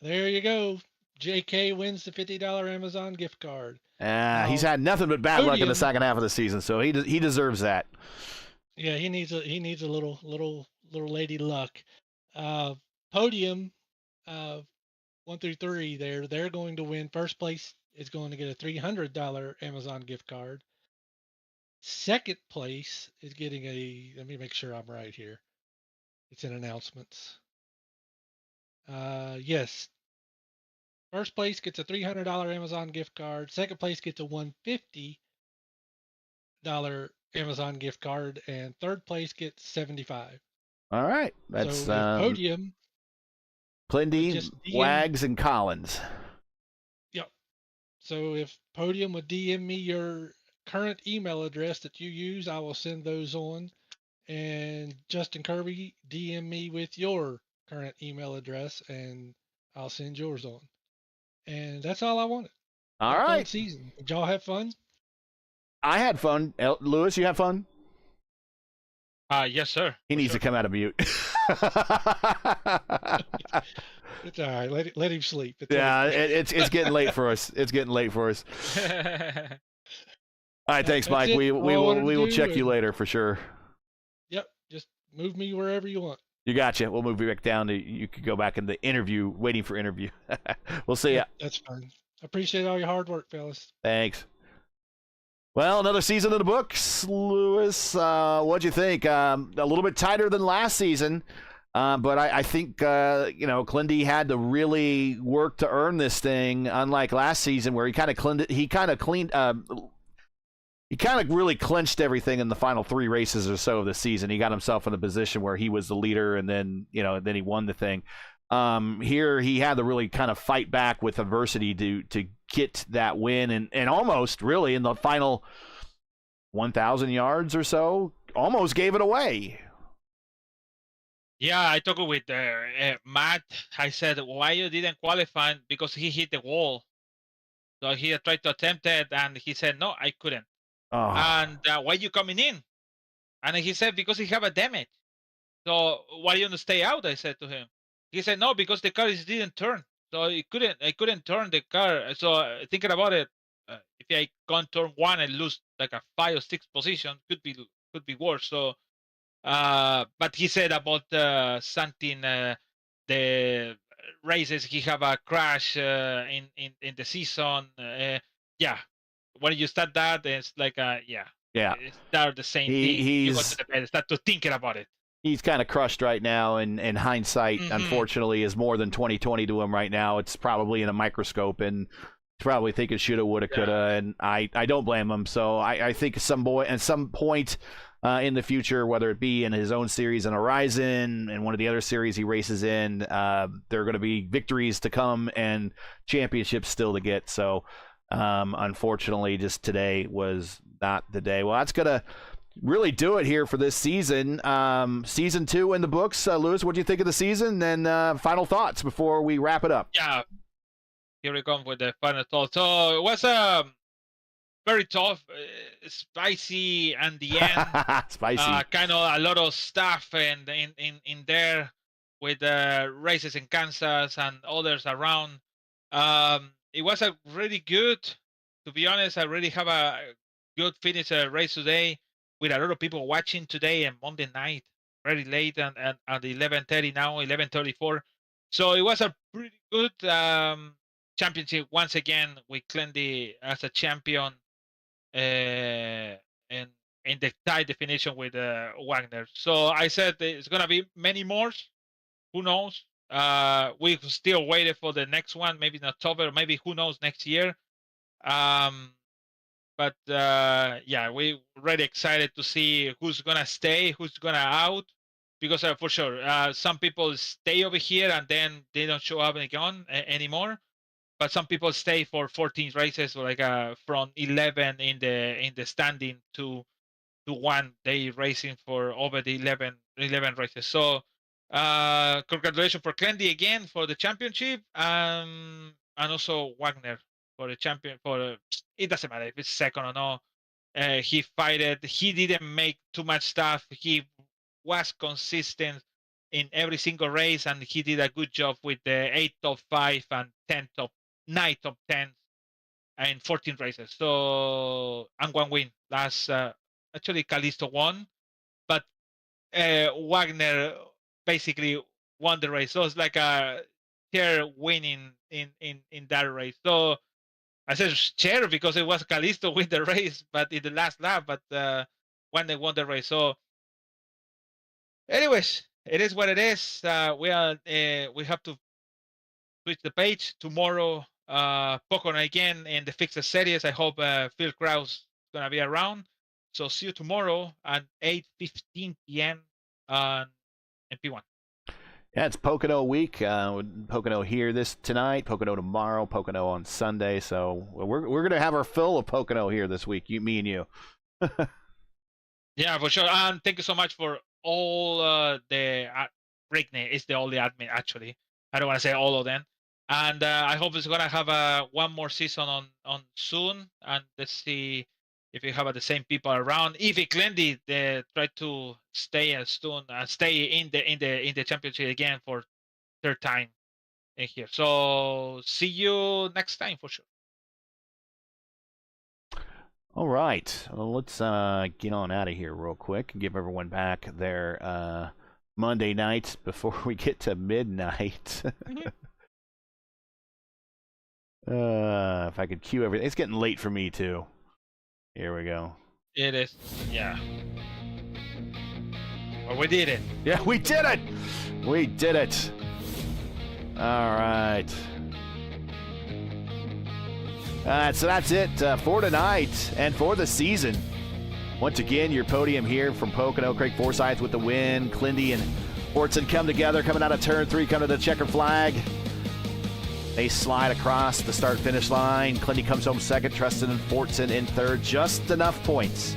There you go. JK wins the $50 Amazon gift card. He's had nothing but bad luck in the second half of the season, so he deserves that. Yeah, he needs a little lady luck. Podium, 1 through 3 there. They're going to win. First place is going to get a $300 Amazon gift card. Second place is getting let me make sure I'm right here. It's in announcements. Yes. First place gets a $300 Amazon gift card. Second place gets a $150 Amazon gift card, and third place gets $75. All right, that's so podium. Plindy, Wags, and Collins. Yep. So if Podium would DM me your current email address that you use, I will send those on. And Justin Kirby, DM me with your current email address, and I'll send yours on. And that's all I wanted. All right. Fun season. Did y'all have fun? I had fun. Lewis, you had fun? Yes, sir. He needs to come out of mute. It's all right. Let him sleep. It's getting late for us. It's getting late for us. All right, thanks, Mike. We will check you later for sure. Yep. Just move me wherever you want. You gotcha. We'll move you back down to, you could go back in the interview, waiting for interview. We'll see ya. That's fine. I appreciate all your hard work, fellas. Thanks. Well, another season in the books, Lewis. What'd you think? A little bit tighter than last season, but I think Clindy had to really work to earn this thing. Unlike last season, where he kind of really clinched everything in the final 3 races or so of the season. He got himself in a position where he was the leader, and then he won the thing. Here he had to really kind of fight back with adversity to get that win, and almost really in the final 1,000 yards or so, almost gave it away. Yeah, I talked with Matt. I said, why you didn't qualify? Because he hit the wall. So he tried to attempt it, and he said, no, I couldn't. Oh. And why you coming in? And he said, because he have a damage. So why you want to stay out? I said to him. He said, no, because the car didn't turn. So I couldn't turn the car. So thinking about it, if I can't turn 1 and lose like a 5 or 6 position, could be worse. So, but he said about something, the races he have a crash in the season. Yeah, when you start that, it's like start the same thing. You go to the bed, start to thinking about it. He's kind of crushed right now, and hindsight, unfortunately, is more than 20/20 to him right now. It's probably in a microscope, and he's probably thinking shoulda, woulda, coulda, and I don't blame him. So I think at some point in the future, whether it be in his own series in Horizon and one of the other series he races in, there are going to be victories to come and championships still to get. So unfortunately, just today was not the day. Well, that's going to really do it here for this season. Season 2 in the books. Lewis, what do you think of the season? And final thoughts before we wrap it up. Yeah, here we come with the final thoughts. So it was very tough, spicy, and the end. Spicy. Kind of a lot of stuff and in there with races in Kansas and others around. It was a really good. To be honest, I really have a good finish race today, with a lot of people watching today and Monday night, very late and at 11:30 now, 11:34. So it was a pretty good championship once again with Clendy as a champion, and in the tie definition with Wagner. So I said it's gonna be many more. Who knows? We still waited for the next one, maybe in October, maybe who knows next year. But yeah, we're really excited to see who's gonna stay, who's gonna out, because for sure some people stay over here and then they don't show up again anymore. But some people stay for 14 races, or like from 11 in the standing to 1 day racing for over the 11 races. So congratulations for Clendy again for the championship, and also Wagner for the champion. It doesn't matter if it's second or not. He fighted. He didn't make too much stuff. He was consistent in every single race, and he did a good job with the 8 top 5 and 9 top 10 in 14 races. So, and 1 win. Last actually Callisto won, but Wagner basically won the race. So it's like a share winning in that race. So I said share because it was Callisto win the race, but in the last lap, but when they won the race. So anyways, it is what it is. We have to switch the page tomorrow. Pocono again in the Fixed Series. I hope Phil Kraus is gonna be around. So see you tomorrow at 8:15 p.m. on MP1. Yeah, it's Pocono week. Pocono here tonight, Pocono tomorrow, Pocono on Sunday. So we're gonna have our fill of Pocono here this week. Me and you. Yeah, for sure. And thank you so much for all the Rickney is the only admin actually. I don't want to say all of them. And I hope it's gonna have one more season on soon. And let's see if we have the same people around. If Clendy try to stay soon, stay in the championship again for 3rd time in here. So see you next time for sure. All right, well, let's get on out of here real quick and give everyone back their Monday night before we get to midnight. If I could cue everything. It's getting late for me, too. Here we go. It is. Yeah. Well, we did it. Yeah, we did it! We did it. All right. So that's it for tonight and for the season. Once again, your podium here from Pocono. Craig Forsyth with the win. Clindy and Fortson come together, coming out of turn 3, come to the checker flag. They slide across the start-finish line. Clindy comes home second. Tristan and Fortson in third. Just enough points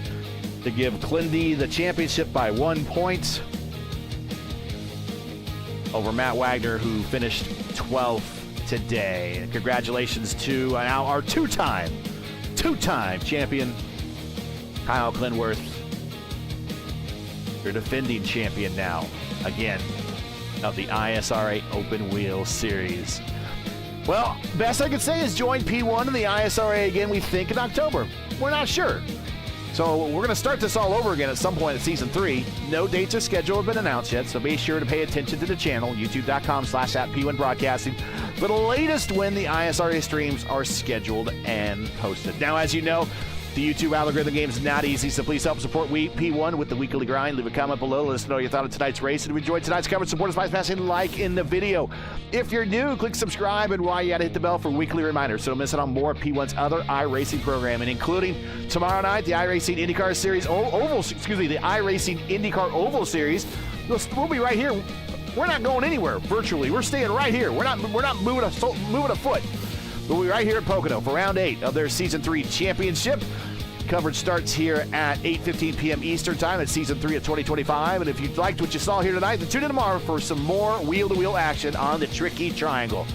to give Clindy the championship by 1 point over Matt Wagner, who finished 12th today. And congratulations to now our two-time champion, Kyle Clinworth. Your defending champion now, again, of the ISRA Open Wheel Series. Well, best I could say is join P1 in the ISRA again, we think, in October. We're not sure. So we're going to start this all over again at some point in Season 3. No dates or schedule have been announced yet, so be sure to pay attention to the channel, youtube.com/@P1 Broadcasting, for the latest when the ISRA streams are scheduled and posted. Now, as you know, the YouTube algorithm game is not easy, so please help support P1 with the weekly grind. Leave a comment below. Let us know your thought of tonight's race. And if you enjoyed tonight's coverage, support us by smashing like in the video. If you're new, click subscribe, and while you gotta hit the bell for weekly reminders so don't miss out on more of P1's other iRacing programming, including tomorrow night, the iRacing IndyCar Series the iRacing IndyCar Oval Series. We'll be right here. We're not going anywhere virtually. We're staying right here. We're not moving a foot. We'll be right here at Pocono for round 8 of their Season 3 championship. Coverage starts here at 8:15 p.m. Eastern Time at Season 3 of 2025. And if you liked what you saw here tonight, then tune in tomorrow for some more wheel-to-wheel action on the Tricky Triangle.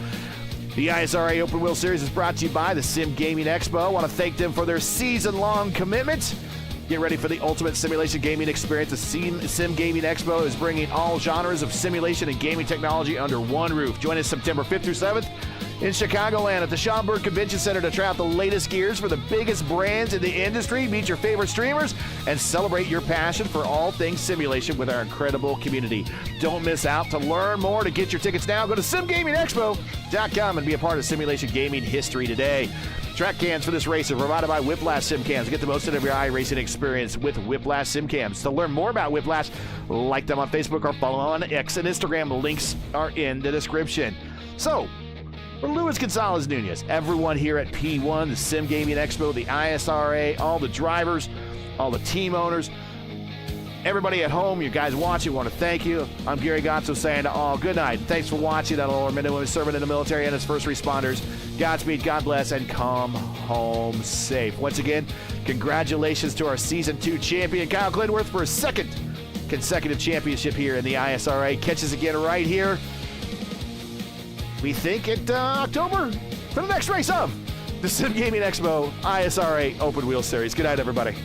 The ISRA Open Wheel Series is brought to you by the Sim Gaming Expo. I want to thank them for their season-long commitment. Get ready for the ultimate simulation gaming experience. The Sim Gaming Expo is bringing all genres of simulation and gaming technology under one roof. Join us September 5th through 7th in Chicagoland at the Schaumburg Convention Center to try out the latest gears for the biggest brands in the industry, meet your favorite streamers, and celebrate your passion for all things simulation with our incredible community. Don't miss out. To learn more, to get your tickets now, go to simgamingexpo.com and be a part of simulation gaming history today. Track cams for this race are provided by Whiplash Sim Cams. Get the most out of your iRacing experience with Whiplash Sim Cams. To learn more about Whiplash, like them on Facebook or follow on X and Instagram. The links are in the description. So, for Luis Gonzalez Nunez, everyone here at P1, the Sim Gaming Expo, the ISRA, all the drivers, all the team owners, everybody at home, you guys watching, want to thank you. I'm Gary Gatso saying to all, good night. Thanks for watching. That all our men and women serving in the military and as first responders. Godspeed, God bless, and come home safe. Once again, congratulations to our Season 2 champion, Kyle Clinworth, for his second consecutive championship here in the ISRA. Catch us again right here, we think, at October for the next race of the Sim Gaming Expo ISRA Open Wheel Series. Good night, everybody.